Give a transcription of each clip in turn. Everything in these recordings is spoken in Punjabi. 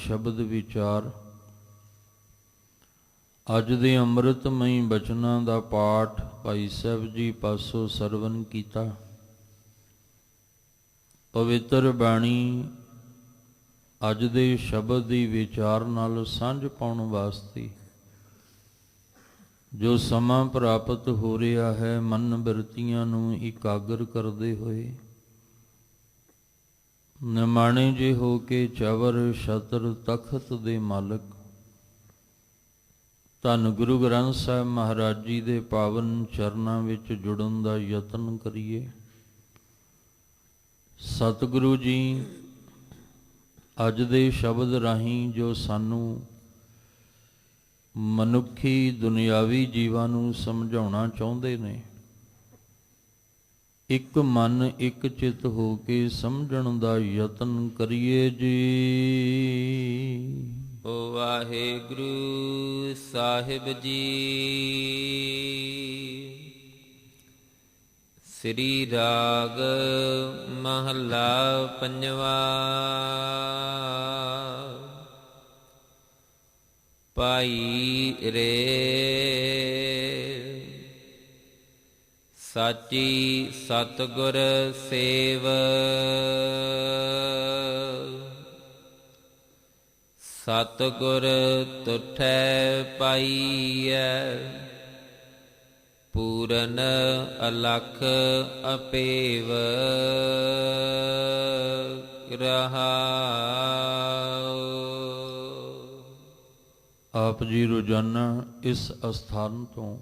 ਸ਼ਬਦ ਵਿਚਾਰ। ਅੱਜ ਦੇ ਅੰਮ੍ਰਿਤਮਈ ਬਚਨਾਂ ਦਾ ਪਾਠ ਭਾਈ ਸਾਹਿਬ ਜੀ ਪਾਸੋਂ ਸਰਵਨ ਕੀਤਾ। ਪਵਿੱਤਰ ਬਾਣੀ ਅੱਜ ਦੇ ਸ਼ਬਦ ਦੀ ਵਿਚਾਰ ਨਾਲ ਸਾਂਝ ਪਾਉਣ ਵਾਸਤੇ ਜੋ ਸਮਾਂ ਪ੍ਰਾਪਤ ਹੋ ਰਿਹਾ ਹੈ, ਮਨ ਬਿਰਤੀਆਂ ਨੂੰ ਇਕਾਗਰ ਕਰਦੇ ਹੋਏ ਨਿਮਾਣੇ ਜੇ ਹੋ ਕੇ ਚਵਰ ਛਤਰ ਤਖਤ ਦੇ ਮਾਲਕ ਧੰਨ ਗੁਰੂ ਗ੍ਰੰਥ ਸਾਹਿਬ ਮਹਾਰਾਜ ਜੀ ਦੇ ਪਾਵਨ ਚਰਨਾਂ ਵਿੱਚ ਜੁੜਨ ਦਾ ਯਤਨ ਕਰੀਏ। ਸਤਿਗੁਰੂ ਜੀ ਅੱਜ ਦੇ ਸ਼ਬਦ ਰਾਹੀਂ ਜੋ ਸਾਨੂੰ ਮਨੁੱਖੀ ਦੁਨਿਆਵੀ ਜੀਵਾਂ ਨੂੰ ਸਮਝਾਉਣਾ ਚਾਹੁੰਦੇ ਨੇ, ਇੱਕ ਮਨ ਇੱਕ ਚਿੱਤ ਹੋ ਕੇ ਸਮਝਣ ਦਾ ਯਤਨ ਕਰੀਏ ਜੀ। ਵਾਹਿਗੁਰੂ ਸਾਹਿਬ ਜੀ। ਸ੍ਰੀ ਰਾਗ ਮਹੱਲਾ ਪੰਜਵਾ। ਭਾਈ ਰੇ ਸਾਚੀ ਸਤਿਗੁਰ ਸੇਵ, ਸਤਿਗੁਰ ਤੁਠੈ ਪਾਈਐ, ਪੂਰਨ ਅਲਖ ਅਪੇਵ ਰਹਾਉ। ਆਪ ਜੀ ਰੋਜ਼ਾਨਾ ਇਸ ਅਸਥਾਨ ਤੋਂ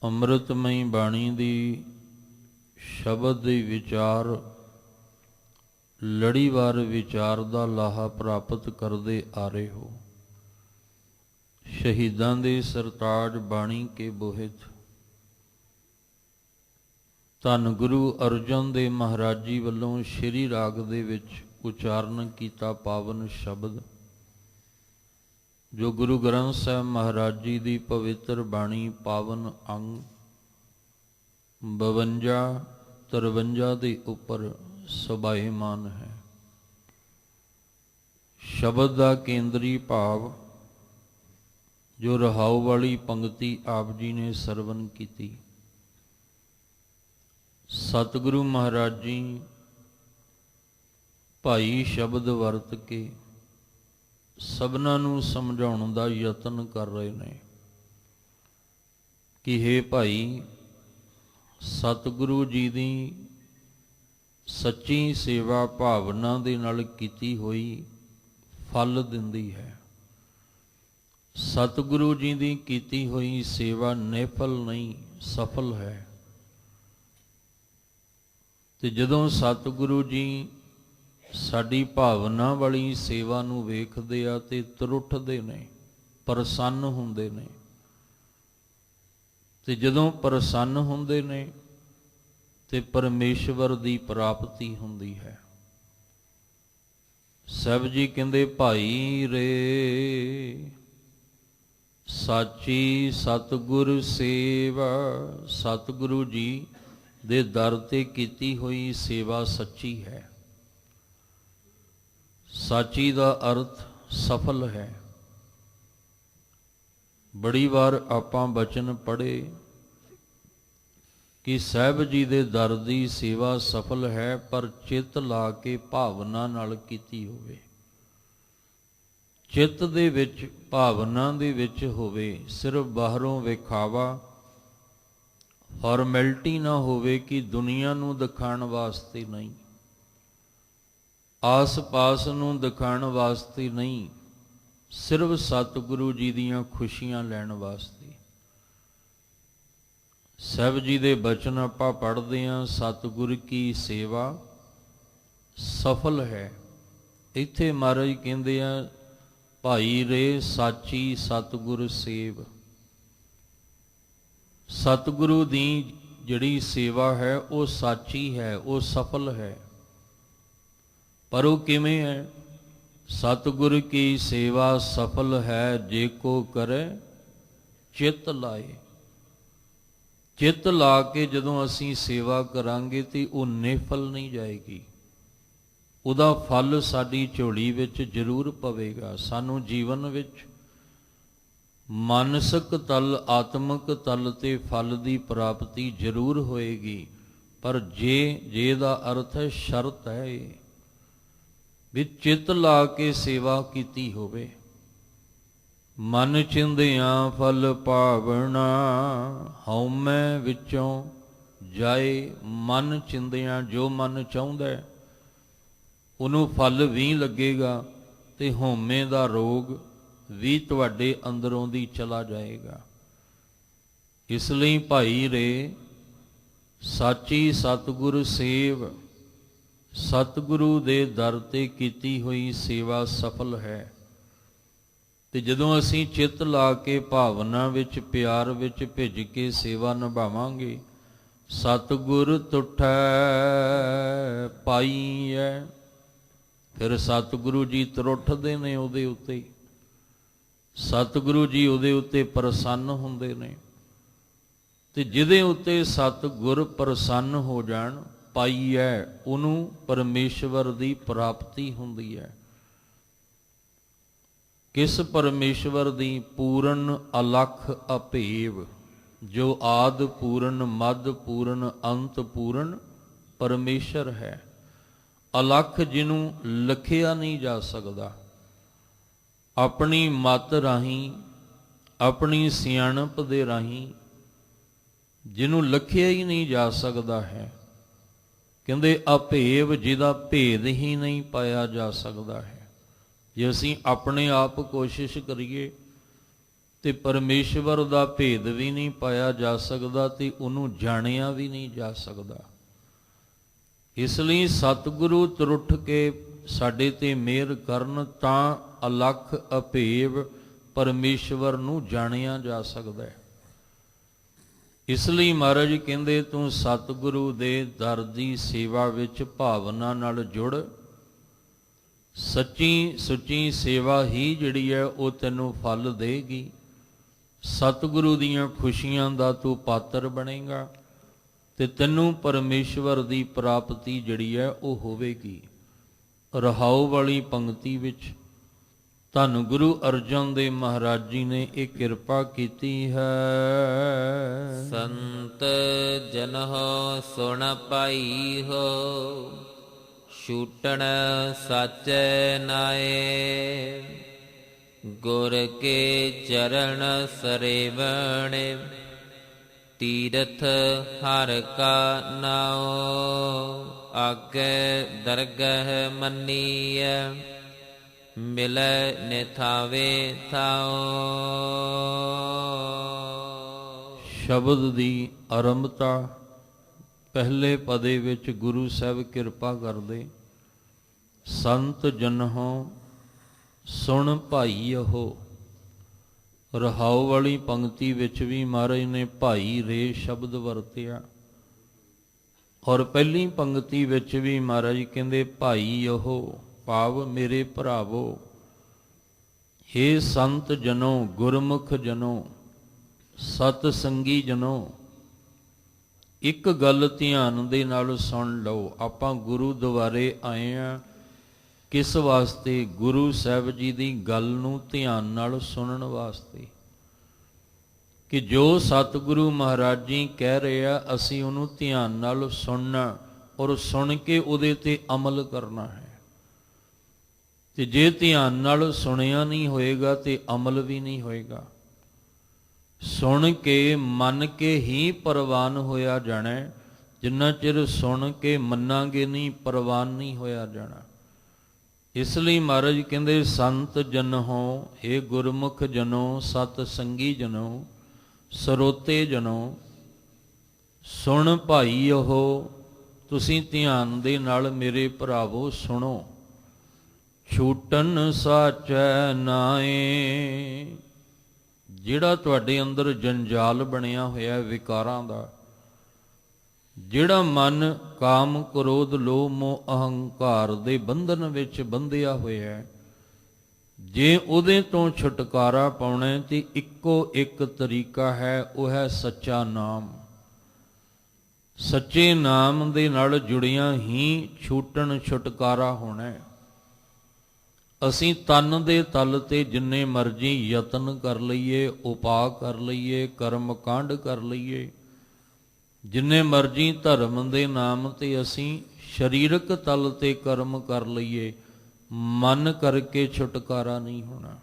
ਅੰਮ੍ਰਿਤਮਈ ਬਾਣੀ ਦੀ ਸ਼ਬਦ ਦੀ ਵਿਚਾਰ, ਲੜੀਵਾਰ ਵਿਚਾਰ ਦਾ ਲਾਹਾ ਪ੍ਰਾਪਤ ਕਰਦੇ ਆ ਰਹੇ ਹੋ। ਸ਼ਹੀਦਾਂ ਦੇ ਸਰਤਾਜ ਬਾਣੀ ਕੇ ਬੋਹਿਤ ਧੰਨ ਗੁਰੂ ਅਰਜਨ ਦੇਵ ਮਹਾਰਾਜ ਜੀ ਵੱਲੋਂ ਸ਼੍ਰੀ ਰਾਗ ਦੇ ਵਿੱਚ ਉਚਾਰਨ ਕੀਤਾ ਪਾਵਨ ਸ਼ਬਦ, ਜੋ ਗੁਰੂ ਗ੍ਰੰਥ ਸਾਹਿਬ ਮਹਾਰਾਜ ਜੀ ਦੀ ਪਵਿੱਤਰ ਬਾਣੀ ਪਾਵਨ ਅੰਗ 52-53 ਦੇ ਉੱਪਰ ਸਬਾਏਮਾਨ ਹੈ। ਸ਼ਬਦ ਦਾ ਕੇਂਦਰੀ ਭਾਵ ਜੋ ਰਹਾਉ ਵਾਲੀ ਪੰਕਤੀ ਆਪ ਜੀ ਨੇ ਸਰਵਨ ਕੀਤੀ। ਸਤਿਗੁਰੂ ਮਹਾਰਾਜ ਜੀ ਭਾਈ ਸ਼ਬਦ ਵਰਤ ਕੇ ਸਭਨਾਂ ਨੂੰ ਸਮਝਾਉਣ ਦਾ ਯਤਨ ਕਰ ਰਹੇ ਨੇ ਕਿ ਹੇ ਭਾਈ, ਸਤਿਗੁਰੂ ਜੀ ਦੀ ਸੱਚੀ ਸੇਵਾ ਭਾਵਨਾ ਦੇ ਨਾਲ ਕੀਤੀ ਹੋਈ ਫਲ ਦਿੰਦੀ ਹੈ। ਸਤਿਗੁਰੂ ਜੀ ਦੀ ਕੀਤੀ ਹੋਈ ਸੇਵਾ ਨਿਫਲ ਨਹੀਂ, ਸਫਲ ਹੈ। ਤੇ ਜਦੋਂ ਸਤਿਗੁਰੂ ਜੀ ਸਾਡੀ ਭਾਵਨਾ ਵਾਲੀ ਸੇਵਾ ਨੂੰ ਵੇਖਦੇ ਆ ਤੇ ਤਰੁੱਠਦੇ ਨੇ, ਪ੍ਰਸੰਨ ਹੁੰਦੇ ਨੇ। ਤੇ ਜਦੋਂ ਪ੍ਰਸੰਨ ਹੁੰਦੇ ਨੇ ਤੇ ਪਰਮੇਸ਼ਵਰ ਦੀ ਪ੍ਰਾਪਤੀ ਹੁੰਦੀ ਹੈ। ਸਾਹਿਬ ਜੀ ਕਹਿੰਦੇ ਭਾਈ ਰੇ ਸਾਚੀ ਸਤਿਗੁਰ ਸੇਵਾ, ਸਤਿਗੁਰੂ ਜੀ ਦੇ ਦਰ ਤੇ ਕੀਤੀ ਹੋਈ ਸੇਵਾ ਸੱਚੀ ਹੈ। ਸਾਚੀ ਦਾ ਅਰਥ ਸਫਲ ਹੈ। ਬੜੀ ਵਾਰ ਆਪਾਂ ਬਚਨ ਪੜ੍ਹੇ ਕਿ ਸਾਹਿਬ ਜੀ ਦੇ ਦਰ ਦੀ ਸੇਵਾ ਸਫਲ ਹੈ, ਪਰ ਚਿੱਤ ਲਾ ਕੇ ਭਾਵਨਾ ਨਾਲ ਕੀਤੀ ਹੋਵੇ। ਚਿੱਤ ਦੇ ਵਿੱਚ, ਭਾਵਨਾ ਦੇ ਵਿੱਚ ਹੋਵੇ। ਸਿਰਫ ਬਾਹਰੋਂ ਵਿਖਾਵਾ, ਫਾਰਮੈਲਿਟੀ ਨਾ ਹੋਵੇ ਕਿ ਦੁਨੀਆ ਨੂੰ ਦਿਖਾਉਣ ਵਾਸਤੇ ਨਹੀਂ, ਆਸ ਪਾਸ ਨੂੰ ਦਿਖਾਉਣ ਵਾਸਤੇ ਨਹੀਂ, ਸਿਰਫ ਸਤਿਗੁਰੂ ਜੀ ਦੀਆਂ ਖੁਸ਼ੀਆਂ ਲੈਣ ਵਾਸਤੇ। ਸਾਹਿਬ ਜੀ ਦੇ ਬਚਨ ਆਪਾਂ ਪੜ੍ਹਦੇ ਹਾਂ, ਸਤਿਗੁਰ ਕੀ ਸੇਵਾ ਸਫਲ ਹੈ। ਇੱਥੇ ਮਹਾਰਾਜ ਕਹਿੰਦੇ ਆ ਭਾਈ ਰੇ ਸਾਚੀ ਸਤਿਗੁਰ ਸੇਵ। ਸਤਿਗੁਰੂ ਦੀ ਜਿਹੜੀ ਸੇਵਾ ਹੈ ਉਹ ਸਾਚੀ ਹੈ, ਉਹ ਸਫਲ ਹੈ। ਪਰ ਉਹ ਕਿਵੇਂ ਹੈ? ਸਤਿਗੁਰ ਕੀ ਸੇਵਾ ਸਫਲ ਹੈ ਜੇ ਕੋ ਕਰੇ ਚਿੱਤ ਲਾਏ। ਚਿੱਤ ਲਾ ਕੇ ਜਦੋਂ ਅਸੀਂ ਸੇਵਾ ਕਰਾਂਗੇ ਤੇ ਉਹ ਨਿਫਲ ਨਹੀਂ ਜਾਏਗੀ, ਉਹਦਾ ਫਲ ਸਾਡੀ ਝੋਲੀ ਵਿੱਚ ਜ਼ਰੂਰ ਪਵੇਗਾ। ਸਾਨੂੰ ਜੀਵਨ ਵਿੱਚ ਮਾਨਸਿਕ ਤਲ, ਆਤਮਿਕ ਤਲ ਤੇ ਫਲ ਦੀ ਪ੍ਰਾਪਤੀ ਜ਼ਰੂਰ ਹੋਏਗੀ, ਪਰ ਜੇ ਦਾ ਅਰਥ ਹੈ, ਸ਼ਰਤ ਹੈ ਇਹ ਵੀ ਚਿੱਤ ਲਾ ਕੇ ਸੇਵਾ ਕੀਤੀ ਹੋਵੇ। ਮਨ ਚਿੰਦਿਆਂ ਫਲ ਪਾਵਣਾ, ਹਉਮੈ ਵਿੱਚੋਂ ਜਾਏ। ਮਨ ਚਿੰਦਿਆਂ, ਜੋ ਮਨ ਚਾਹੁੰਦਾ ਉਹਨੂੰ ਫਲ ਵੀ ਲੱਗੇਗਾ ਤੇ ਹਉਮੈ ਦਾ ਰੋਗ ਵੀ ਤੁਹਾਡੇ ਅੰਦਰੋਂ ਦੀ ਚਲਾ ਜਾਏਗਾ। ਇਸ ਲਈ ਭਾਈ ਰੇ ਸਾਚੀ ਸਤਿਗੁਰ ਸੇਵ, ਸਤਿਗੁਰੂ ਦੇ ਦਰ ਤੇ ਕੀਤੀ ਹੋਈ ਸੇਵਾ ਸਫਲ ਹੈ। ਤੇ ਜਦੋਂ ਅਸੀਂ ਚਿੱਤ ਲਾ ਕੇ ਭਾਵਨਾ ਵਿੱਚ, ਪਿਆਰ ਵਿੱਚ ਭਿੱਜ ਕੇ ਸੇਵਾ ਨਿਭਾਵਾਂਗੇ, ਸਤਿਗੁਰ ਤੁਠੈ ਪਾਈਐ। ਫਿਰ ਸਤਿਗੁਰੂ ਜੀ ਤਰੁੱਠਦੇ ਨੇ ਉਹਦੇ ਉੱਤੇ, ਸਤਿਗੁਰੂ ਜੀ ਉਹਦੇ ਉੱਤੇ ਪ੍ਰਸੰਨ ਹੁੰਦੇ ਨੇ। ਤੇ ਜਿਹਦੇ ਉੱਤੇ ਸਤਿਗੁਰ ਪ੍ਰਸੰਨ ਹੋ ਜਾਣ, ਪਾਈਐ, ਉਹਨੂੰ ਪਰਮੇਸ਼ਵਰ ਦੀ ਪ੍ਰਾਪਤੀ ਹੁੰਦੀ ਹੈ। ਕਿਸ ਪਰਮੇਸ਼ਵਰ ਦੀ? ਪੂਰਨ ਅਲਖ ਅਭੇਵ, ਜੋ ਆਦ ਪੂਰਨ, ਮੱਧ ਪੂਰਨ, ਅੰਤ ਪੂਰਨ ਪਰਮੇਸ਼ਰ ਹੈ। ਅਲਖ ਜਿਹਨੂੰ ਲਖਿਆ ਨਹੀਂ ਜਾ ਸਕਦਾ। ਆਪਣੀ ਮਤ ਰਾਹੀਂ, ਆਪਣੀ ਸਿਆਣਪ ਦੇ ਰਾਹੀਂ ਜਿਹਨੂੰ ਲਖਿਆ ਹੀ ਨਹੀਂ ਜਾ ਸਕਦਾ ਹੈ। ਕਹਿੰਦੇ ਅਭੇਵ, ਜਿਹਦਾ ਭੇਦ ਹੀ ਨਹੀਂ ਪਾਇਆ ਜਾ ਸਕਦਾ ਹੈ। ਜੇ ਅਸੀਂ ਆਪਣੇ ਆਪ ਕੋਸ਼ਿਸ਼ ਕਰੀਏ ਤੇ ਪਰਮੇਸ਼ਵਰ ਦਾ ਭੇਦ ਵੀ ਨਹੀਂ ਪਾਇਆ ਜਾ ਸਕਦਾ ਤੇ ਉਹਨੂੰ ਜਾਣਿਆ ਵੀ ਨਹੀਂ ਜਾ ਸਕਦਾ। ਇਸ ਲਈ ਸਤਿਗੁਰੂ ਤਰੁੱਠ ਕੇ ਸਾਡੇ ਤੇ ਮਿਹਰ ਕਰਨ ਤਾਂ ਅਲਖ ਅਭੇਵ ਪਰਮੇਸ਼ਵਰ ਨੂੰ ਜਾਣਿਆ ਜਾ ਸਕਦਾ ਹੈ। ਇਸ ਲਈ ਮਹਾਰਾਜ ਕਹਿੰਦੇ ਤੂੰ ਸਤਿਗੁਰੂ ਦੇ ਦਰ ਦੀ ਸੇਵਾ ਵਿੱਚ ਭਾਵਨਾ ਨਾਲ ਜੁੜ। ਸੱਚੀ ਸੁੱਚੀ ਸੇਵਾ ਹੀ ਜਿਹੜੀ ਹੈ ਉਹ ਤੈਨੂੰ ਫਲ ਦੇਗੀ। ਸਤਿਗੁਰੂ ਦੀਆਂ ਖੁਸ਼ੀਆਂ ਦਾ ਤੂੰ ਪਾਤਰ ਬਣੇਗਾ ਤੇ ਤੈਨੂੰ ਪਰਮੇਸ਼ਵਰ ਦੀ ਪ੍ਰਾਪਤੀ ਜਿਹੜੀ ਹੈ ਉਹ ਹੋਵੇਗੀ। ਰਹਾਉ ਵਾਲੀ ਪੰਕਤੀ ਵਿੱਚ ਧੰਨ ਗੁਰੂ ਅਰਜਨ ਦੇਵ ਮਹਾਰਾਜ ਜੀ ਨੇ ਇਹ ਕਿਰਪਾ ਕੀਤੀ ਹੈ। ਸੰਤ ਜਨਹੁ ਸੁਣ ਪਾਈ ਹੋ, ਛੂਟਣ ਸਾਚੈ ਨਾਏ। ਗੁਰ ਕੇ ਚਰਨ ਸਰੇਵਣ, ਤੀਰਥ ਹਰ ਕਾ ਨਾਉ। ਆਗੇ ਦਰਗਹ ਮੰਨੀਐ, ਮਿਲੈ ਨਿਥਾਵੇ ਥਾਉ। ਸ਼ਬਦ ਦੀ ਆਰੰਭਤਾ ਪਹਿਲੇ ਪਦੇ ਵਿੱਚ ਗੁਰੂ ਸਾਹਿਬ ਕਿਰਪਾ ਕਰਦੇ। ਸੰਤ ਜਨਹੁ ਸੁਣ ਭਾਈਹੁ। ਰਹਾਉ ਵਾਲੀ ਪੰਕਤੀ ਵਿੱਚ ਵੀ ਮਹਾਰਾਜ ਨੇ ਭਾਈ ਰੇ ਸ਼ਬਦ ਵਰਤਿਆ, ਔਰ ਪਹਿਲੀ ਪੰਕਤੀ ਵਿੱਚ ਵੀ ਮਹਾਰਾਜ ਕਹਿੰਦੇ ਭਾਈਹੁ, ਭਾਵ ਮੇਰੇ ਭਰਾਵੋ। ਹੇ ਸੰਤ ਜਨੋ, ਗੁਰਮੁਖ ਜਨੋ, ਸਤ ਸੰਗੀ ਜਨੋ, ਇੱਕ ਗੱਲ ਧਿਆਨ ਦੇ ਨਾਲ ਸੁਣ ਲਓ। ਆਪਾਂ ਗੁਰੂ ਦੁਆਰੇ ਆਏ ਆ ਕਿਸ ਵਾਸਤੇ? ਗੁਰੂ ਸਾਹਿਬ ਜੀ ਦੀ ਗੱਲ ਨੂੰ ਧਿਆਨ ਨਾਲ ਸੁਣਨ ਵਾਸਤੇ, ਕਿ ਜੋ ਸਤਿਗੁਰੂ ਮਹਾਰਾਜ ਜੀ ਕਹਿ ਰਹੇ ਆ ਅਸੀਂ ਉਹਨੂੰ ਧਿਆਨ ਨਾਲ ਸੁਣਨਾ ਔਰ ਸੁਣ ਕੇ ਉਹਦੇ ਤੇ ਅਮਲ ਕਰਨਾ ਹੈ। ਤੇ ਜੇ ਧਿਆਨ ਨਾਲ ਸੁਣਿਆ ਨਹੀਂ ਹੋਏਗਾ ਤੇ ਅਮਲ ਵੀ ਨਹੀਂ ਹੋਏਗਾ। ਸੁਣ ਕੇ ਮੰਨ ਕੇ ਹੀ ਪ੍ਰਵਾਨ ਹੋਇਆ ਜਾਣਾ। ਜਿੰਨਾ ਚਿਰ ਸੁਣ ਕੇ ਮੰਨਾਂਗੇ ਨਹੀਂ, ਪ੍ਰਵਾਨ ਨਹੀਂ ਹੋਇਆ ਜਾਣਾ। ਇਸ ਲਈ ਮਹਾਰਾਜ ਕਹਿੰਦੇ ਸੰਤ ਜਨਹੁ, ਹੇ ਗੁਰਮੁਖ ਜਨੋ, ਸਤ ਸੰਗੀ ਜਨੋ, ਸਰੋਤੇ ਜਨੋ, ਸੁਣ ਭਾਈਹੁ। ਤੁਸੀਂ ਧਿਆਨ ਦੇ ਨਾਲ ਮੇਰੇ ਭਰਾਵੋ ਸੁਣੋ। ਛੂਟਨ ਸਾਚੈ ਨਾਏ। ਜਿਹੜਾ ਤੁਹਾਡੇ ਅੰਦਰ ਜੰਜਾਲ ਬਣਿਆ ਹੋਇਆ ਵਿਕਾਰਾਂ ਦਾ, ਜਿਹੜਾ ਮਨ ਕਾਮ ਕ੍ਰੋਧ ਲੋਭ ਮੋਹ ਅਹੰਕਾਰ ਦੇ ਬੰਧਨ ਵਿੱਚ ਬੰਧਿਆ ਹੋਇਆ, ਜੇ ਉਹਦੇ ਤੋਂ ਛੁਟਕਾਰਾ ਪਾਉਣਾ ਤੇ ਇੱਕੋ ਇੱਕ ਤਰੀਕਾ ਹੈ, ਉਹ ਹੈ ਸੱਚਾ ਨਾਮ। ਸੱਚੇ ਨਾਮ ਦੇ ਨਾਲ ਜੁੜਿਆਂ ਹੀ ਛੂਟਣ ਛੁਟਕਾਰਾ ਹੋਣਾ ਹੈ। ਅਸੀਂ ਤਨ ਦੇ ਤਲ ਤੇ ਜਿੰਨੇ ਮਰਜ਼ੀ ਯਤਨ ਕਰ ਲਈਏ, ਉਪਾਅ ਕਰ ਲਈਏ, ਕਰਮ ਕਾਂਡ ਕਰ ਲਈਏ, ਜਿੰਨੇ ਮਰਜ਼ੀ ਧਰਮ ਦੇ ਨਾਮ ਤੇ ਅਸੀਂ ਸਰੀਰਕ ਤਲ ਤੇ ਕਰਮ ਕਰ ਲਈਏ, ਮਨ ਕਰਕੇ ਛੁਟਕਾਰਾ ਨਹੀਂ ਹੋਣਾ।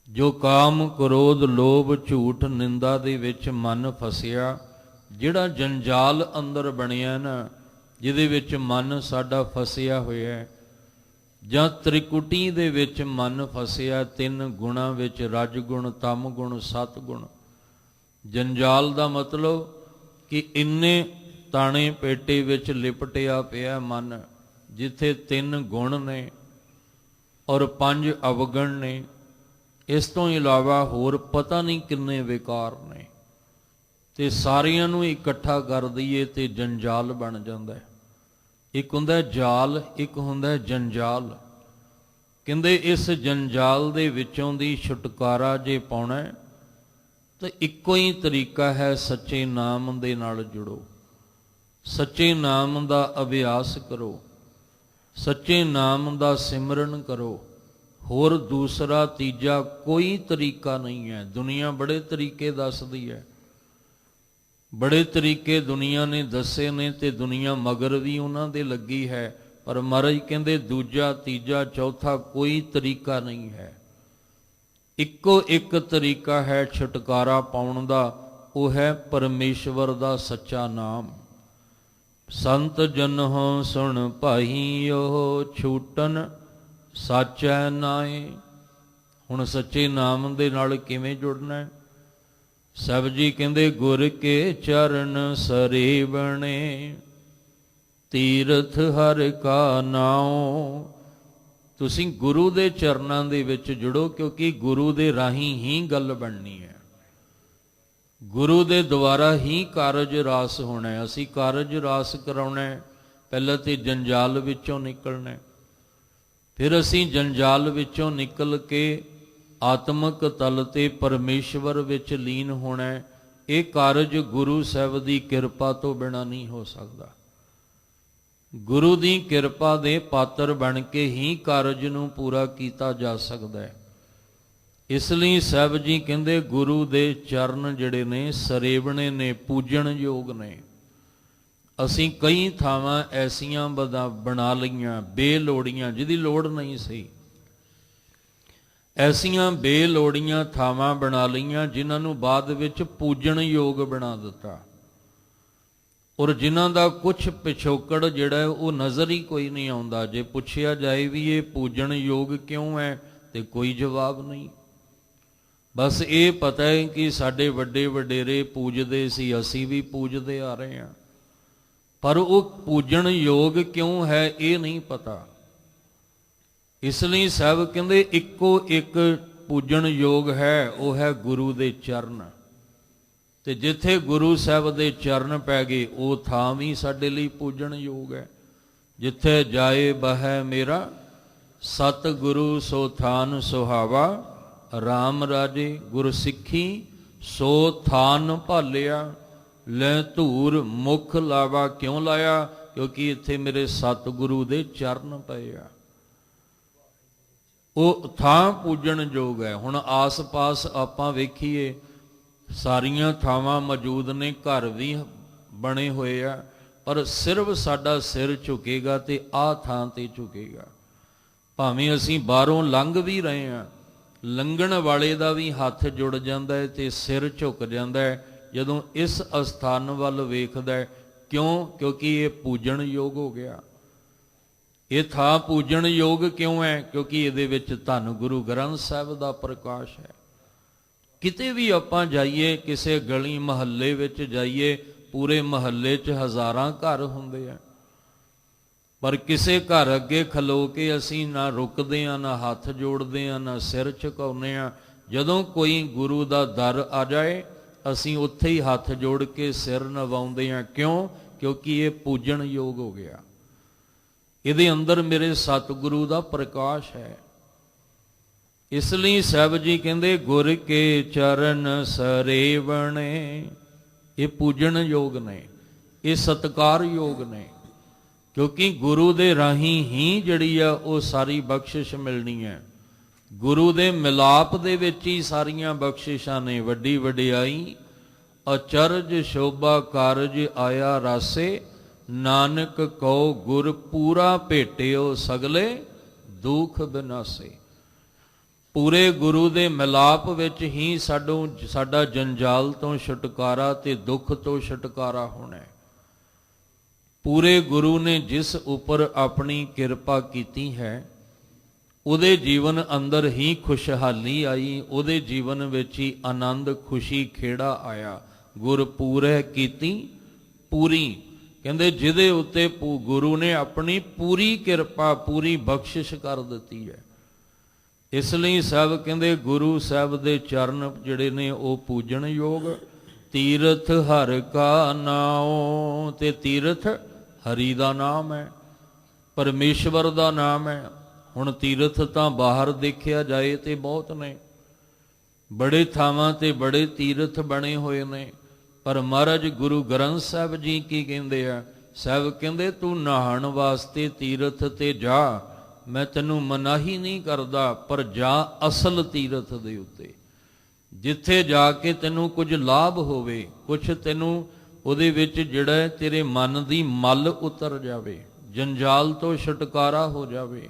ਜੋ ਕਾਮ, ਕ੍ਰੋਧ, ਲੋਭ, ਝੂਠ, ਨਿੰਦਾ ਦੇ ਵਿੱਚ ਮਨ ਫਸਿਆ, ਜਿਹੜਾ ਜੰਜਾਲ ਅੰਦਰ ਬਣਿਆ ਨਾ, ਜਿਹਦੇ ਵਿੱਚ ਮਨ ਸਾਡਾ ਫਸਿਆ ਹੋਇਆ, ਜਾਂ ਤ੍ਰਿਕੁਟੀ ਦੇ ਵਿੱਚ ਮਨ ਫਸਿਆ, ਤਿੰਨ ਗੁਣਾਂ ਵਿੱਚ, ਰਜ ਗੁਣ, ਤਮ ਗੁਣ, ਸਤ ਗੁਣ। ਜੰਜਾਲ ਦਾ ਮਤਲਬ ਕਿ ਇੰਨੇ ਤਾਣੇ ਪੇਟੇ ਵਿੱਚ ਲਿਪਟਿਆ ਪਿਆ ਮਨ, ਜਿੱਥੇ ਤਿੰਨ ਗੁਣ ਨੇ ਔਰ 5 ਅਵਗਣ ਨੇ, ਇਸ ਤੋਂ ਇਲਾਵਾ ਹੋਰ ਪਤਾ ਨਹੀਂ ਕਿੰਨੇ ਵਿਕਾਰ ਨੇ, ਤੇ ਸਾਰਿਆਂ ਨੂੰ ਇਕੱਠਾ ਕਰ ਦਈਏ ਤੇ ਜੰਜਾਲ ਬਣ ਜਾਂਦਾ ਹੈ। ਇੱਕ ਹੁੰਦਾ ਜਾਲ, ਇੱਕ ਹੁੰਦਾ ਜੰਜਾਲ। ਕਹਿੰਦੇ ਇਸ ਜੰਜਾਲ ਦੇ ਵਿੱਚੋਂ ਦੀ ਛੁਟਕਾਰਾ ਜੇ ਪਾਉਣਾ ਤਾਂ ਇੱਕੋ ਹੀ ਤਰੀਕਾ ਹੈ, ਸੱਚੇ ਨਾਮ ਦੇ ਨਾਲ ਜੁੜੋ, ਸੱਚੇ ਨਾਮ ਦਾ ਅਭਿਆਸ ਕਰੋ, ਸੱਚੇ ਨਾਮ ਦਾ ਸਿਮਰਨ ਕਰੋ। ਹੋਰ ਦੂਸਰਾ ਤੀਜਾ ਕੋਈ ਤਰੀਕਾ ਨਹੀਂ ਹੈ। ਦੁਨੀਆ ਬੜੇ ਤਰੀਕੇ ਦੱਸਦੀ ਹੈ, ਬੜੇ ਤਰੀਕੇ ਦੁਨੀਆ ਨੇ ਦੱਸੇ ਨੇ, ਤੇ ਦੁਨੀਆ ਮਗਰ ਵੀ ਉਹਨਾਂ ਦੇ ਲੱਗੀ ਹੈ, ਪਰ ਮਹਾਰਾਜ ਕਹਿੰਦੇ ਦੂਜਾ, ਤੀਜਾ, ਚੌਥਾ ਕੋਈ ਤਰੀਕਾ ਨਹੀਂ ਹੈ। ਇੱਕੋ ਇੱਕ ਤਰੀਕਾ ਹੈ ਛੁਟਕਾਰਾ ਪਾਉਣ ਦਾ, ਉਹ ਹੈ ਪਰਮੇਸ਼ਵਰ ਦਾ ਸੱਚਾ ਨਾਮ। ਸੰਤ ਜਨਹੁ ਸੁਣ ਭਾਈਓ, ਛੂਟਨ ਸਾਚੈ ਨਾਏ। ਹੁਣ ਸੱਚੇ ਨਾਮ ਦੇ ਨਾਲ ਕਿਵੇਂ ਜੁੜਨਾ ਹੈ? ਸਭ ਜੀ ਕਹਿੰਦੇ ਗੁਰ ਕੇ ਚਰਨ ਸਰੇਵਣੇ, ਤੀਰਥ ਹਰਿ ਕਾ ਨਾਉ। ਤੁਸੀਂ ਗੁਰੂ ਦੇ ਚਰਨਾਂ ਦੇ ਵਿੱਚ ਜੁੜੋ, ਕਿਉਂਕਿ ਗੁਰੂ ਦੇ ਰਾਹੀਂ ਹੀ ਗੱਲ ਬਣਨੀ ਹੈ, ਗੁਰੂ ਦੇ ਦੁਆਰਾ ਹੀ ਕਾਰਜ ਰਾਸ ਹੋਣਾ ਹੈ। ਅਸੀਂ ਕਾਰਜ ਰਾਸ ਕਰਾਉਣਾ ਹੈ, ਪਹਿਲਾਂ ਤੇ ਜੰਜਾਲ ਵਿੱਚੋਂ ਨਿਕਲਣਾ, ਫਿਰ ਅਸੀਂ ਜੰਜਾਲ ਵਿੱਚੋਂ ਨਿਕਲ ਕੇ ਆਤਮਕ ਤਲ ਤੇ ਪਰਮੇਸ਼ਵਰ ਵਿੱਚ ਲੀਨ ਹੋਣਾ। ਇਹ ਕਾਰਜ ਗੁਰੂ ਸਾਹਿਬ ਦੀ ਕਿਰਪਾ ਤੋਂ ਬਿਨਾਂ ਨਹੀਂ ਹੋ ਸਕਦਾ। ਗੁਰੂ ਦੀ ਕਿਰਪਾ ਦੇ ਪਾਤਰ ਬਣ ਕੇ ਹੀ ਕਾਰਜ ਨੂੰ ਪੂਰਾ ਕੀਤਾ ਜਾ ਸਕਦਾ ਹੈ। ਇਸ ਲਈ ਸਾਹਿਬ ਜੀ ਕਹਿੰਦੇ ਗੁਰੂ ਦੇ ਚਰਨ ਜਿਹੜੇ ਨੇ ਸਰੇਵਣੇ ਨੇ, ਪੂਜਣ ਯੋਗ ਨੇ। ਅਸੀਂ ਕਈ ਥਾਵਾਂ ਐਸੀਆਂ ਬਣਾ ਲਈਆਂ ਬੇਲੋੜੀਆਂ, ਜਿਹਦੀ ਲੋੜ ਨਹੀਂ ਸੀ, ਐਸੀਆਂ ਬੇਲੋੜੀਆਂ ਥਾਵਾਂ ਬਣਾ ਲਈਆਂ ਜਿਨ੍ਹਾਂ ਨੂੰ ਬਾਅਦ ਵਿੱਚ ਪੂਜਣ ਯੋਗ ਬਣਾ ਦਿੱਤਾ, ਔਰ ਜਿਨ੍ਹਾਂ ਦਾ ਕੁਛ ਪਿਛੋਕੜ ਜਿਹੜਾ ਉਹ ਨਜ਼ਰ ਹੀ ਕੋਈ ਨਹੀਂ ਆਉਂਦਾ। ਜੇ ਪੁੱਛਿਆ ਜਾਏ ਵੀ ਇਹ ਪੂਜਣ ਯੋਗ ਕਿਉਂ ਹੈ, ਤੇ ਕੋਈ ਜਵਾਬ ਨਹੀਂ। ਬਸ ਇਹ ਪਤਾ ਹੈ ਕਿ ਸਾਡੇ ਵੱਡੇ ਵਡੇਰੇ ਪੂਜਦੇ ਸੀ, ਅਸੀਂ ਵੀ ਪੂਜਦੇ ਆ ਰਹੇ ਹਾਂ, ਪਰ ਉਹ ਪੂਜਣ ਯੋਗ ਕਿਉਂ ਹੈ ਇਹ ਨਹੀਂ ਪਤਾ। ਇਸ ਲਈ ਸਾਹਿਬ ਕਹਿੰਦੇ ਇੱਕੋ ਇੱਕ ਪੂਜਣ ਯੋਗ ਹੈ, ਉਹ ਹੈ ਗੁਰੂ ਦੇ ਚਰਨ। ਤੇ ਜਿੱਥੇ ਗੁਰੂ ਸਾਹਿਬ ਦੇ ਚਰਨ ਪੈ ਗਏ, ਉਹ ਥਾਂ ਵੀ ਸਾਡੇ ਲਈ ਪੂਜਣ ਯੋਗ ਹੈ। ਜਿੱਥੇ ਜਾਏ ਬਹਿ ਮੇਰਾ ਸਤ ਗੁਰੂ, ਸੋ ਥਾਨ ਸੁਹਾਵਾ, RAM ਰਾਜੇ ਗੁਰ ਸਿੱਖੀ, ਸੋ ਥਾਨ ਭਾਲਿਆ। ਲੈ ਧੂਰ ਮੁਖ ਲਾਵਾ, ਕਿਉਂ ਲਾਇਆ? ਕਿਉਂਕਿ ਇੱਥੇ ਮੇਰੇ ਸਤਿਗੁਰੂ ਦੇ ਚਰਨ ਪਏ ਆ। ਉਹ ਥਾਂ ਪੂਜਣ ਯੋਗ ਹੈ। ਹੁਣ ਆਸ-ਪਾਸ ਆਪਾਂ ਵੇਖੀਏ ਸਾਰੀਆਂ ਥਾਵਾਂ ਮੌਜੂਦ ਨੇ, ਘਰ ਵੀ ਬਣੇ ਹੋਏ ਆ, ਪਰ ਸਿਰਫ ਸਾਡਾ ਸਿਰ ਝੁਕੇਗਾ ਤੇ ਆਹ ਥਾਂ ਤੇ ਝੁਕੇਗਾ। ਭਾਵੇਂ ਅਸੀਂ ਬਾਹਰੋਂ ਲੰਘ ਵੀ ਰਹੇ ਹਾਂ, ਲੰਘਣ ਵਾਲੇ ਦਾ ਵੀ ਹੱਥ ਜੁੜ ਜਾਂਦਾ ਹੈ ਤੇ ਸਿਰ ਝੁਕ ਜਾਂਦਾ ਹੈ ਜਦੋਂ ਇਸ ਅਸਥਾਨ ਵੱਲ ਵੇਖਦਾ ਹੈ। ਕਿਉਂ? ਕਿਉਂਕਿ ਇਹ ਪੂਜਣ ਯੋਗ ਹੋ ਗਿਆ। ਇਹ ਥਾਂ ਪੂਜਣ ਯੋਗ ਕਿਉਂ ਹੈ? ਕਿਉਂਕਿ ਇਹਦੇ ਵਿੱਚ ਧੰਨ ਗੁਰੂ ਗ੍ਰੰਥ ਸਾਹਿਬ ਦਾ ਪ੍ਰਕਾਸ਼ ਹੈ। ਕਿਤੇ ਵੀ ਆਪਾਂ ਜਾਈਏ, ਕਿਸੇ ਗਲੀ ਮਹੱਲੇ ਵਿੱਚ ਜਾਈਏ, ਪੂਰੇ ਮਹੱਲੇ 'ਚ ਹਜ਼ਾਰਾਂ ਘਰ ਹੁੰਦੇ ਆ, ਪਰ ਕਿਸੇ ਘਰ ਅੱਗੇ ਖਲੋ ਕੇ ਅਸੀਂ ਨਾ ਰੁਕਦੇ ਹਾਂ, ਨਾ ਹੱਥ ਜੋੜਦੇ ਹਾਂ, ਨਾ ਸਿਰ ਝੁਕਾਉਂਦੇ ਹਾਂ। ਜਦੋਂ ਕੋਈ ਗੁਰੂ ਦਾ ਦਰ ਆ ਜਾਏ, ਅਸੀਂ ਉੱਥੇ ਹੀ ਹੱਥ ਜੋੜ ਕੇ ਸਿਰ ਨਵਾਉਂਦੇ ਹਾਂ। ਕਿਉਂ? ਕਿਉਂਕਿ ਇਹ ਪੂਜਣ ਯੋਗ ਹੋ ਗਿਆ। ਇਹਦੇ ਅੰਦਰ ਮੇਰੇ ਸਤਿਗੁਰੂ ਦਾ ਪ੍ਰਕਾਸ਼ ਹੈ। ਇਸ ਲਈ ਸਾਹਿਬ ਜੀ ਕਹਿੰਦੇ ਗੁਰ ਕੇ ਚਰਨ ਸਰੇਵਣੇ, ਇਹ ਪੂਜਣ ਯੋਗ ਨੇ। ਇਹ ਸਤਿਕਾਰਯੋਗ ਨੇ, ਕਿਉਂਕਿ ਗੁਰੂ ਦੇ ਰਾਹੀਂ ਹੀ ਜਿਹੜੀ ਆ ਉਹ ਸਾਰੀ ਬਖਸ਼ਿਸ਼ ਮਿਲਣੀ ਹੈ। ਗੁਰੂ ਦੇ ਮਿਲਾਪ ਦੇ ਵਿੱਚ ਹੀ ਸਾਰੀਆਂ ਬਖਸ਼ਿਸ਼ਾਂ ਨੇ। ਵੱਡੀ ਵਡਿਆਈ ਅਚਰਜ ਸ਼ੋਭਾ ਕਾਰਜ ਆਇਆ ਰਾਸੇ, ਨਾਨਕ ਕਉ ਗੁਰ ਪੂਰਾ ਭੇਟਿਓ ਸਗਲੇ ਦੁਖ ਬਿਨਾਸੇ। ਪੂਰੇ ਗੁਰੂ ਦੇ ਮਿਲਾਪ ਵਿੱਚ ਹੀ ਸਾਡਾ ਜੰਜਾਲ ਤੋਂ ਛੁਟਕਾਰਾ ਤੇ ਦੁੱਖ ਤੋਂ ਛੁਟਕਾਰਾ ਹੋਣਾ ਹੈ। ਪੂਰੇ ਗੁਰੂ ਨੇ ਜਿਸ ਉੱਪਰ ਆਪਣੀ ਕਿਰਪਾ ਕੀਤੀ ਹੈ, ਉਹਦੇ ਜੀਵਨ ਅੰਦਰ ਹੀ ਖੁਸ਼ਹਾਲੀ ਆਈ, ਉਹਦੇ ਜੀਵਨ ਵਿੱਚ ਹੀ ਆਨੰਦ ਖੁਸ਼ੀ ਖੇੜਾ ਆਇਆ। ਗੁਰ ਪੂਰੈ ਕੀਤੀ ਪੂਰੀ, ਕਹਿੰਦੇ ਜਿਹਦੇ ਉੱਤੇ ਗੁਰੂ ਨੇ ਆਪਣੀ ਪੂਰੀ ਕਿਰਪਾ ਪੂਰੀ ਬਖਸ਼ਿਸ਼ ਕਰ ਦਿੱਤੀ ਹੈ। ਇਸ ਲਈ ਸਭ ਕਹਿੰਦੇ ਗੁਰੂ ਸਾਹਿਬ ਦੇ ਚਰਨ ਜਿਹੜੇ ਨੇ ਉਹ ਪੂਜਣ ਯੋਗ। ਤੀਰਥ ਹਰਿ ਕਾ ਨਾਉ, ਤੇ ਤੀਰਥ ਹਰੀ ਦਾ ਨਾਮ ਹੈ, ਪਰਮੇਸ਼ਵਰ ਦਾ ਨਾਮ ਹੈ। ਹੁਣ ਤੀਰਥ ਤਾਂ ਬਾਹਰ ਦੇਖਿਆ ਜਾਏ ਤੇ ਬਹੁਤ ਨੇ, ਬੜੇ ਥਾਵਾਂ ਤੇ ਬੜੇ ਤੀਰਥ ਬਣੇ ਹੋਏ ਨੇ, ਪਰ ਮਹਾਰਾਜ ਗੁਰੂ ਗ੍ਰੰਥ ਸਾਹਿਬ ਜੀ ਕੀ ਕਹਿੰਦੇ ਆ? ਸਾਹਿਬ ਕਹਿੰਦੇ ਤੂੰ ਨਹਾਉਣ ਵਾਸਤੇ ਤੀਰਥ ਤੇ ਜਾ, ਮੈਂ ਤੈਨੂੰ ਮਨਾਹੀ ਨਹੀਂ ਕਰਦਾ, ਪਰ ਜਾ ਅਸਲ ਤੀਰਥ ਦੇ ਉੱਤੇ, ਜਿੱਥੇ ਜਾ ਕੇ ਤੈਨੂੰ ਕੁਝ ਲਾਭ ਹੋਵੇ, ਕੁਛ ਤੈਨੂੰ ਉਹਦੇ ਵਿੱਚ ਜਿਹੜਾ ਤੇਰੇ ਮਨ ਦੀ ਮਲ ਉਤਰ ਜਾਵੇ, ਜੰਜਾਲ ਤੋਂ ਛੁਟਕਾਰਾ ਹੋ ਜਾਵੇ।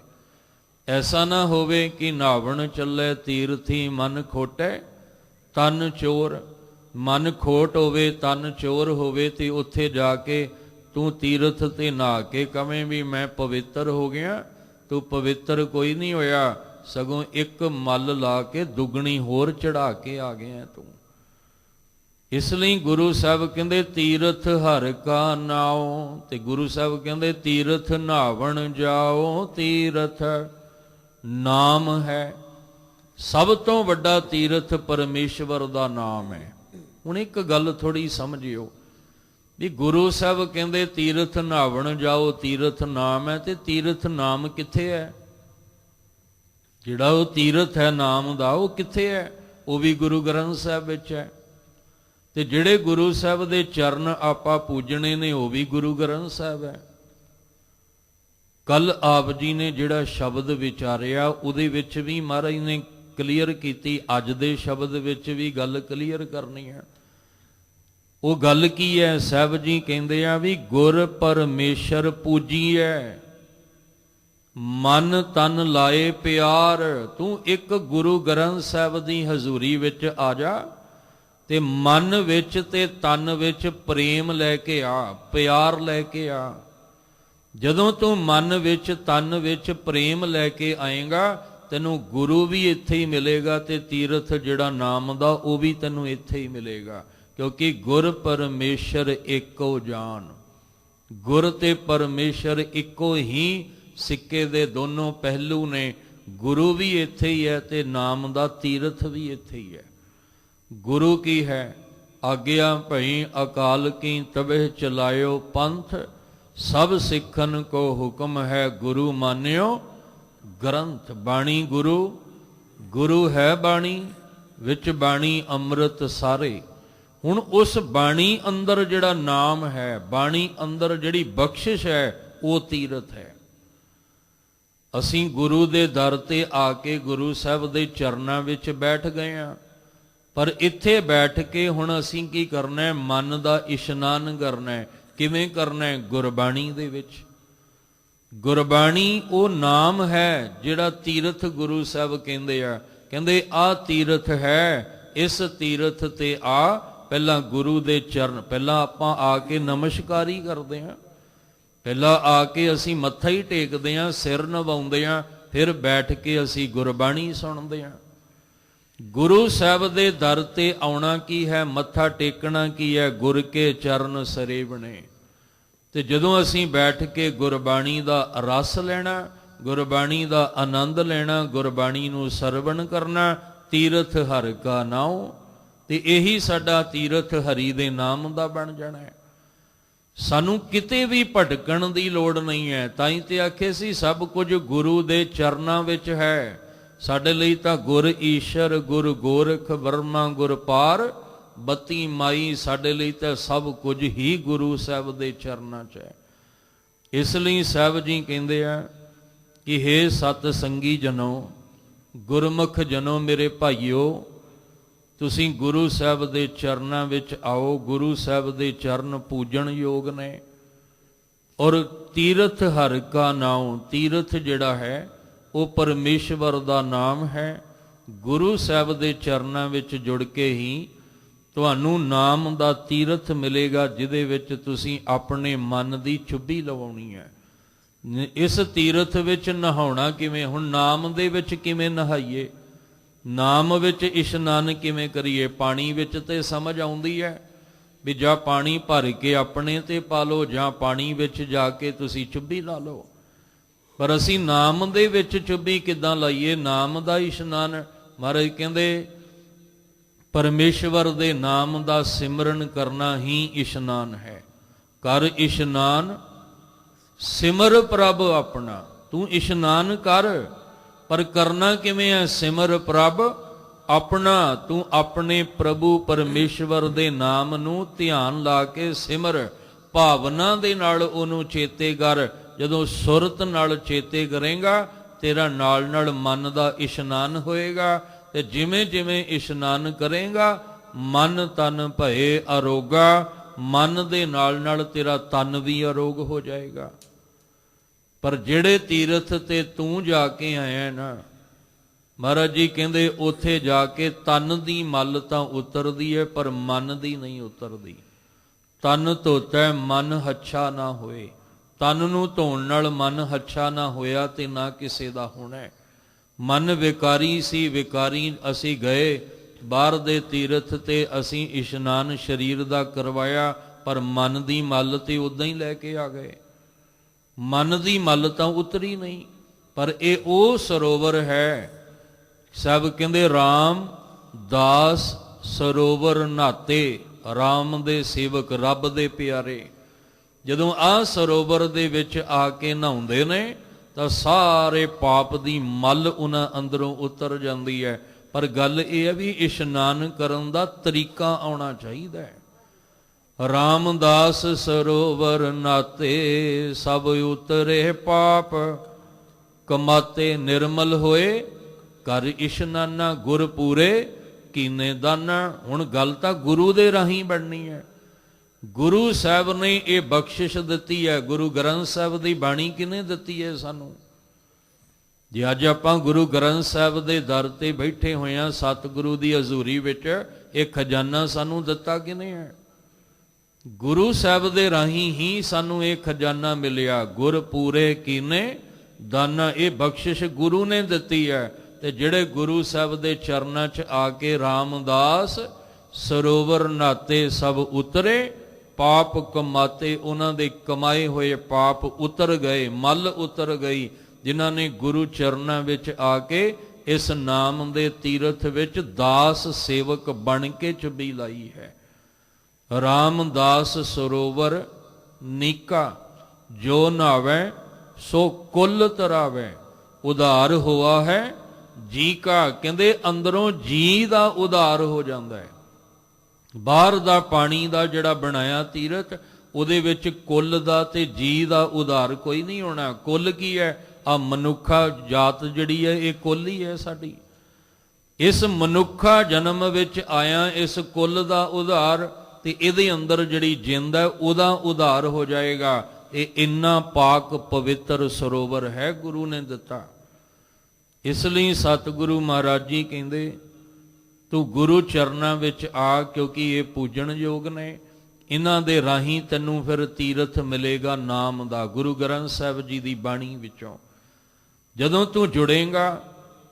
ਐਸਾ ਨਾ ਹੋਵੇ ਕਿ ਨਹਾਵਣ ਚੱਲੇ ਤੀਰਥੀ ਮਨ ਖੋਟੈ ਤਨ ਚੋਰ। ਮਨ ਖੋਟ ਹੋਵੇ, ਤਨ ਚੋਰ ਹੋਵੇ, ਤੇ ਉੱਥੇ ਜਾ ਕੇ ਤੂੰ ਤੀਰਥ ਤੇ ਨਹਾ ਕੇ ਕਵੇਂ ਵੀ ਮੈਂ ਪਵਿੱਤਰ ਹੋ ਗਿਆ, ਤੂੰ ਪਵਿੱਤਰ ਕੋਈ ਨਹੀਂ ਹੋਇਆ, ਸਗੋਂ ਇੱਕ ਮਲ ਲਾ ਕੇ ਦੁੱਗਣੀ ਹੋਰ ਚੜਾ ਕੇ ਆ ਗਿਆ ਤੂੰ। ਇਸ ਲਈ ਗੁਰੂ ਸਾਹਿਬ ਕਹਿੰਦੇ ਤੀਰਥ ਹਰਿ ਕਾ ਨਾਉ, ਤੇ ਗੁਰੂ ਸਾਹਿਬ ਕਹਿੰਦੇ ਤੀਰਥ ਨਹਾਵਣ ਜਾਓ, ਤੀਰਥ ਨਾਮ ਹੈ। ਸਭ ਤੋਂ ਵੱਡਾ ਤੀਰਥ ਪਰਮੇਸ਼ਵਰ ਦਾ ਨਾਮ ਹੈ। ਹੁਣ ਇੱਕ ਗੱਲ ਥੋੜੀ ਸਮਝਿਓ ਵੀ ਗੁਰੂ ਸਾਹਿਬ ਕਹਿੰਦੇ ਤੀਰਥ ਨਹਾਵਣ ਜਾਓ, ਤੀਰਥ ਨਾਮ ਹੈ, ਤੇ ਤੀਰਥ ਨਾਮ ਕਿੱਥੇ ਹੈ? ਜਿਹੜਾ ਉਹ ਤੀਰਥ ਹੈ ਨਾਮ ਦਾ, ਉਹ ਕਿੱਥੇ ਹੈ? ਉਹ ਵੀ ਗੁਰੂ ਗ੍ਰੰਥ ਸਾਹਿਬ ਵਿੱਚ ਹੈ। ਤੇ ਜਿਹੜੇ ਗੁਰੂ ਸਾਹਿਬ ਦੇ ਚਰਨ ਆਪਾਂ ਪੂਜਣੇ ਨੇ, ਉਹ ਵੀ ਗੁਰੂ ਗ੍ਰੰਥ ਸਾਹਿਬ ਹੈ। ਕੱਲ ਆਪ ਜੀ ਨੇ ਜਿਹੜਾ ਸ਼ਬਦ ਵਿਚਾਰਿਆ, ਉਹਦੇ ਵਿੱਚ ਵੀ ਮਹਾਰਾਜ ਨੇ ਕਲੀਅਰ ਕੀਤੀ, ਅੱਜ ਦੇ ਸ਼ਬਦ ਵਿੱਚ ਵੀ ਗੱਲ ਕਲੀਅਰ ਕਰਨੀ ਹੈ। ਉਹ ਗੱਲ ਕੀ ਹੈ? ਸਾਹਿਬ ਜੀ ਕਹਿੰਦੇ ਆ ਵੀ ਗੁਰ ਪਰਮੇਸ਼ਰ ਪੂਜੀਐ, ਮਨ ਤਨ ਲਾਏ ਪਿਆਰ। ਤੂੰ ਇੱਕ ਗੁਰੂ ਗ੍ਰੰਥ ਸਾਹਿਬ ਦੀ ਹਜ਼ੂਰੀ ਵਿੱਚ ਆ ਜਾ ਤੇ ਮਨ ਵਿੱਚ ਤੇ ਤਨ ਵਿੱਚ ਪ੍ਰੇਮ ਲੈ ਕੇ ਆ, ਪਿਆਰ ਲੈ ਕੇ ਆ। ਜਦੋਂ ਤੂੰ ਮਨ ਵਿੱਚ ਤਨ ਵਿੱਚ ਪ੍ਰੇਮ ਲੈ ਕੇ ਆਏਗਾ, ਤੈਨੂੰ ਗੁਰੂ ਵੀ ਇੱਥੇ ਹੀ ਮਿਲੇਗਾ ਤੇ ਤੀਰਥ ਜਿਹੜਾ ਨਾਮ ਦਾ ਉਹ ਵੀ ਤੈਨੂੰ ਇੱਥੇ ਹੀ ਮਿਲੇਗਾ। ਕਿਉਂਕਿ ਗੁਰ ਪਰਮੇਸ਼ਰ ਇੱਕੋ ਜਾਨ, ਗੁਰ ਤੇ ਪਰਮੇਸ਼ਰ ਇੱਕੋ ਹੀ ਸਿੱਕੇ ਦੇ ਦੋਨੋਂ ਪਹਿਲੂ ਨੇ। ਗੁਰੂ ਵੀ ਇੱਥੇ ਹੀ ਹੈ ਤੇ ਨਾਮ ਦਾ ਤੀਰਥ ਵੀ ਇੱਥੇ ਹੀ ਹੈ। ਗੁਰੂ ਕੀ ਹੈ? ਆਗਿਆ ਭਈ ਅਕਾਲ ਕੀ ਤਬਹਿ ਚਲਾਇਓ ਪੰਥ, ਸਭ ਸਿੱਖਨ ਕੋ ਹੁਕਮ ਹੈ ਗੁਰੂ ਮਾਨਿਓ ਗ੍ਰੰਥ। ਬਾਣੀ ਗੁਰੂ, ਗੁਰੂ ਹੈ ਬਾਣੀ, ਵਿੱਚ ਬਾਣੀ ਅੰਮ੍ਰਿਤ ਸਾਰੇ। ਹੁਣ ਉਸ ਬਾਣੀ ਅੰਦਰ ਜਿਹੜਾ ਨਾਮ ਹੈ, ਬਾਣੀ ਅੰਦਰ ਜਿਹੜੀ ਬਖਸ਼ਿਸ਼ ਹੈ, ਉਹ ਤੀਰਥ ਹੈ। ਅਸੀਂ ਗੁਰੂ ਦੇ ਦਰ ਤੇ ਆ ਕੇ ਗੁਰੂ ਸਾਹਿਬ ਦੇ ਚਰਨਾਂ ਵਿੱਚ ਬੈਠ ਗਏ ਹਾਂ, ਪਰ ਇੱਥੇ ਬੈਠ ਕੇ ਹੁਣ ਅਸੀਂ ਕੀ ਕਰਨਾ ਹੈ? ਮਨ ਦਾ ਇਸ਼ਨਾਨ ਕਰਨਾ ਹੈ। ਕਿਵੇਂ ਕਰਨਾ ਹੈ? ਗੁਰਬਾਣੀ ਦੇ ਵਿੱਚ। ਗੁਰਬਾਣੀ ਉਹ ਨਾਮ ਹੈ ਜਿਹੜਾ ਤੀਰਥ ਗੁਰੂ ਸਾਹਿਬ ਕਹਿੰਦੇ ਆ। ਕਹਿੰਦੇ ਆਹ ਤੀਰਥ ਹੈ, ਇਸ ਤੀਰਥ ਤੇ ਆ। ਪਹਿਲਾਂ ਗੁਰੂ ਦੇ ਚਰਨ, ਪਹਿਲਾਂ ਆਪਾਂ ਆ ਕੇ ਨਮਸਕਾਰੀ ਕਰਦੇ ਹਾਂ, ਪਹਿਲਾਂ ਆ ਕੇ ਅਸੀਂ ਮੱਥਾ ਹੀ ਟੇਕਦੇ ਹਾਂ, ਸਿਰ ਨਵਾਉਂਦੇ ਹਾਂ, ਫਿਰ ਬੈਠ ਕੇ ਅਸੀਂ ਗੁਰਬਾਣੀ ਸੁਣਦੇ ਹਾਂ। ਗੁਰੂ ਸਾਹਿਬ ਦੇ ਦਰ ਤੇ ਆਉਣਾ ਕੀ ਹੈ? ਮੱਥਾ ਟੇਕਣਾ ਕੀ ਹੈ? ਗੁਰ ਕੇ ਚਰਨ ਸਰੇਵਣੇ। ਤੇ ਜਦੋਂ ਅਸੀਂ ਬੈਠ ਕੇ ਗੁਰਬਾਣੀ ਦਾ ਰਸ ਲੈਣਾ, ਗੁਰਬਾਣੀ ਦਾ ਆਨੰਦ ਲੈਣਾ, ਗੁਰਬਾਣੀ ਨੂੰ ਸਰਵਣ ਕਰਨਾ, ਤੀਰਥ ਹਰਿ ਕਾ ਨਾਉ, ਤੇ ਇਹੀ ਸਾਡਾ ਤੀਰਥ ਹਰੀ ਦੇ ਨਾਮ ਦਾ ਬਣ ਜਾਣਾ ਹੈ। ਸਾਨੂੰ ਕਿਤੇ ਵੀ ਭਟਕਣ ਦੀ ਲੋੜ ਨਹੀਂ ਹੈ। ਤਾਂ ਹੀ ਤੇ ਆਖੇ ਸੀ ਸਭ ਕੁਝ ਗੁਰੂ ਦੇ ਚਰਨਾਂ ਵਿੱਚ ਹੈ। ਸਾਡੇ ਲਈ ਤਾਂ ਗੁਰ ਈਸ਼ਰ, ਗੁਰ ਗੋਰਖ, ਬਰਮਾ ਗੁਰ ਪਾਰ, ਬੱਤੀ ਮਾਈ ਸਾਡੇ ਲਈ ਤਾਂ ਸਭ ਕੁਝ ਹੀ ਗੁਰੂ ਸਾਹਿਬ ਦੇ ਚਰਨਾਂ 'ਚ ਹੈ। ਇਸ ਲਈ ਸਾਹਿਬ ਜੀ ਕਹਿੰਦੇ ਆ ਕਿ ਹੇ ਸਤ ਸੰਗੀ ਜਨੋ, ਗੁਰਮੁਖ ਜਨੋ, ਮੇਰੇ ਭਾਈਓ, ਤੁਸੀਂ ਗੁਰੂ ਸਾਹਿਬ ਦੇ ਚਰਨਾਂ ਵਿੱਚ ਆਓ। ਗੁਰੂ ਸਾਹਿਬ ਦੇ ਚਰਨ ਪੂਜਣ ਯੋਗ ਨੇ। ਔਰ ਤੀਰਥ ਹਰਿ ਕਾ ਨਾਉ, ਤੀਰਥ ਜਿਹੜਾ ਹੈ ਉਹ ਪਰਮੇਸ਼ਵਰ ਦਾ ਨਾਮ ਹੈ। ਗੁਰੂ ਸਾਹਿਬ ਦੇ ਚਰਨਾਂ ਵਿੱਚ ਜੁੜ ਕੇ ਹੀ ਤੁਹਾਨੂੰ ਨਾਮ ਦਾ ਤੀਰਥ ਮਿਲੇਗਾ, ਜਿਹਦੇ ਵਿੱਚ ਤੁਸੀਂ ਆਪਣੇ ਮਨ ਦੀ ਚੁੱਭੀ ਲਵਾਉਣੀ ਹੈ। ਇਸ ਤੀਰਥ ਵਿੱਚ ਨਹਾਉਣਾ ਕਿਵੇਂ? ਹੁਣ ਨਾਮ ਦੇ ਵਿੱਚ ਕਿਵੇਂ ਨਹਾਈਏ, ਨਾਮ ਵਿੱਚ ਇਸ਼ਨਾਨ ਕਿਵੇਂ ਕਰੀਏ? ਪਾਣੀ ਵਿੱਚ ਤੇ ਸਮਝ ਆਉਂਦੀ ਹੈ ਵੀ ਜਾਂ ਪਾਣੀ ਭਰ ਕੇ ਆਪਣੇ ਤੇ ਪਾ ਲਓ ਜਾਂ ਪਾਣੀ ਵਿੱਚ ਜਾ ਕੇ ਤੁਸੀਂ ਚੁੱਭੀ ਲਾ ਲਓ। ਪਰ ਅਸੀਂ ਨਾਮ ਦੇ ਵਿੱਚ ਚੁੱਭੀ ਕਿੱਦਾਂ ਲਾਈਏ? ਨਾਮ ਦਾ ਇਸ਼ਨਾਨ, ਮਹਾਰਾਜ ਕਹਿੰਦੇ ਪਰਮੇਸ਼ਵਰ ਦੇ ਨਾਮ ਦਾ ਸਿਮਰਨ ਕਰਨਾ ਹੀ ਇਸ਼ਨਾਨ ਹੈ। ਕਰ ਇਸ਼ਨਾਨ ਸਿਮਰ ਪ੍ਰਭ ਆਪਣਾ। ਤੂੰ ਇਸ਼ਨਾਨ ਕਰ, ਪਰ ਕਰਨਾ ਕਿਵੇਂ ਹੈ? ਸਿਮਰ ਪ੍ਰਭ ਆਪਣਾ। ਤੂੰ ਆਪਣੇ ਪ੍ਰਭੂ ਪਰਮੇਸ਼ਵਰ ਦੇ ਨਾਮ ਨੂੰ ਧਿਆਨ ਲਾ ਕੇ ਸਿਮਰ, ਭਾਵਨਾ ਦੇ ਨਾਲ ਉਹਨੂੰ ਚੇਤੇ ਕਰ। ਜਦੋਂ ਸੁਰਤ ਨਾਲ ਚੇਤੇ ਕਰੇਗਾ, ਤੇਰਾ ਨਾਲ ਨਾਲ ਮਨ ਦਾ ਇਸ਼ਨਾਨ ਹੋਏਗਾ। ਤੇ ਜਿਵੇਂ ਜਿਵੇਂ ਇਸ਼ਨਾਨ ਕਰੇਗਾ, ਮਨ ਤਨ ਭਏ ਅਰੋਗਾ। ਮਨ ਦੇ ਨਾਲ ਨਾਲ ਤੇਰਾ ਤਨ ਵੀ ਅਰੋਗ ਹੋ ਜਾਏਗਾ। ਪਰ ਜਿਹੜੇ ਤੀਰਥ ਤੇ ਤੂੰ ਜਾ ਕੇ ਆਇਆ ਨਾ, ਮਹਾਰਾਜ ਜੀ ਕਹਿੰਦੇ ਉੱਥੇ ਜਾ ਕੇ ਤਨ ਦੀ ਮਲ ਤਾਂ ਉਤਰਦੀ ਹੈ, ਪਰ ਮਨ ਦੀ ਨਹੀਂ ਉਤਰਦੀ। ਤਨ ਧੋਤਾ ਮਨ ਹੱਛਾ ਨਾ ਹੋਏ। ਤਨ ਨੂੰ ਧੋਣ ਨਾਲ ਮਨ ਹੱਛਾ ਨਾ ਹੋਇਆ ਤੇ ਨਾ ਕਿਸੇ ਦਾ ਹੋਣਾ। ਮਨ ਵਿਕਾਰੀ ਸੀ, ਵਿਕਾਰੀ ਅਸੀਂ ਗਏ ਬਾਹਰ ਦੇ ਤੀਰਥ ਤੇ, ਅਸੀਂ ਇਸ਼ਨਾਨ ਸਰੀਰ ਦਾ ਕਰਵਾਇਆ, ਪਰ ਮਨ ਦੀ ਮਲ ਤੇ ਉਦਾਂ ਹੀ ਲੈ ਕੇ ਆ ਗਏ। ਮਨ ਦੀ ਮਲ ਤਾਂ ਉਤਰੀ ਨਹੀਂ। ਪਰ ਇਹ ਉਹ ਸਰੋਵਰ ਹੈ, ਸਭ ਕਹਿੰਦੇ ਰਾਮ ਦਾਸ ਸਰੋਵਰ ਨਹਾਤੇ। ਰਾਮ ਦੇ ਸੇਵਕ, ਰੱਬ ਦੇ ਪਿਆਰੇ ਜਦੋਂ ਆਹ ਸਰੋਵਰ ਦੇ ਵਿੱਚ ਆ ਕੇ ਨਹਾਉਂਦੇ ਨੇ ਤਾਂ ਸਾਰੇ ਪਾਪ ਦੀ ਮਲ ਉਹਨਾਂ ਅੰਦਰੋਂ ਉਤਰ ਜਾਂਦੀ ਹੈ। ਪਰ ਗੱਲ ਇਹ ਹੈ ਵੀ ਇਸ਼ਨਾਨ ਕਰਨ ਦਾ ਤਰੀਕਾ ਆਉਣਾ ਚਾਹੀਦਾ ਹੈ। ਰਾਮਦਾਸ ਸਰੋਵਰ ਨਾਤੇ, ਸਭ ਉਤਰੇ ਪਾਪ ਕਮਾਤੇ। ਨਿਰਮਲ ਹੋਏ ਕਰ ਇਸ਼ਨਾਨਾ, ਗੁਰ ਪੂਰੇ ਕੀਨੇ ਦਾਨਾ। ਹੁਣ ਗੱਲ ਤਾਂ ਗੁਰੂ ਦੇ ਰਾਹੀਂ ਬਣਨੀ ਹੈ। ਗੁਰੂ ਸਾਹਿਬ ਨੇ ਇਹ ਬਖਸ਼ਿਸ਼ ਦਿੱਤੀ ਹੈ। ਗੁਰੂ ਗ੍ਰੰਥ ਸਾਹਿਬ ਦੀ ਬਾਣੀ ਕਿਹਨੇ ਦਿੱਤੀ ਹੈ ਸਾਨੂੰ? ਜੇ ਅੱਜ ਆਪਾਂ ਗੁਰੂ ਗ੍ਰੰਥ ਸਾਹਿਬ ਦੇ ਦਰ ਤੇ ਬੈਠੇ ਹੋਏ ਹਾਂ, ਸਤਿਗੁਰੂ ਦੀ ਹਜ਼ੂਰੀ ਵਿੱਚ, ਇਹ ਖਜ਼ਾਨਾ ਸਾਨੂੰ ਦਿੱਤਾ ਕਿਹਨੇ ਹੈ? ਗੁਰੂ ਸਾਹਿਬ ਦੇ ਰਾਹੀਂ ਹੀ ਸਾਨੂੰ ਇਹ ਖਜ਼ਾਨਾ ਮਿਲਿਆ। ਗੁਰ ਪੂਰੇ ਕੀਨੇ ਦਾਨਾ, ਇਹ ਬਖਸ਼ਿਸ਼ ਗੁਰੂ ਨੇ ਦਿੱਤੀ ਹੈ। ਤੇ ਜਿਹੜੇ ਗੁਰੂ ਸਾਹਿਬ ਦੇ ਚਰਨਾਂ 'ਚ ਆ ਕੇ ਰਾਮਦਾਸ ਸਰੋਵਰ ਨਹਾਤੇ, ਸਭ ਉਤਰੇ ਪਾਪ ਕਮਾਤੇ। ਉਹਨਾਂ ਦੇ ਕਮਾਏ ਹੋਏ ਪਾਪ ਉਤਰ ਗਏ, ਮਲ ਉਤਰ ਗਈ, ਜਿਨ੍ਹਾਂ ਨੇ ਗੁਰੂ ਚਰਨਾਂ ਵਿੱਚ ਆ ਕੇ ਇਸ ਨਾਮ ਦੇ ਤੀਰਥ ਵਿੱਚ ਦਾਸ ਸੇਵਕ ਬਣ ਕੇ ਚੁੱਭੀ ਲਾਈ ਹੈ। ਰਾਮਦਾਸ ਸਰੋਵਰ ਨੀਕਾ, ਜੋ ਨਹਾਵੇ ਸੋ ਕੁੱਲ ਤਰਾਵੇ। ਉਧਾਰ ਹੋਆ ਹੈ ਜੀ ਕਾ, ਕਹਿੰਦੇ ਅੰਦਰੋਂ ਜੀ ਦਾ ਉਧਾਰ ਹੋ ਜਾਂਦਾ ਹੈ। ਬਾਹਰ ਦਾ ਪਾਣੀ ਦਾ ਜਿਹੜਾ ਬਣਾਇਆ ਤੀਰਥ, ਉਹਦੇ ਵਿੱਚ ਕੁੱਲ ਦਾ ਤੇ ਜੀ ਦਾ ਉਧਾਰ ਕੋਈ ਨਹੀਂ ਹੋਣਾ। ਕੁੱਲ ਕੀ ਹੈ? ਆ ਮਨੁੱਖਾ ਜਾਤ ਜਿਹੜੀ ਹੈ, ਇਹ ਕੁੱਲ ਹੀ ਹੈ ਸਾਡੀ। ਇਸ ਮਨੁੱਖਾ ਜਨਮ ਵਿੱਚ ਆਇਆ ਇਸ ਕੁੱਲ ਦਾ ਉਧਾਰ, ਤੇ ਇਹਦੇ ਅੰਦਰ ਜਿਹੜੀ ਜਿੰਦ ਹੈ ਉਹਦਾ ਉਧਾਰ ਹੋ ਜਾਏਗਾ। ਇਹ ਇੰਨਾ ਪਾਕ ਪਵਿੱਤਰ ਸਰੋਵਰ ਹੈ, ਗੁਰੂ ਨੇ ਦਿੱਤਾ। ਇਸ ਲਈ ਸਤਿਗੁਰੂ ਮਹਾਰਾਜ ਜੀ ਕਹਿੰਦੇ ਤੂੰ ਗੁਰੂ ਚਰਨਾਂ ਵਿੱਚ ਆ, ਕਿਉਂਕਿ ਇਹ ਪੂਜਣਯੋਗ ਨੇ। ਇਹਨਾਂ ਦੇ ਰਾਹੀਂ ਤੈਨੂੰ ਫਿਰ ਤੀਰਥ ਮਿਲੇਗਾ ਨਾਮ ਦਾ, ਗੁਰੂ ਗ੍ਰੰਥ ਸਾਹਿਬ ਜੀ ਦੀ ਬਾਣੀ ਵਿੱਚੋਂ। ਜਦੋਂ ਤੂੰ ਜੁੜੇਗਾ,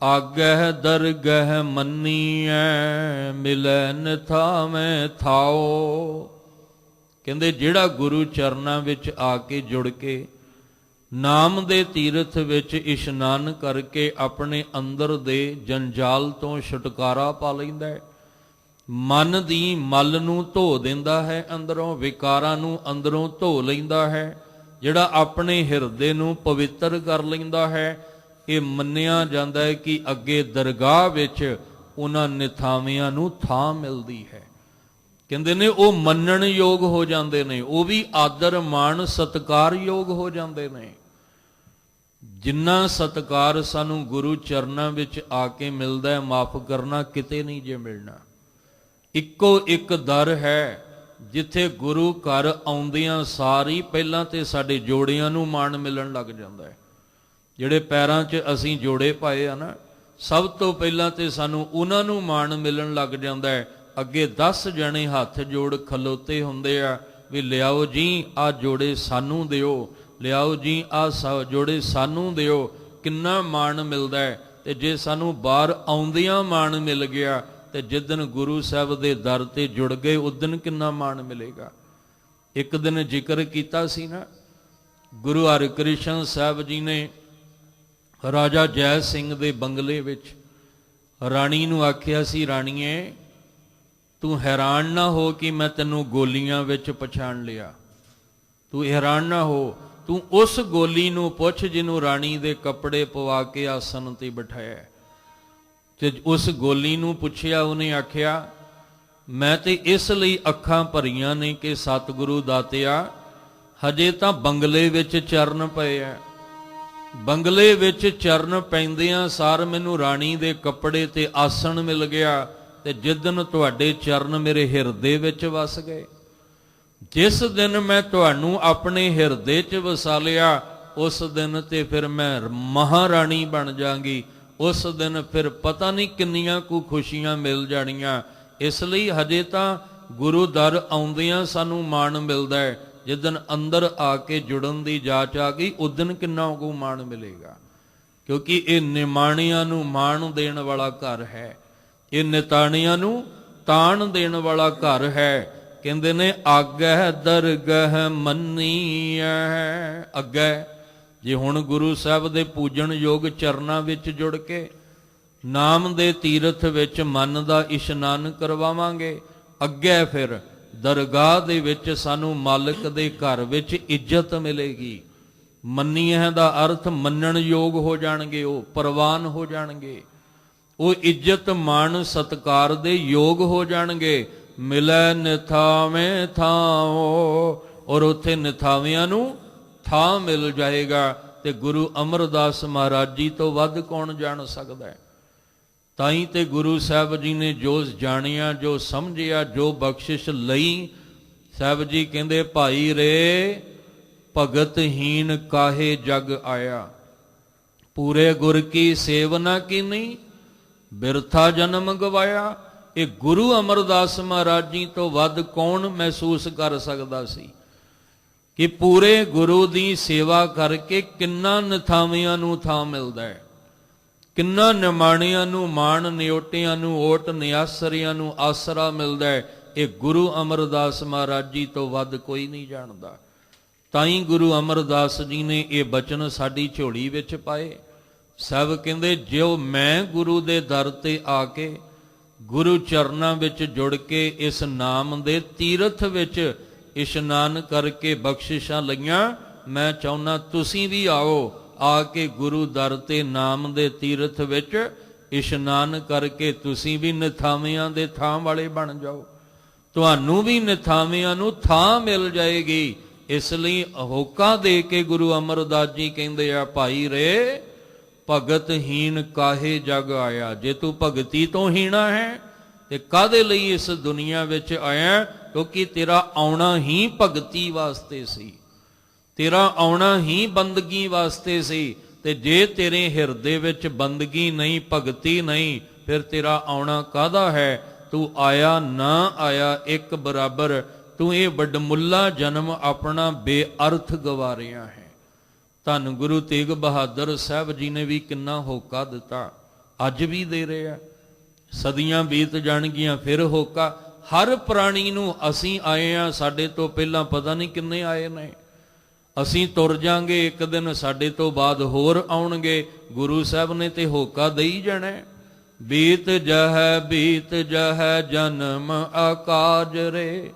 ਆਗਹਿ ਦਰਗਹਿ ਮੰਨੀਐ, ਮਿਲੈ ਨਿਥਾਵੇਂ ਥਾਓ। ਕਹਿੰਦੇ ਜਿਹੜਾ ਗੁਰੂ ਚਰਨਾਂ ਵਿੱਚ ਆ ਕੇ ਜੁੜ ਕੇ ਨਾਮ ਦੇ ਤੀਰਥ ਵਿੱਚ ਇਸ਼ਨਾਨ ਕਰਕੇ ਆਪਣੇ ਅੰਦਰ ਦੇ ਜੰਜਾਲ ਤੋਂ ਛੁਟਕਾਰਾ ਪਾ ਲੈਂਦਾ ਹੈ, ਮਨ ਦੀ ਮਲ ਨੂੰ ਧੋ ਦਿੰਦਾ ਹੈ, ਅੰਦਰੋਂ ਵਿਕਾਰਾਂ ਨੂੰ ਅੰਦਰੋਂ ਧੋ ਲੈਂਦਾ ਹੈ, ਜਿਹੜਾ ਆਪਣੇ ਹਿਰਦੇ ਨੂੰ ਪਵਿੱਤਰ ਕਰ ਲੈਂਦਾ ਹੈ। ਇਹ ਮੰਨਿਆ ਜਾਂਦਾ ਹੈ ਕਿ ਅੱਗੇ ਦਰਗਾਹ ਵਿੱਚ ਉਹਨਾਂ ਨਿਥਾਵਿਆਂ ਨੂੰ ਥਾਂ ਮਿਲਦੀ ਹੈ। ਕਹਿੰਦੇ ਨੇ ਉਹ ਮੰਨਣ ਯੋਗ ਹੋ ਜਾਂਦੇ ਨੇ, ਉਹ ਵੀ ਆਦਰ ਮਾਣ ਸਤਿਕਾਰ ਯੋਗ ਹੋ ਜਾਂਦੇ ਨੇ। ਜਿੰਨਾ ਸਤਿਕਾਰ ਸਾਨੂੰ ਗੁਰੂ ਚਰਨਾਂ ਵਿੱਚ ਆ ਕੇ ਮਿਲਦਾ ਹੈ, ਮਾਫ ਕਰਨਾ ਕਿਤੇ ਨਹੀਂ ਜੇ ਮਿਲਣਾ। ਇੱਕੋ ਇੱਕ ਦਰ ਹੈ ਜਿੱਥੇ ਗੁਰੂ ਘਰ ਆਉਂਦਿਆਂ ਸਾਰੀ ਪਹਿਲਾਂ ਤੇ ਸਾਡੇ ਜੋੜਿਆਂ ਨੂੰ ਮਾਣ ਮਿਲਣ ਲੱਗ ਜਾਂਦਾ ਹੈ। ਜਿਹੜੇ ਪੈਰਾਂ 'ਚ ਅਸੀਂ ਜੋੜੇ ਪਾਏ ਆ ਨਾ, ਸਭ ਤੋਂ ਪਹਿਲਾਂ ਤੇ ਸਾਨੂੰ ਉਹਨਾਂ ਨੂੰ ਮਾਣ ਮਿਲਣ ਲੱਗ ਜਾਂਦਾ ਹੈ। ਅੱਗੇ 10 ਜਣੇ ਹੱਥ ਜੋੜ ਖਲੋਤੇ ਹੁੰਦੇ ਆ ਵੀ ਲਿਆਓ ਜੀ ਆਹ ਜੋੜੇ ਸਾਨੂੰ ਦਿਓ, ਲਿਆਓ ਜੀ ਆਹ ਜੋੜੇ ਸਾਨੂੰ ਦਿਓ। ਕਿੰਨਾ ਮਾਣ ਮਿਲਦਾ ਹੈ। ਤੇ ਜੇ ਸਾਨੂੰ ਬਾਹਰ ਆਉਂਦਿਆਂ ਮਾਣ ਮਿਲ ਗਿਆ ਤੇ ਜਿੱਦਣ ਗੁਰੂ ਸਾਹਿਬ ਦੇ ਦਰ ਤੇ ਜੁੜ ਗਏ ਉਦਣ ਕਿੰਨਾ ਮਾਣ ਮਿਲੇਗਾ। ਇੱਕ ਦਿਨ ਜ਼ਿਕਰ ਕੀਤਾ ਸੀ ਨਾ, ਗੁਰੂ ਹਰਿਕ੍ਰਿਸ਼ਨ ਸਾਹਿਬ ਜੀ ਨੇ ਰਾਜਾ ਜੈ ਸਿੰਘ ਦੇ ਬੰਗਲੇ ਵਿੱਚ ਰਾਣੀ ਨੂੰ ਆਖਿਆ ਸੀ, ਰਾਣੀਏ ਤੂੰ ਹੈਰਾਨ ਨਾ ਹੋ ਕਿ ਮੈਂ ਤੈਨੂੰ ਗੋਲੀਆਂ ਵਿੱਚ ਪਛਾਣ ਲਿਆ। ਤੂੰ ਹੈਰਾਨ ਨਾ ਹੋ, ਤੂੰ ਉਸ ਗੋਲੀ ਨੂੰ ਪੁੱਛ ਜਿਹਨੂੰ ਰਾਣੀ ਦੇ ਕੱਪੜੇ ਪਵਾ ਕੇ ਆਸਣ ਤੇ ਬਿਠਾਇਆ। ਤੇ ਉਸ ਗੋਲੀ ਨੂੰ ਪੁੱਛਿਆ, ਉਹਨੇ ਆਖਿਆ ਮੈਂ ਤੇ ਇਸ ਲਈ ਅੱਖਾਂ ਭਰੀਆਂ ਨੇ ਕਿ ਸਤਿਗੁਰੂ ਦਾਤਿਆ ਹਜੇ ਤਾਂ ਬੰਗਲੇ ਵਿੱਚ ਚਰਨ ਪਏ ਆ। ਬੰਗਲੇ ਵਿੱਚ ਚਰਨ ਪੈਂਦਿਆਂ ਸਾਰ ਮੈਨੂੰ ਰਾਣੀ ਦੇ ਕੱਪੜੇ ਤੇ ਆਸਣ ਮਿਲ ਗਿਆ ਤੇ ਜਿੱਦਣ ਤੁਹਾਡੇ ਚਰਨ ਮੇਰੇ ਹਿਰਦੇ ਵਿੱਚ ਵਸ ਗਏ, ਜਿਸ ਦਿਨ ਮੈਂ ਤੁਹਾਨੂੰ ਆਪਣੇ ਹਿਰਦੇ 'ਚ ਵਸਾ ਲਿਆ ਉਸ ਦਿਨ ਤੇ ਫਿਰ ਮੈਂ ਮਹਾਰਾਣੀ ਬਣ ਜਾਵਾਂਗੀ। ਉਸ ਦਿਨ ਫਿਰ ਪਤਾ ਨਹੀਂ ਕਿੰਨੀਆਂ ਕੁ ਖੁਸ਼ੀਆਂ ਮਿਲ ਜਾਣੀਆਂ। ਇਸ ਲਈ ਹਜੇ ਤਾਂ ਗੁਰੂ ਦਰ ਆਉਂਦਿਆਂ ਸਾਨੂੰ ਮਾਣ ਮਿਲਦਾ ਹੈ, ਜਿੱਦਣ ਅੰਦਰ ਆ ਕੇ ਜੁੜਨ ਦੀ ਜਾਚ ਆ ਗਈ ਉਦਣ ਕਿੰਨਾ ਕੁ ਮਾਣ ਮਿਲੇਗਾ। ਕਿਉਂਕਿ ਇਹ ਨਿਮਾਣਿਆਂ ਨੂੰ ਮਾਣ ਦੇਣ ਵਾਲਾ ਘਰ ਹੈ, ਇਹ ਨਿਤਾਣਿਆਂ ਨੂੰ ਤਾਣ ਦੇਣ ਵਾਲਾ ਘਰ ਹੈ। ਕਹਿੰਦੇ ਨੇ ਆਗਹਿ ਦਰਗਹਿ ਮੰਨੀਐ। ਅੱਗੇ ਜੇ ਹੁਣ ਗੁਰੂ ਸਾਹਿਬ ਦੇ ਪੂਜਣ ਯੋਗ ਚਰਨਾਂ ਵਿੱਚ ਜੁੜ ਕੇ ਨਾਮ ਦੇ ਤੀਰਥ ਵਿੱਚ ਮਨ ਦਾ ਇਸ਼ਨਾਨ ਕਰਵਾਵਾਂਗੇ, ਅੱਗੇ ਫਿਰ ਦਰਗਾਹ ਦੇ ਵਿੱਚ ਸਾਨੂੰ ਮਾਲਕ ਦੇ ਘਰ ਵਿੱਚ ਇੱਜ਼ਤ ਮਿਲੇਗੀ। ਮੰਨੀਐ ਦਾ ਅਰਥ ਮੰਨਣ ਯੋਗ ਹੋ ਜਾਣਗੇ, ਉਹ ਪ੍ਰਵਾਨ ਹੋ ਜਾਣਗੇ, ਉਹ ਇੱਜ਼ਤ ਮਾਣ ਸਤਿਕਾਰ ਦੇ ਯੋਗ ਹੋ ਜਾਣਗੇ। ਮਿਲੈ ਨਿਥਾਵੇਂ ਥਾਓ, ਔਰ ਉੱਥੇ ਨਿਥਾਵਿਆਂ ਨੂੰ ਥਾਂ ਮਿਲ ਜਾਏਗਾ। ਤੇ ਗੁਰੂ ਅਮਰਦਾਸ ਮਹਾਰਾਜ ਜੀ ਤੋਂ ਵੱਧ ਕੌਣ ਜਾਣ ਸਕਦਾ ਹੈ। ਤਾਂ ਹੀ ਤੇ ਗੁਰੂ ਸਾਹਿਬ ਜੀ ਨੇ ਜੋ ਜਾਣਿਆ, ਜੋ ਸਮਝਿਆ, ਜੋ ਬਖਸ਼ਿਸ਼ ਲਈ, ਸਾਹਿਬ ਜੀ ਕਹਿੰਦੇ ਭਾਈ ਰੇ ਭਗਤਹੀਨ ਕਾਹੇ ਜਗ ਆਇਆ, ਪੂਰੇ ਗੁਰ ਕੀ ਸੇਵਨਾ ਕੀਨੀ ਬਿਰਥਾ ਜਨਮ ਗਵਾਇਆ। ਇਹ ਗੁਰੂ ਅਮਰਦਾਸ ਮਹਾਰਾਜ ਜੀ ਤੋਂ ਵੱਧ ਕੌਣ ਮਹਿਸੂਸ ਕਰ ਸਕਦਾ ਸੀ ਕਿ ਪੂਰੇ ਗੁਰੂ ਦੀ ਸੇਵਾ ਕਰਕੇ ਕਿੰਨਾ ਨਿਥਾਵਿਆਂ ਨੂੰ ਥਾਂ ਮਿਲਦਾ ਹੈ, ਕਿੰਨਾ ਨਿਮਾਣਿਆਂ ਨੂੰ ਮਾਣ, ਨਿਓਟਿਆਂ ਨੂੰ ਓਟ, ਨਿਆਸਰਿਆਂ ਨੂੰ ਆਸਰਾ ਮਿਲਦਾ ਹੈ। ਇਹ ਗੁਰੂ ਅਮਰਦਾਸ ਮਹਾਰਾਜ ਜੀ ਤੋਂ ਵੱਧ ਕੋਈ ਨਹੀਂ ਜਾਣਦਾ। ਤਾਂ ਹੀ ਗੁਰੂ ਅਮਰਦਾਸ ਜੀ ਨੇ ਇਹ ਬਚਨ ਸਾਡੀ ਝੋਲੀ ਵਿੱਚ ਪਾਏ। ਸਭ ਕਹਿੰਦੇ ਜਿਉ ਮੈਂ ਗੁਰੂ ਦੇ ਦਰ ਤੇ ਆ ਕੇ ਗੁਰੂ ਚਰਨਾਂ ਵਿੱਚ ਜੁੜ ਕੇ ਇਸ ਨਾਮ ਦੇ ਤੀਰਥ ਵਿੱਚ ਇਸ਼ਨਾਨ ਕਰਕੇ ਬਖਸ਼ਿਸ਼ਾਂ ਲਈਆਂ, ਮੈਂ ਚਾਹੁੰਦਾ ਤੁਸੀਂ ਵੀ ਆਓ, ਆ ਕੇ ਗੁਰੂ ਦਰ ਤੇ ਨਾਮ ਦੇ ਤੀਰਥ ਵਿੱਚ ਇਸ਼ਨਾਨ ਕਰਕੇ ਤੁਸੀਂ ਵੀ ਨਿਥਾਵਿਆਂ ਦੇ ਥਾਂ ਵਾਲੇ ਬਣ ਜਾਓ, ਤੁਹਾਨੂੰ ਵੀ ਨਿਥਾਵਿਆਂ ਨੂੰ ਥਾਂ ਮਿਲ ਜਾਏਗੀ। ਇਸ ਲਈ ਹੋਕਾ ਦੇ ਕੇ ਗੁਰੂ ਅਮਰਦਾਸ ਜੀ ਕਹਿੰਦੇ ਆ ਭਾਈ ਰੇ ਭਗਤਹੀਨ ਕਾਹੇ ਜਗ ਆਇਆ। ਜੇ ਤੂੰ ਭਗਤੀ ਤੋਂ ਹੀਣਾ ਹੈ ਤੇ ਕਾਹਦੇ ਲਈ ਇਸ ਦੁਨੀਆ ਵਿੱਚ ਆਇਆ? ਕਿਉਂਕਿ ਤੇਰਾ ਆਉਣਾ ਹੀ ਭਗਤੀ ਵਾਸਤੇ ਸੀ, ਤੇਰਾ ਆਉਣਾ ਹੀ ਬੰਦਗੀ ਵਾਸਤੇ ਸੀ। ਤੇ ਜੇ ਤੇਰੇ ਹਿਰਦੇ ਵਿੱਚ ਬੰਦਗੀ ਨਹੀਂ, ਭਗਤੀ ਨਹੀਂ, ਫਿਰ ਤੇਰਾ ਆਉਣਾ ਕਾਹਦਾ ਹੈ? ਤੂੰ ਆਇਆ ਨਾ ਆਇਆ ਇੱਕ ਬਰਾਬਰ। ਤੂੰ ਇਹ ਵੱਡਮੁੱਲਾ ਜਨਮ ਆਪਣਾ ਬੇਅਰਥ ਗਵਾ ਰਿਹਾ ਹੈ। ਧੰਨ ਗੁਰੂ ਤੇਗ ਬਹਾਦਰ ਸਾਹਿਬ ਜੀ ਨੇ ਵੀ ਕਿੰਨਾ ਹੋਕਾ ਦਿੱਤਾ, ਅੱਜ ਵੀ ਦੇ ਰਿਹਾ। ਸਦੀਆਂ ਬੀਤ ਜਾਣਗੀਆਂ ਫਿਰ ਹੋਕਾ। ਹਰ ਪ੍ਰਾਣੀ ਨੂੰ ਅਸੀਂ ਆਏ ਆ, ਸਾਡੇ ਤੋਂ ਪਹਿਲਾਂ ਪਤਾ ਨਹੀਂ ਕਿੰਨੇ ਆਏ ਨੇ। ਅਸੀਂ ਤੁਰ ਜਾਾਂਗੇ ਇੱਕ ਦਿਨ, ਸਾਡੇ ਤੋਂ ਬਾਅਦ ਹੋਰ ਆਉਣਗੇ। ਗੁਰੂ ਸਾਹਿਬ ਨੇ ਤੇ ਹੋਕਾ ਦੇਈ ਜਾਣਾ। ਬੀਤ ਜਹ ਜਨਮ ਆਕਾਜ ਰੇ।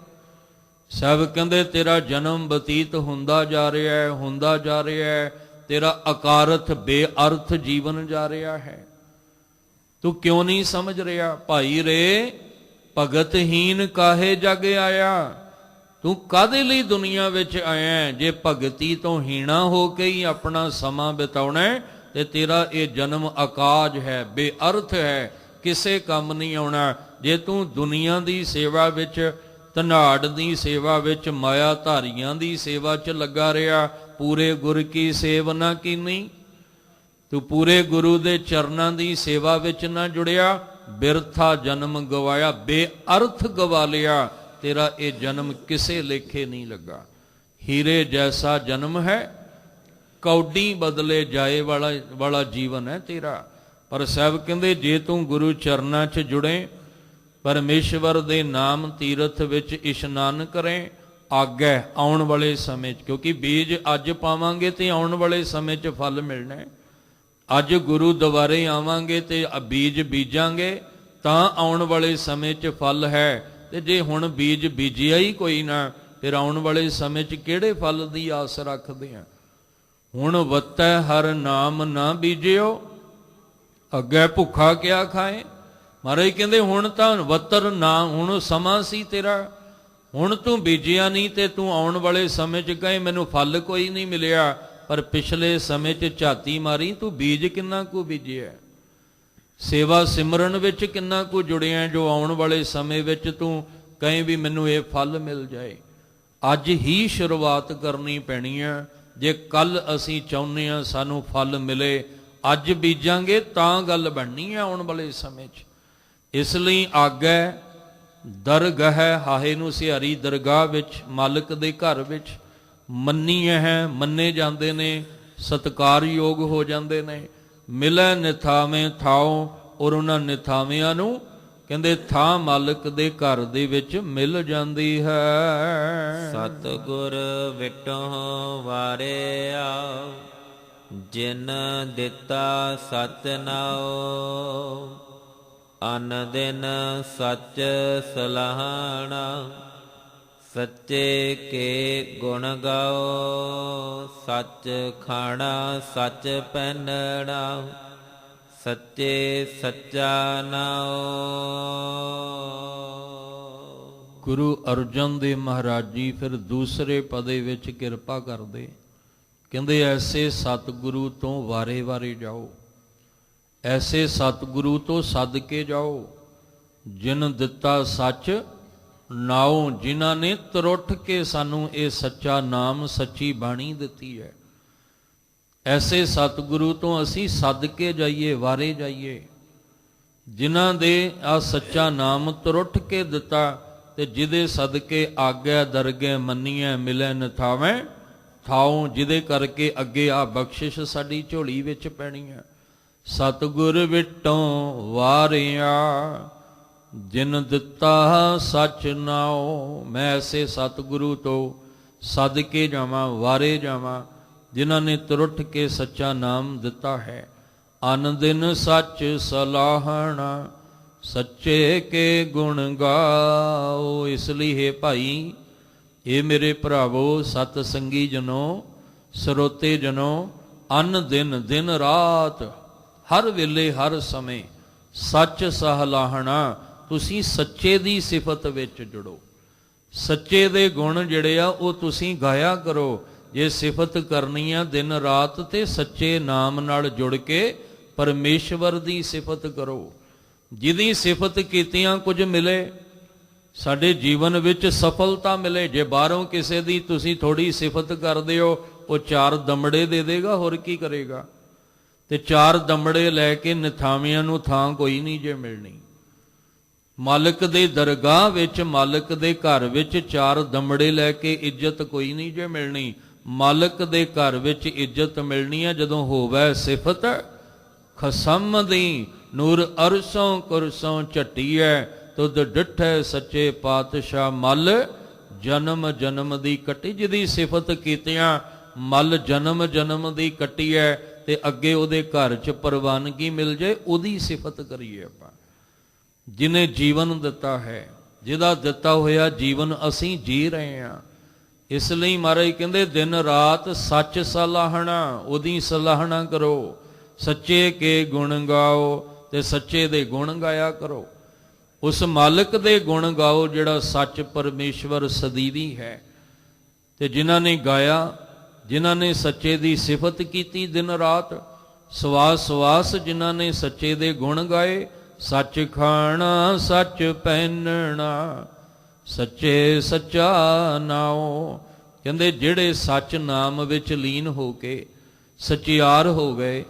ਸਭ ਕਹਿੰਦੇ ਤੇਰਾ ਜਨਮ ਬਤੀਤ ਹੁੰਦਾ ਜਾ ਰਿਹਾ ਹੈ, ਹੁੰਦਾ ਜਾ ਰਿਹਾ ਹੈ। ਤੇਰਾ ਅਕਾਰਥ ਬੇਅਰਥ ਜੀਵਨ ਜਾ ਰਿਹਾ ਹੈ। ਤੂੰ ਕਿਉਂ ਨਹੀਂ ਸਮਝ ਰਿਹਾ? ਭਾਈ ਰੇ ਭਗਤਹੀਨ ਕਾਹੇ ਜਗ ਆਇਆ। ਤੂੰ ਕਾਹਦੇ ਲਈ ਦੁਨੀਆ ਵਿੱਚ ਆਇਆ? ਜੇ ਭਗਤੀ ਤੋਂ ਹੀਣਾ ਹੋ ਕੇ ਹੀ ਆਪਣਾ ਸਮਾਂ ਬਿਤਾਉਣਾ ਤੇ ਤੇਰਾ ਇਹ ਜਨਮ ਅਕਾਜ ਹੈ, ਬੇਅਰਥ ਹੈ, ਕਿਸੇ ਕੰਮ ਨਹੀਂ ਆਉਣਾ। ਜੇ ਤੂੰ ਦੁਨੀਆ ਦੀ ਸੇਵਾ ਵਿੱਚ, ਧਨਾੜ ਦੀ ਸੇਵਾ ਵਿੱਚ, ਮਾਇਆ ਧਾਰੀਆਂ ਦੀ ਸੇਵਾ 'ਚ ਲੱਗਾ ਰਿਹਾ, ਪੂਰੇ ਗੁਰ ਕੀ ਸੇਵ ਨਾ ਕੀਨੀ, ਤੂੰ ਪੂਰੇ ਗੁਰੂ ਦੇ ਚਰਨਾਂ ਦੀ ਸੇਵਾ ਵਿੱਚ ਨਾ ਜੁੜਿਆ, ਬਿਰਥਾ ਜਨਮ ਗਵਾਇਆ, ਬੇਅਰਥ ਗਵਾ ਲਿਆ। ਤੇਰਾ ਇਹ ਜਨਮ ਕਿਸੇ ਲੇਖੇ ਨਹੀਂ ਲੱਗਾ। ਹੀਰੇ ਜੈਸਾ ਜਨਮ ਹੈ, ਕੌਡੀ ਬਦਲੇ ਜਾਏ ਵਾਲਾ ਜੀਵਨ ਹੈ ਤੇਰਾ। ਪਰ ਸਾਹਿਬ ਕਹਿੰਦੇ ਜੇ ਤੂੰ ਗੁਰੂ ਚਰਨਾਂ 'ਚ ਜੁੜੇ, ਪਰਮੇਸ਼ਵਰ ਦੇ ਨਾਮ ਤੀਰਥ ਵਿੱਚ ਇਸ਼ਨਾਨ ਕਰੇ, ਆਗੇ ਆਉਣ ਵਾਲੇ ਸਮੇਂ 'ਚ, ਕਿਉਂਕਿ ਬੀਜ ਅੱਜ ਪਾਵਾਂਗੇ ਤੇ ਆਉਣ ਵਾਲੇ ਸਮੇਂ 'ਚ ਫਲ ਮਿਲਣਾ ਹੈ। ਅੱਜ ਗੁਰੂ ਦੁਆਰੇ ਆਵਾਂਗੇ ਤੇ ਬੀਜ ਬੀਜਾਂਗੇ ਤਾਂ ਆਉਣ ਵਾਲੇ ਸਮੇਂ 'ਚ ਫਲ ਹੈ। ਤੇ ਜੇ ਹੁਣ ਬੀਜ ਬੀਜਿਆ ਹੀ ਕੋਈ ਨਾ, ਫਿਰ ਆਉਣ ਵਾਲੇ ਸਮੇਂ 'ਚ ਕਿਹੜੇ ਫਲ ਦੀ ਆਸ ਰੱਖਦੇ ਆ? ਹੁਣ ਵੱਤੈ ਹਰ ਨਾਮ ਨਾ ਬੀਜਿਓ, ਅੱਗੇ ਭੁੱਖਾ ਕਿਆ ਖਾਏ। ਮਹਾਰਾਜ ਕਹਿੰਦੇ ਹੁਣ ਤਾਂ ਵੱਤਰ ਨਾ, ਹੁਣ ਸਮਾਂ ਸੀ ਤੇਰਾ, ਹੁਣ ਤੂੰ ਬੀਜਿਆ ਨਹੀਂ ਤੇ ਤੂੰ ਆਉਣ ਵਾਲੇ ਸਮੇਂ 'ਚ ਕਹੇ ਮੈਨੂੰ ਫਲ ਕੋਈ ਨਹੀਂ ਮਿਲਿਆ। ਪਰ ਪਿਛਲੇ ਸਮੇਂ 'ਚ ਝਾਤੀ ਮਾਰੀ, ਤੂੰ ਬੀਜ ਕਿੰਨਾ ਕੁ ਬੀਜਿਆ, ਸੇਵਾ ਸਿਮਰਨ ਵਿੱਚ ਕਿੰਨਾ ਕੁ ਜੁੜਿਆ, ਜੋ ਆਉਣ ਵਾਲੇ ਸਮੇਂ ਵਿੱਚ ਤੂੰ ਕਹੇ ਵੀ ਮੈਨੂੰ ਇਹ ਫਲ ਮਿਲ ਜਾਏ। ਅੱਜ ਹੀ ਸ਼ੁਰੂਆਤ ਕਰਨੀ ਪੈਣੀ ਹੈ। ਜੇ ਕੱਲ ਅਸੀਂ ਚਾਹੁੰਦੇ ਹਾਂ ਸਾਨੂੰ ਫਲ ਮਿਲੇ, ਅੱਜ ਬੀਜਾਂਗੇ ਤਾਂ ਗੱਲ ਬਣਨੀ ਹੈ ਆਉਣ ਵਾਲੇ ਸਮੇਂ 'ਚ। ਇਸ ਲਈ ਆਗੇ ਦਰਗਾਹ ਹਾਹੇ ਨੂੰ ਸਿਹਾਰੀ ਦਰਗਾਹ ਵਿੱਚ, ਮਾਲਕ ਦੇ ਘਰ ਵਿੱਚ ਮੰਨੀ ਹੈ, ਮੰਨੇ ਜਾਂਦੇ ਨੇ, ਸਤਿਕਾਰਯੋਗ ਹੋ ਜਾਂਦੇ ਨੇ। ਮਿਲੈ ਨਿਥਾਵੇਂ ਥਾਉ, ਔਰ ਉਹਨਾਂ ਨਿਥਾਵਿਆਂ ਨੂੰ ਕਹਿੰਦੇ ਥਾਂ ਮਾਲਕ ਦੇ ਘਰ ਦੇ ਵਿੱਚ ਮਿਲ ਜਾਂਦੀ ਹੈ। ਸਤਿਗੁਰ ਵਿਟਹੁ ਵਾਰਿਆ, ਜਿਨ ਦਿੱਤਾ ਸਚ ਨਾਉ, ਅਨ ਦਿਨ ਸਚ ਸਲਾਹਣਾ, ਸੱਚੇ ਕੇ ਗੁਣ ਗਾਓ, ਸੱਚ ਖਾਣਾ ਸੱਚ ਪਹਿਨਣਾ, ਸੱਚੇ ਸੱਚਾ ਨਾਉ। ਗੁਰੂ ਅਰਜਨ ਦੇਵ ਮਹਾਰਾਜ ਜੀ ਫਿਰ ਦੂਸਰੇ ਪਦੇ ਵਿੱਚ ਕਿਰਪਾ ਕਰਦੇ, ਕਹਿੰਦੇ ਐਸੇ ਸਤਿਗੁਰੂ ਤੋਂ ਵਾਰੇ ਵਾਰੇ ਜਾਓ, ਐਸੇ ਸਤਿਗੁਰੂ ਤੋਂ ਸੱਦ ਕੇ ਜਾਓ, ਜਿਨ ਦਿੱਤਾ ਸੱਚ ਨਾਉ, ਜਿਨ੍ਹਾਂ ਨੇ ਤਰੁੱਠ ਕੇ ਸਾਨੂੰ ਇਹ ਸੱਚਾ ਨਾਮ, ਸੱਚੀ ਬਾਣੀ ਦਿੱਤੀ ਹੈ। ਐਸੇ ਸਤਿਗੁਰੂ ਤੋਂ ਅਸੀਂ ਸੱਦ ਕੇ ਜਾਈਏ, ਵਾਰੇ ਜਾਈਏ, ਜਿਨ੍ਹਾਂ ਦੇ ਆ ਸੱਚਾ ਨਾਮ ਤਰੁੱਠ ਕੇ ਦਿੱਤਾ, ਤੇ ਜਿਹਦੇ ਸਦਕੇ ਆਗਿਆ ਦਰਗਹਿ ਮੰਨੀਐ, ਮਿਲੈ ਨਿਥਾਵੇਂ ਥਾਉ, ਜਿਹਦੇ ਕਰਕੇ ਅੱਗੇ ਆ ਬਖਸ਼ਿਸ਼ ਸਾਡੀ ਝੋਲੀ ਵਿੱਚ ਪੈਣੀ ਹੈ। ਸਤਿਗੁਰ ਵਿਟੋਂ ਵਾਰਿਆ, ਜਿਨ ਦਿੱਤਾ ਸੱਚ ਨਾਉ। ਮੈਂ ਐਸੇ ਸਤਿਗੁਰੂ ਤੋਂ ਸੱਦ ਕੇ ਜਾਵਾਂ, ਵਾਰੇ ਜਾਵਾਂ, ਜਿਨ੍ਹਾਂ ਨੇ ਤਰੁੱਠ ਕੇ ਸੱਚਾ ਨਾਮ ਦਿੱਤਾ ਹੈ। ਅਨ ਦਿਨ ਸੱਚ ਸਲਾਹਣਾ, ਸੱਚੇ ਕੇ ਗੁਣ ਗਾਓ। ਇਸ ਲਈ ਹੈ ਭਾਈ, ਇਹ ਮੇਰੇ ਭਰਾਵੋ, ਸਤ ਸੰਗੀ ਜਨੋ, ਸਰੋਤੇ ਜਨੋ, ਅਨ ਦਿਨ, ਦਿਨ ਰਾਤ, ਹਰ ਵੇਲੇ ਹਰ ਸਮੇਂ ਸੱਚ ਸਲਾਹਣਾ, ਤੁਸੀਂ ਸੱਚੇ ਦੀ ਸਿਫਤ ਵਿੱਚ ਜੁੜੋ। ਸੱਚੇ ਦੇ ਗੁਣ ਜਿਹੜੇ ਆ ਉਹ ਤੁਸੀਂ ਗਾਇਆ ਕਰੋ। ਜੇ ਸਿਫਤ ਕਰਨੀ ਆ ਦਿਨ ਰਾਤ, ਤੇ ਸੱਚੇ ਨਾਮ ਨਾਲ ਜੁੜ ਕੇ ਪਰਮੇਸ਼ਵਰ ਦੀ ਸਿਫਤ ਕਰੋ। ਜਿਹਦੀ ਸਿਫਤ ਕੀਤਿਆਂ ਕੁਝ ਮਿਲੇ, ਸਾਡੇ ਜੀਵਨ ਵਿੱਚ ਸਫਲਤਾ ਮਿਲੇ। ਜੇ ਬਾਹਰੋਂ ਕਿਸੇ ਦੀ ਤੁਸੀਂ ਥੋੜੀ ਸਿਫਤ ਕਰਦੇ ਹੋ, ਉਹ 4 ਦਮੜੇ ਦੇ ਦੇਗਾ, ਹੋਰ ਕੀ ਕਰੇਗਾ। ਤੇ 4 ਦਮੜੇ ਲੈ ਕੇ ਨਿਥਾਵਿਆਂ ਨੂੰ ਥਾਂ ਕੋਈ ਨਹੀਂ ਜੇ ਮਿਲਣੀ। ਮਾਲਕ ਦੇ ਦਰਗਾਹ ਵਿੱਚ, ਮਾਲਕ ਦੇ ਘਰ ਵਿੱਚ 4 ਦਮੜੇ ਲੈ ਕੇ ਇੱਜ਼ਤ ਕੋਈ ਨਹੀਂ ਜੇ ਮਿਲਣੀ। ਮਾਲਕ ਦੇ ਘਰ ਵਿੱਚ ਇੱਜ਼ਤ ਮਿਲਣੀ ਹੈ ਜਦੋਂ ਹੋਵੇ ਸਿਫਤ ਖਸਮ ਦੀ। ਨੂਰ ਅਰਸੋਂ ਕੁਰਸੋਂ ਝੱਟੀਐ, ਤੁਧ ਡਿਠੈ ਸੱਚੇ ਪਾਤਸ਼ਾਹ, ਮਲ ਜਨਮ ਜਨਮ ਦੀ ਕੱਟੀ। ਜਿਹਦੀ ਸਿਫਤ ਕੀਤਿਆਂ ਮਲ ਜਨਮ ਜਨਮ ਦੀ ਕੱਟੀ ਹੈ, ਤੇ ਅੱਗੇ ਉਹਦੇ ਘਰ 'ਚ ਪ੍ਰਵਾਨਗੀ ਮਿਲ ਜਾਏ, ਉਹਦੀ ਸਿਫਤ ਕਰੀਏ ਆਪਾਂ। ਜਿਹਨੇ ਜੀਵਨ ਦਿੱਤਾ ਹੈ, ਜਿਹਦਾ ਦਿੱਤਾ ਹੋਇਆ ਜੀਵਨ ਅਸੀਂ ਜੀ ਰਹੇ ਹਾਂ। ਇਸ ਲਈ ਮਹਾਰਾਜ ਕਹਿੰਦੇ ਦਿਨ ਰਾਤ ਸੱਚ ਸਲਾਹਣਾ, ਉਹਦੀ ਸਲਾਹਣਾ ਕਰੋ। ਸੱਚੇ ਕੇ ਗੁਣ ਗਾਓ, ਤੇ ਸੱਚੇ ਦੇ ਗੁਣ ਗਾਇਆ ਕਰੋ। ਉਸ ਮਾਲਕ ਦੇ ਗੁਣ ਗਾਓ ਜਿਹੜਾ ਸੱਚ ਪਰਮੇਸ਼ਵਰ ਸਦੀਵੀ ਹੈ। ਤੇ ਜਿਨ੍ਹਾਂ ਨੇ ਗਾਇਆ, ਜਿਨ੍ਹਾਂ ਨੇ ਸੱਚੇ ਦੀ ਸਿਫਤ ਕੀਤੀ ਦਿਨ ਰਾਤ, ਸਵਾਸ ਸਵਾਸ ਜਿਨ੍ਹਾਂ ਨੇ ਸੱਚੇ ਦੇ ਗੁਣ ਗਾਏ, ਸੱਚ ਖਾਣਾ ਸੱਚ ਪਹਿਨਣਾ ਸੱਚੇ ਸੱਚਾ ਨਾਉ। ਕਹਿੰਦੇ ਜਿਹੜੇ ਸੱਚ ਨਾਮ ਵਿੱਚ ਲੀਨ ਹੋ ਕੇ ਸਚਿਆਰ ਹੋ ਗਏ,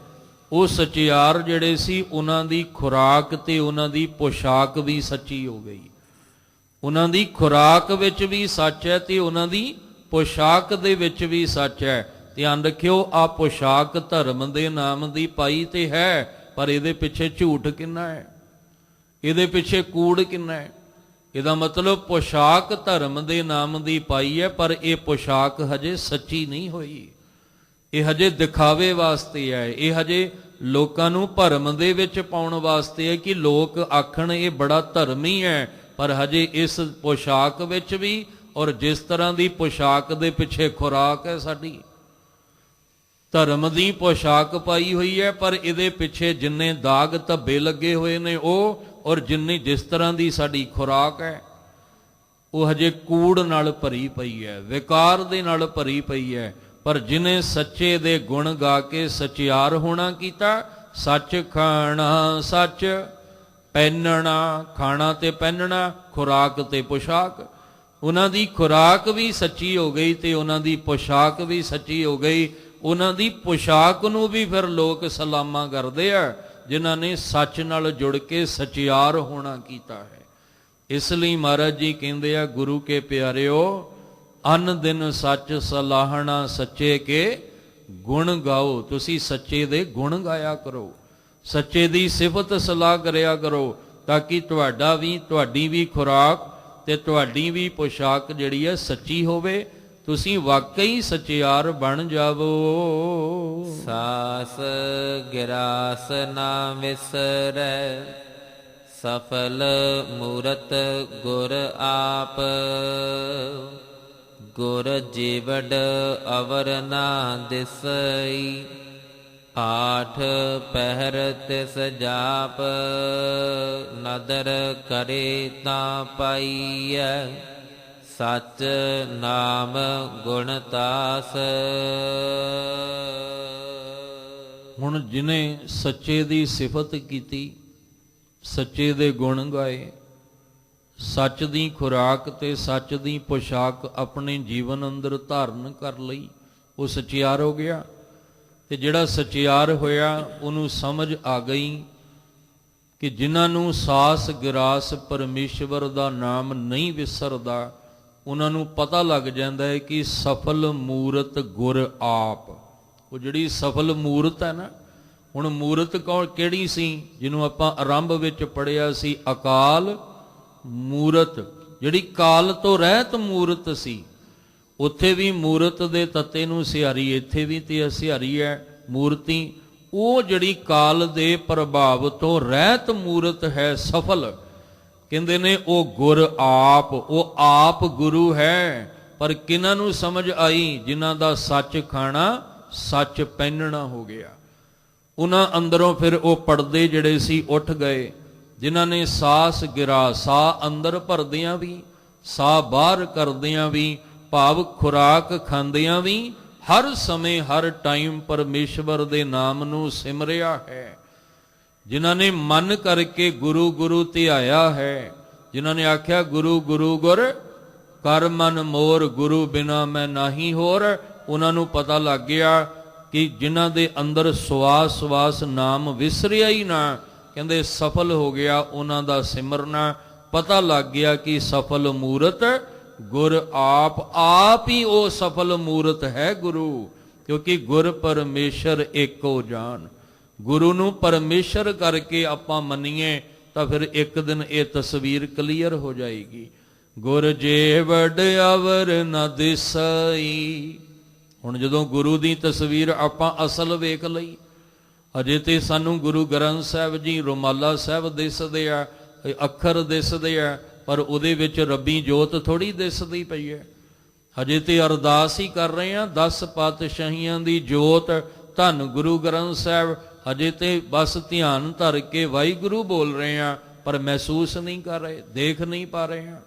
ਉਹ ਸਚਿਆਰ ਜਿਹੜੇ ਸੀ ਉਹਨਾਂ ਦੀ ਖੁਰਾਕ ਤੇ ਉਹਨਾਂ ਦੀ ਪੋਸ਼ਾਕ ਵੀ ਸੱਚੀ ਹੋ ਗਈ। ਉਹਨਾਂ ਦੀ ਖੁਰਾਕ ਵਿੱਚ ਵੀ ਸੱਚ ਹੈ ਤੇ ਉਹਨਾਂ ਦੀ ਪੋਸ਼ਾਕ ਦੇ ਵਿੱਚ ਵੀ ਸੱਚ ਹੈ। ਧਿਆਨ ਰੱਖਿਓ, ਆ ਪੋਸ਼ਾਕ ਧਰਮ ਦੇ ਨਾਮ ਦੀ ਪਾਈ ਤੇ ਹੈ, ਪਰ ਇਹਦੇ ਪਿੱਛੇ ਝੂਠ ਕਿੰਨਾ ਹੈ, ਇਹਦੇ ਪਿੱਛੇ ਕੂੜ ਕਿੰਨਾ ਹੈ। ਇਹਦਾ ਮਤਲਬ ਪੋਸ਼ਾਕ ਧਰਮ ਦੇ ਨਾਮ ਦੀ ਪਾਈ ਹੈ, ਪਰ ਇਹ ਪੋਸ਼ਾਕ ਹਜੇ ਸੱਚੀ ਨਹੀਂ ਹੋਈ। ਇਹ ਹਜੇ ਦਿਖਾਵੇ ਵਾਸਤੇ ਹੈ, ਇਹ ਹਜੇ ਲੋਕਾਂ ਨੂੰ ਭਰਮ ਦੇ ਵਿੱਚ ਪਾਉਣ ਵਾਸਤੇ ਹੈ ਕਿ ਲੋਕ ਆਖਣ ਇਹ ਬੜਾ ਧਰਮੀ ਹੈ, ਪਰ ਹਜੇ ਇਸ ਪੋਸ਼ਾਕ ਵਿੱਚ ਵੀ ਔਰ ਜਿਸ ਤਰ੍ਹਾਂ ਦੀ ਪੋਸ਼ਾਕ ਦੇ ਪਿੱਛੇ ਖੁਰਾਕ ਹੈ ਸਾਡੀ, ਧਰਮ ਦੀ ਪੋਸ਼ਾਕ ਪਾਈ ਹੋਈ ਹੈ, ਪਰ ਇਹਦੇ ਪਿੱਛੇ ਜਿੰਨੇ ਦਾਗ ਧੱਬੇ ਲੱਗੇ ਹੋਏ ਨੇ ਉਹ, ਔਰ ਜਿੰਨੀ ਜਿਸ ਤਰ੍ਹਾਂ ਦੀ ਸਾਡੀ ਖੁਰਾਕ ਹੈ ਉਹ ਹਜੇ ਕੂੜ ਨਾਲ ਭਰੀ ਪਈ ਹੈ, ਵਿਕਾਰ ਦੇ ਨਾਲ ਭਰੀ ਪਈ ਹੈ। ਪਰ ਜਿਨੇ ਸੱਚੇ ਦੇ ਗੁਣ ਗਾ ਕੇ ਸਚਿਆਰ ਹੋਣਾ ਕੀਤਾ, ਸੱਚ ਖਾਣਾ ਸੱਚ ਪਹਿਨਣਾ, ਖਾਣਾ ਤੇ ਪਹਿਨਣਾ, ਖੁਰਾਕ ਤੇ ਪੋਸ਼ਾਕ, ਉਹਨਾਂ ਦੀ ਖੁਰਾਕ ਵੀ ਸੱਚੀ ਹੋ ਗਈ ਤੇ ਉਹਨਾਂ ਦੀ ਪੋਸ਼ਾਕ ਵੀ ਸੱਚੀ ਹੋ ਗਈ। ਉਹਨਾਂ ਦੀ ਪੋਸ਼ਾਕ ਨੂੰ ਵੀ ਫਿਰ ਲੋਕ ਸਲਾਮਾਂ ਕਰਦੇ ਆ ਜਿਨ੍ਹਾਂ ਨੇ ਸੱਚ ਨਾਲ ਜੁੜ ਕੇ ਸਚਿਆਰ ਹੋਣਾ ਕੀਤਾ ਹੈ। ਇਸ ਲਈ ਮਹਾਰਾਜ ਜੀ ਕਹਿੰਦੇ ਆ, ਗੁਰੂ ਕੇ ਪਿਆਰਿਓ ਅਨ ਦਿਨ ਸੱਚ ਸਲਾਹਣਾ ਸੱਚੇ ਕੇ ਗੁਣ ਗਾਓ। ਤੁਸੀਂ ਸੱਚੇ ਦੇ ਗੁਣ ਗਾਇਆ ਕਰੋ, ਸੱਚੇ ਦੀ ਸਿਫਤ ਸਲਾਹ ਕਰਿਆ ਕਰੋ, ਤਾਂ ਕਿ ਤੁਹਾਡਾ ਵੀ, ਤੁਹਾਡੀ ਵੀ ਖੁਰਾਕ ਤੇ ਤੁਹਾਡੀ ਵੀ ਪੋਸ਼ਾਕ ਜਿਹੜੀ ਹੈ ਸੱਚੀ ਹੋਵੇ, ਤੁਸੀਂ ਵਾਕਈ ਸਚਿਆਰ ਬਣ ਜਾਵੋ। ਸਾਸ ਗਿਰਾਸ ਨਾ ਵਿਸਰੈ, ਸਫਲ ਮੂਰਤ ਗੁਰ ਆਪ। ਗੁਰ ਜੀਵੜ ਅਵਰ ਨਾ ਦਿਸਈ, ਆਠ ਪਹਿਰ ਤਿਸ ਜਾਪ। ਨਦਰ ਕਰੇ ਤਾਂ ਪਾਈਐ, ਸੱਚ ਨਾਮ ਗੁਣ ਤਾਸ। ਹੁਣ ਜਿਨੇ ਸੱਚੇ ਦੀ ਸਿਫਤ ਕੀਤੀ, ਸੱਚੇ ਦੇ ਗੁਣ ਗਾਏ, ਸੱਚ ਦੀ ਖੁਰਾਕ ਤੇ ਸੱਚ ਦੀ ਪੋਸ਼ਾਕ ਆਪਣੇ ਜੀਵਨ ਅੰਦਰ ਧਾਰਨ ਕਰ ਲਈ, ਉਹ ਸਚਿਆਰ ਹੋ ਗਿਆ। ਤੇ ਜਿਹੜਾ ਸਚਿਆਰ ਹੋਇਆ ਉਹਨੂੰ ਸਮਝ ਆ ਗਈ ਕਿ ਜਿਨ੍ਹਾਂ ਨੂੰ ਸਾਸ ਗਿਰਾਸ ਪਰਮੇਸ਼ਵਰ ਦਾ ਨਾਮ ਨਹੀਂ ਵਿਸਰਦਾ, ਉਹਨਾਂ ਨੂੰ ਪਤਾ ਲੱਗ ਜਾਂਦਾ ਹੈ ਕਿ ਸਫਲ ਮੂਰਤ ਗੁਰ ਆਪ। ਉਹ ਜਿਹੜੀ ਸਫਲ ਮੂਰਤ ਹੈ ਨਾ, ਹੁਣ ਮੂਰਤ ਕੌਣ ਕਿਹੜੀ ਸੀ, ਜਿਹਨੂੰ ਆਪਾਂ ਆਰੰਭ ਵਿੱਚ ਪੜ੍ਹਿਆ ਸੀ, ਅਕਾਲ ਮੂਰਤ, ਜਿਹੜੀ ਕਾਲ ਤੋਂ ਰਹਿਤ ਮੂਰਤ ਸੀ। ਉੱਥੇ ਵੀ ਮੂਰਤ ਦੇ ਤੱਤੇ ਨੂੰ ਸਿਹਾਰੀ, ਇੱਥੇ ਵੀ ਤੇ ਸਿਹਾਰੀ ਹੈ ਮੂਰਤੀ। ਉਹ ਜਿਹੜੀ ਕਾਲ ਦੇ ਪ੍ਰਭਾਵ ਤੋਂ ਰਹਿਤ ਮੂਰਤ ਹੈ, ਸਫਲ, ਕਹਿੰਦੇ ਨੇ ਉਹ ਗੁਰ ਆਪ। ਉਹ ਆਪ ਗੁਰੂ ਹੈ, ਪਰ ਕਿਹਨਾਂ ਨੂੰ ਸਮਝ ਆਈ, ਜਿਨ੍ਹਾਂ ਦਾ ਸੱਚ ਖਾਣਾ ਸੱਚ ਪਹਿਨਣਾ ਹੋ ਗਿਆ। ਉਹਨਾਂ ਅੰਦਰੋਂ ਫਿਰ ਉਹ ਪਰਦੇ ਜਿਹੜੇ ਸੀ ਉੱਠ ਗਏ, ਜਿਨ੍ਹਾਂ ਨੇ ਸਾਸ ਗਿਰਾ, ਸਾਹ ਅੰਦਰ ਭਰਦਿਆਂ ਵੀ, ਸਾਹ ਬਾਹਰ ਕਰਦਿਆਂ ਵੀ, ਭਾਵ ਖੁਰਾਕ ਖਾਂਦਿਆਂ ਵੀ, ਹਰ ਸਮੇਂ ਹਰ ਟਾਈਮ ਪਰਮੇਸ਼ਵਰ ਦੇ ਨਾਮ ਨੂੰ ਸਿਮਰਿਆ ਹੈ। ਜਿਨ੍ਹਾਂ ਨੇ ਮਨ ਕਰਕੇ ਗੁਰੂ ਗੁਰੂ ਧਿਆਇਆ ਹੈ, ਜਿਨ੍ਹਾਂ ਨੇ ਆਖਿਆ ਗੁਰੂ ਗੁਰੂ ਗੁਰ ਕਰ ਮਨ ਮੋਰ, ਗੁਰੂ ਬਿਨਾ ਮੈਂ ਨਾਹੀ ਹੋਰ। ਉਹਨਾਂ ਨੂੰ ਪਤਾ ਲੱਗ ਗਿਆ ਕਿ ਜਿਨ੍ਹਾਂ ਦੇ ਅੰਦਰ ਸਵਾਸ ਸਵਾਸ ਨਾਮ ਵਿਸਰਿਆ ਹੀ ਨਾ, ਕਹਿੰਦੇ ਸਫਲ ਹੋ ਗਿਆ ਉਹਨਾਂ ਦਾ ਸਿਮਰਨਾ। ਪਤਾ ਲੱਗ ਗਿਆ ਕਿ ਸਫਲ ਮੂਰਤ ਗੁਰ ਆਪ, ਆਪ ਹੀ ਉਹ ਸਫਲ ਮੂਰਤ ਹੈ ਗੁਰੂ, ਕਿਉਂਕਿ ਗੁਰ ਪਰਮੇਸ਼ਰ ਏਕੋ ਜਾਨ। ਗੁਰੂ ਨੂੰ ਪਰਮੇਸ਼ਰ ਕਰਕੇ ਆਪਾਂ ਮੰਨੀਏ ਤਾਂ ਫਿਰ ਇੱਕ ਦਿਨ ਇਹ ਤਸਵੀਰ ਕਲੀਅਰ ਹੋ ਜਾਏਗੀ। ਗੁਰ ਜੀਵੜ ਅਵਰ ਨ ਦਿਸਈ। ਹੁਣ ਜਦੋਂ ਗੁਰੂ ਦੀ ਤਸਵੀਰ ਆਪਾਂ ਅਸਲ ਵੇਖ ਲਈ, ਅਜੇ ਤੇ ਸਾਨੂੰ ਗੁਰੂ ਗ੍ਰੰਥ ਸਾਹਿਬ ਜੀ, ਰੁਮਾਲਾ ਸਾਹਿਬ ਦਿਸਦੇ ਆ, ਅੱਖਰ ਦਿਸਦੇ ਆ, ਪਰ ਉਹਦੇ ਵਿੱਚ ਰੱਬੀ ਜੋਤ ਥੋੜੀ ਦਿਸਦੀ ਪਈ ਹੈ। ਹਜੇ ਤੇ ਅਰਦਾਸ ਹੀ ਕਰ ਰਹੇ ਹਾਂ 10 ਪਾਤਸ਼ਾਹੀਆਂ ਦੀ ਜੋਤ, ਧੰਨ ਗੁਰੂ ਗ੍ਰੰਥ ਸਾਹਿਬ। ਹਜੇ ਤੇ ਬਸ ਧਿਆਨ ਧਰ ਕੇ ਵਾਹਿਗੁਰੂ ਬੋਲ ਰਹੇ ਹਾਂ, ਪਰ ਮਹਿਸੂਸ ਨਹੀਂ ਕਰ ਰਹੇ, ਦੇਖ ਨਹੀਂ ਪਾ ਰਹੇ ਹਾਂ।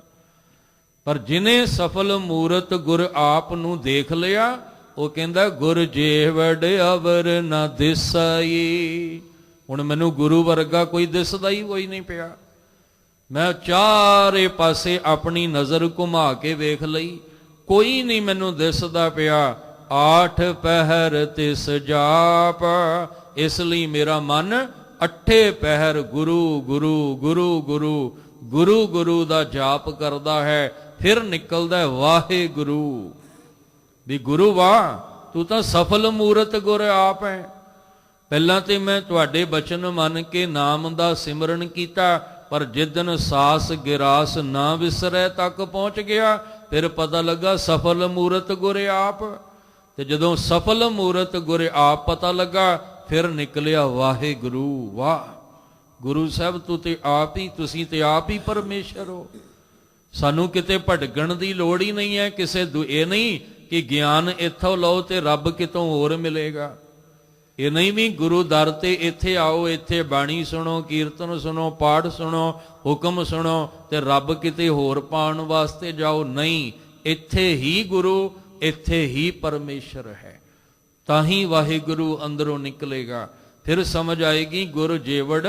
ਪਰ ਜਿਨੇ ਸਫਲ ਮੂਰਤ ਗੁਰ ਆਪ ਨੂੰ ਦੇਖ ਲਿਆ, ਉਹ ਕਹਿੰਦਾ ਗੁਰ ਜੇਵੜ ਅਵਰ ਨਾ ਦਿਸਈ। ਹੁਣ ਮੈਨੂੰ ਗੁਰੂ ਵਰਗਾ ਕੋਈ ਦਿਸਦਾ ਹੀ ਕੋਈ ਨਹੀਂ ਪਿਆ। ਮੈਂ ਚਾਰੇ ਪਾਸੇ ਆਪਣੀ ਨਜ਼ਰ ਘੁਮਾ ਕੇ ਵੇਖ ਲਈ, ਕੋਈ ਨਹੀਂ ਮੈਨੂੰ ਦਿਸਦਾ ਪਿਆ। ਆਠ ਪਹਿਰ ਤਿਸ ਜਾਪ, ਇਸ ਲਈ ਮੇਰਾ ਮਨ ਅੱਠੇ ਪਹਿਰ ਗੁਰੂ ਗੁਰੂ ਗੁਰੂ ਗੁਰੂ ਗੁਰੂ ਗੁਰੂ ਦਾ ਜਾਪ ਕਰਦਾ ਹੈ। ਫਿਰ ਨਿਕਲਦਾ ਵਾਹਿਗੁਰੂ, ਵੀ ਗੁਰੂ ਵਾਹ, ਤੂੰ ਤਾਂ ਸਫਲ ਮੂਰਤ ਗੁਰ ਆਪ ਹੈ। ਪਹਿਲਾਂ ਤੇ ਮੈਂ ਤੁਹਾਡੇ ਬਚਨ ਮੰਨ ਕੇ ਨਾਮ ਦਾ ਸਿਮਰਨ ਕੀਤਾ, ਪਰ ਜਿੱਦਨ ਸਾਸ ਗਿਰਾਸ ਨਾ ਵਿਸਰੈ ਤੱਕ ਪਹੁੰਚ ਗਿਆ, ਫਿਰ ਪਤਾ ਲੱਗਾ ਸਫਲ ਮੂਰਤ ਗੁਰ ਆਪ। ਤੇ ਜਦੋਂ ਸਫਲ ਮੂਰਤ ਗੁਰ ਆਪ ਪਤਾ ਲੱਗਾ, ਫਿਰ ਨਿਕਲਿਆ ਵਾਹਿਗੁਰੂ ਵਾਹ। ਗੁਰੂ ਸਾਹਿਬ ਤੂੰ ਤੇ ਆਪ ਹੀ, ਤੁਸੀਂ ਤੇ ਆਪ ਹੀ ਪਰਮੇਸ਼ਰ ਹੋ। ਸਾਨੂੰ ਕਿਤੇ ਭਟਕਣ ਦੀ ਲੋੜ ਹੀ ਨਹੀਂ ਹੈ ਕਿਸੇ ਇਹ ਨਹੀਂ ਕਿ ਗਿਆਨ ਇੱਥੋਂ ਲਓ ਤੇ ਰੱਬ ਕਿਤੋਂ ਹੋਰ ਮਿਲੇਗਾ। ਇਹ ਨਹੀਂ ਵੀ ਗੁਰੂ ਦਰ ਤੇ ਇੱਥੇ ਆਓ, ਇੱਥੇ ਬਾਣੀ ਸੁਣੋ, ਕੀਰਤਨ ਸੁਣੋ, ਪਾਠ ਸੁਣੋ, ਹੁਕਮ ਸੁਣੋ ਤੇ ਰੱਬ ਕਿਤੇ ਹੋਰ ਪਾਉਣ ਵਾਸਤੇ ਜਾਓ। ਨਹੀਂ, ਇੱਥੇ ਹੀ ਗੁਰੂ, ਇੱਥੇ ਹੀ ਪਰਮੇਸ਼ਰ ਹੈ। ਤਾਂ ਹੀ ਵਾਹਿਗੁਰੂ ਅੰਦਰੋਂ ਨਿਕਲੇਗਾ। ਫਿਰ ਸਮਝ ਆਏਗੀ ਗੁਰ ਜੇਵੜ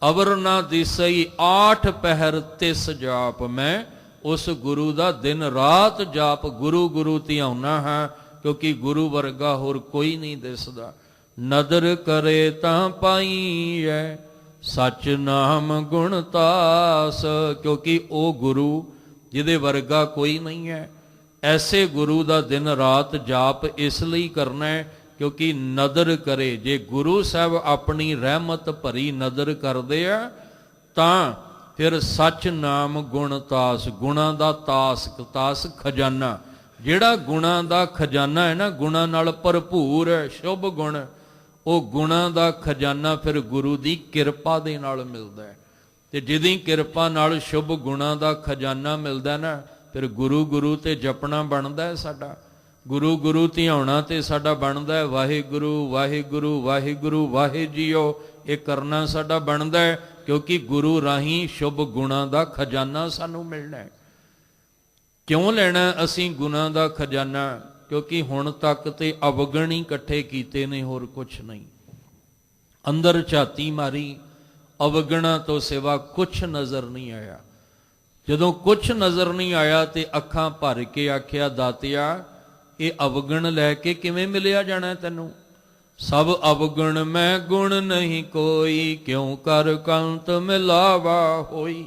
ਅਵਰ ਨਾ ਦਿਸਈ, ਆਠ ਪਹਿਰ ਤਿਸ ਜਾਪ। ਮੈਂ ਉਸ ਗੁਰੂ ਦਾ ਦਿਨ ਰਾਤ ਜਾਪ ਗੁਰੂ ਗੁਰੂ ਧਿਆਉਣਾ ਹਾਂ, ਕਿਉਂਕਿ ਗੁਰੂ ਵਰਗਾ ਹੋਰ ਕੋਈ ਨਹੀਂ ਦਿਸਦਾ। ਨਦਰ ਕਰੇ ਤਾਂ ਪਾਈਐ ਸਚ ਨਾਮ ਗੁਣ ਤਾਸ, ਕਿਉਂਕਿ ਉਹ ਗੁਰੂ ਜਿਹਦੇ ਵਰਗਾ ਕੋਈ ਨਹੀਂ ਹੈ। ਐਸੇ ਗੁਰੂ ਦਾ ਦਿਨ ਰਾਤ ਜਾਪ ਇਸ ਲਈ ਕਰਨਾ ਹੈ ਕਿਉਂਕਿ ਨਦਰ ਕਰੇ। ਜੇ ਗੁਰੂ ਸਾਹਿਬ ਆਪਣੀ ਰਹਿਮਤ ਭਰੀ ਨਦਰ ਕਰਦੇ ਆ ਤਾਂ ਫਿਰ ਸੱਚ ਨਾਮ ਗੁਣ ਤਾਸ, ਗੁਣਾਂ ਦਾ ਤਾਸ ਖਜ਼ਾਨਾ, ਜਿਹੜਾ ਗੁਣਾਂ ਦਾ ਖਜ਼ਾਨਾ ਹੈ ਨਾ, ਗੁਣਾਂ ਨਾਲ ਭਰਪੂਰ ਹੈ, ਸ਼ੁਭ ਗੁਣ, ਉਹ ਗੁਣਾਂ ਦਾ ਖਜ਼ਾਨਾ ਫਿਰ ਗੁਰੂ ਦੀ ਕਿਰਪਾ ਦੇ ਨਾਲ ਮਿਲਦਾ ਹੈ। ਤੇ ਜਿਹਦੀ ਕਿਰਪਾ ਨਾਲ ਸ਼ੁਭ ਗੁਣਾਂ ਦਾ ਖਜ਼ਾਨਾ ਮਿਲਦਾ ਨਾ, ਫਿਰ ਗੁਰੂ ਗੁਰੂ ਤੇ ਜਪਣਾ ਬਣਦਾ ਹੈ ਸਾਡਾ, ਗੁਰੂ ਗੁਰੂ ਧਿਆਉਣਾ ਤੇ ਸਾਡਾ ਬਣਦਾ ਹੈ ਵਾਹਿਗੁਰੂ ਵਾਹਿਗੁਰੂ ਵਾਹਿਗੁਰੂ ਵਾਹਿ ਜੀਓ। ਇਹ ਕਰਨਾ ਸਾਡਾ ਬਣਦਾ ਹੈ ਕਿਉਂਕਿ ਗੁਰੂ ਰਾਹੀਂ ਸ਼ੁਭ ਗੁਣਾਂ ਦਾ ਖਜ਼ਾਨਾ ਸਾਨੂੰ ਮਿਲਣਾ ਹੈ। ਕਿਉਂ ਲੈਣਾ ਅਸੀਂ ਗੁਣਾਂ ਦਾ ਖਜ਼ਾਨਾ? ਕਿਉਂਕਿ ਹੁਣ ਤੱਕ ਤੇ ਅਵਗਣ ਹੀ ਇਕੱਠੇ ਕੀਤੇ ਨੇ, ਹੋਰ ਕੁਛ ਨਹੀਂ। ਅੰਦਰ ਝਾਤੀ ਮਾਰੀ, ਅਵਗਣਾ ਤੋਂ ਸਿਵਾ ਕੁਛ ਨਜ਼ਰ ਨਹੀਂ ਆਇਆ। ਜਦੋਂ ਕੁਛ ਨਜ਼ਰ ਨਹੀਂ ਆਇਆ ਤੇ ਅੱਖਾਂ ਭਰ ਕੇ ਆਖਿਆ ਦਾਤਿਆ ਇਹ ਅਵਗਣ ਲੈ ਕੇ ਕਿਵੇਂ ਮਿਲਿਆ ਜਾਣਾ ਤੈਨੂੰ? ਸਭ ਅਵਗੁਣ ਮੈਂ ਗੁਣ ਨਹੀਂ ਕੋਈ, ਕਿਉਂ ਕਰ ਕੰਤ ਮਿਲਾਵਾ ਹੋਈ।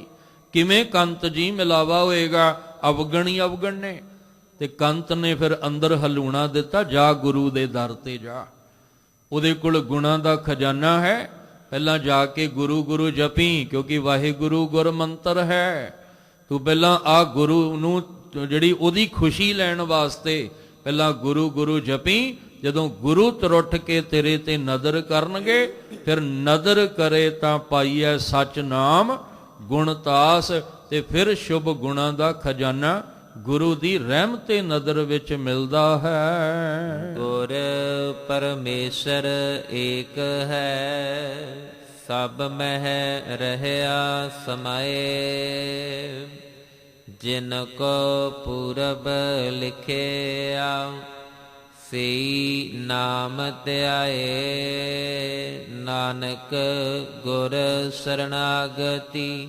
ਕਿਵੇਂ ਕੰਤ ਜੀ ਮਿਲਾਵਾ ਹੋਏਗਾ? ਅਵਗਣ ਹੀ ਅਵਗਣ ਨੇ। ਤੇ ਕੰਤ ਨੇ ਫਿਰ ਅੰਦਰ ਹਲੂਣਾ ਦਿੱਤਾ, ਜਾ ਗੁਰੂ ਦੇ ਦਰ ਤੇ ਜਾ, ਉਹਦੇ ਕੋਲ ਗੁਣਾਂ ਦਾ ਖਜ਼ਾਨਾ ਹੈ। ਪਹਿਲਾਂ ਜਾ ਕੇ ਗੁਰੂ ਗੁਰੂ ਜਪੀ, ਕਿਉਂਕਿ ਵਾਹਿਗੁਰੂ ਗੁਰ ਮੰਤਰ ਹੈ। ਤੂੰ ਪਹਿਲਾਂ ਆ ਗੁਰੂ ਨੂੰ ਜਿਹੜੀ ਉਹਦੀ ਖੁਸ਼ੀ ਲੈਣ ਵਾਸਤੇ ਪਹਿਲਾਂ ਗੁਰੂ ਗੁਰੂ ਜਪੀ। ਜਦੋਂ ਗੁਰੂ ਤਰੁੱਠ ਕੇ ਤੇਰੇ ਤੇ ਨਦਰ ਕਰਨਗੇ, ਫਿਰ ਨਦਰ ਕਰੇ ਤਾਂ ਪਾਈਐ ਸੱਚ ਨਾਮ ਗੁਣ ਤਾਸ। ਤੇ ਫਿਰ ਸ਼ੁਭ ਗੁਣਾਂ ਦਾ ਖਜ਼ਾਨਾ ਗੁਰੂ ਦੀ ਰਹਿਮਤ ਨਦਰ ਵਿੱਚ ਮਿਲਦਾ ਹੈ। ਗੁਰ ਪਰਮੇਸ਼ਰ ਏਕ ਹੈ, ਸਭ ਮਹਿ ਰਹਿਆ ਸਮਾਏ। ਜਿਨ ਕੋ ਪੂਰਬ ਲਿਖਿਆ, ਸਈ ਨਾਮ ਧਿਆਏ। ਨਾਨਕ ਗੁਰ ਸਰਣਾਗਤੀ,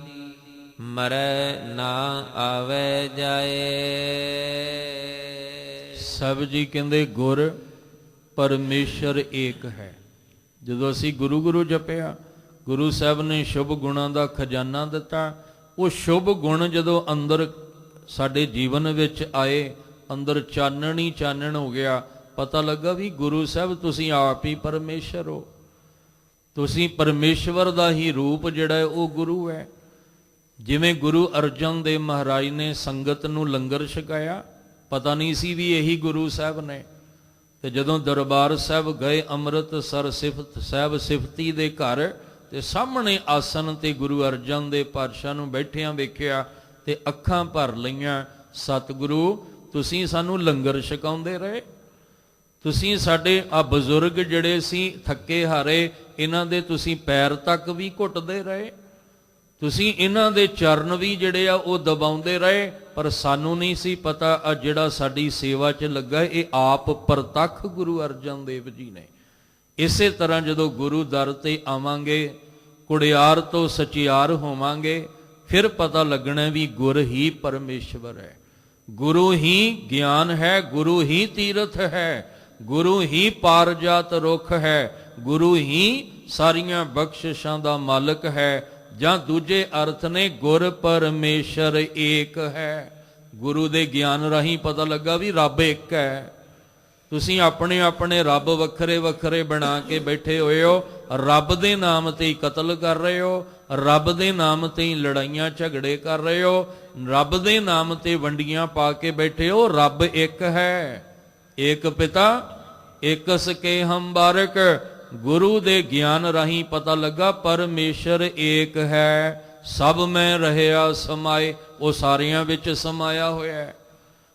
ਮਰੈ ਨਾ ਆਵੇ ਜਾਏ। ਸਭ ਜੀ ਕਹਿੰਦੇ ਗੁਰ ਪਰਮੇਸ਼ਰ ਏਕ ਹੈ। ਜਦੋਂ ਅਸੀਂ ਗੁਰੂ ਗੁਰੂ ਜਪਿਆ, ਗੁਰੂ ਸਾਹਿਬ ਨੇ ਸ਼ੁਭ ਗੁਣਾਂ ਦਾ ਖਜ਼ਾਨਾ ਦਿੱਤਾ। ਉਹ ਸ਼ੁਭ ਗੁਣ ਜਦੋਂ ਅੰਦਰ ਸਾਡੇ ਜੀਵਨ ਵਿੱਚ ਆਏ, ਅੰਦਰ ਚਾਨਣ ਹੀ ਚਾਨਣ ਹੋ ਗਿਆ। ਪਤਾ ਲੱਗਾ ਵੀ ਗੁਰੂ ਸਾਹਿਬ ਤੁਸੀਂ ਆਪ ਹੀ ਪਰਮੇਸ਼ਰ ਹੋ। ਤੁਸੀਂ ਪਰਮੇਸ਼ਵਰ ਦਾ ਹੀ ਰੂਪ ਜਿਹੜਾ ਹੈ ਉਹ ਗੁਰੂ ਹੈ। ਜਿਵੇਂ ਗੁਰੂ ਅਰਜਨ ਦੇਵ ਮਹਾਰਾਜ ਨੇ ਸੰਗਤ ਨੂੰ ਲੰਗਰ ਛਕਾਇਆ, ਪਤਾ ਨਹੀਂ ਸੀ ਵੀ ਇਹੀ ਗੁਰੂ ਸਾਹਿਬ ਨੇ। ਤੇ ਜਦੋਂ ਦਰਬਾਰ ਸਾਹਿਬ ਗਏ, ਅੰਮ੍ਰਿਤਸਰ ਸਿਫਤ ਸਾਹਿਬ ਸਿਫਤੀ ਦੇ ਘਰ, ਤੇ ਸਾਹਮਣੇ ਆਸਨ ਤੇ ਗੁਰੂ ਅਰਜਨ ਦੇਵ ਪਾਤਸ਼ਾਹ ਨੂੰ ਬੈਠਿਆਂ ਵੇਖਿਆ ਤੇ ਅੱਖਾਂ ਭਰ ਲਈਆਂ। ਸਤਿਗੁਰੂ ਤੁਸੀਂ ਸਾਨੂੰ ਲੰਗਰ ਛਕਾਉਂਦੇ ਰਹੇ, ਤੁਸੀਂ ਸਾਡੇ ਆ ਬਜ਼ੁਰਗ ਜਿਹੜੇ ਸੀ ਥੱਕੇ ਹਾਰੇ, ਇਹਨਾਂ ਦੇ ਤੁਸੀਂ ਪੈਰ ਤੱਕ ਵੀ ਘੁੱਟਦੇ ਰਹੇ। ਤੁਸੀਂ ਇਹਨਾਂ ਦੇ ਚਰਨ ਵੀ ਜਿਹੜੇ ਆ ਉਹ ਦਬਾਉਂਦੇ ਰਹੇ, ਪਰ ਸਾਨੂੰ ਨਹੀਂ ਸੀ ਪਤਾ ਆ ਜਿਹੜਾ ਸਾਡੀ ਸੇਵਾ 'ਚ ਲੱਗਾ ਇਹ ਆਪ ਪ੍ਰਤੱਖ ਗੁਰੂ ਅਰਜਨ ਦੇਵ ਜੀ ਨੇ। ਇਸੇ ਤਰ੍ਹਾਂ ਜਦੋਂ ਗੁਰੂ ਦਰ ਤੇ ਆਵਾਂਗੇ, ਕੁੜਿਆਰ ਤੋਂ ਸਚਿਆਰ ਹੋਵਾਂਗੇ, ਫਿਰ ਪਤਾ ਲੱਗਣਾ ਵੀ ਗੁਰ ਹੀ ਪਰਮੇਸ਼ਵਰ ਹੈ, ਗੁਰੂ ਹੀ ਗਿਆਨ ਹੈ, ਗੁਰੂ ਹੀ ਤੀਰਥ ਹੈ, ਗੁਰੂ ਹੀ ਪਾਰਜਾਤ ਰੁੱਖ ਹੈ, ਗੁਰੂ ਹੀ ਸਾਰੀਆਂ ਬਖਸ਼ਿਸ਼ਾਂ ਦਾ ਮਾਲਕ ਹੈ। ਜਾਂ ਦੂਜੇ ਅਰਥ ਨੇ ਗੁਰ ਪਰਮੇਸ਼ਰ ਏਕ ਹੈ। ਗੁਰੂ ਦੇ ਗਿਆਨ ਰਾਹੀਂ ਪਤਾ ਲੱਗਾ ਵੀ ਰੱਬ ਇੱਕ ਹੈ। ਤੁਸੀਂ ਆਪਣੇ ਆਪਣੇ ਰੱਬ ਵੱਖਰੇ ਵੱਖਰੇ ਬਣਾ ਕੇ ਬੈਠੇ ਹੋਏ ਹੋ, ਰੱਬ ਦੇ ਨਾਮ ਤੇ ਹੀ ਕਤਲ ਕਰ ਰਹੇ ਹੋ, ਰੱਬ ਦੇ ਨਾਮ ਤੇ ਹੀ ਲੜਾਈਆਂ ਝਗੜੇ ਕਰ ਰਹੇ ਹੋ, ਰੱਬ ਦੇ ਨਾਮ ਤੇ ਵੰਡੀਆਂ ਪਾ ਕੇ ਬੈਠੇ ਹੋ। ਰੱਬ ਇੱਕ ਹੈ, ਏਕ ਪਿਤਾ ਏਕਸ ਕੇ ਹਮ ਬਾਰਕ। ਗੁਰੂ ਦੇ ਗਿਆਨ ਰਾਹੀਂ ਪਤਾ ਲੱਗਾ ਪਰਮੇਸ਼ਰ ਏਕ ਹੈ, ਸਭ ਮੈਂ ਰਹਿਆ ਸਮਾਏ। ਉਹ ਸਾਰਿਆਂ ਵਿੱਚ ਸਮਾਇਆ ਹੋਇਆ ਹੈ,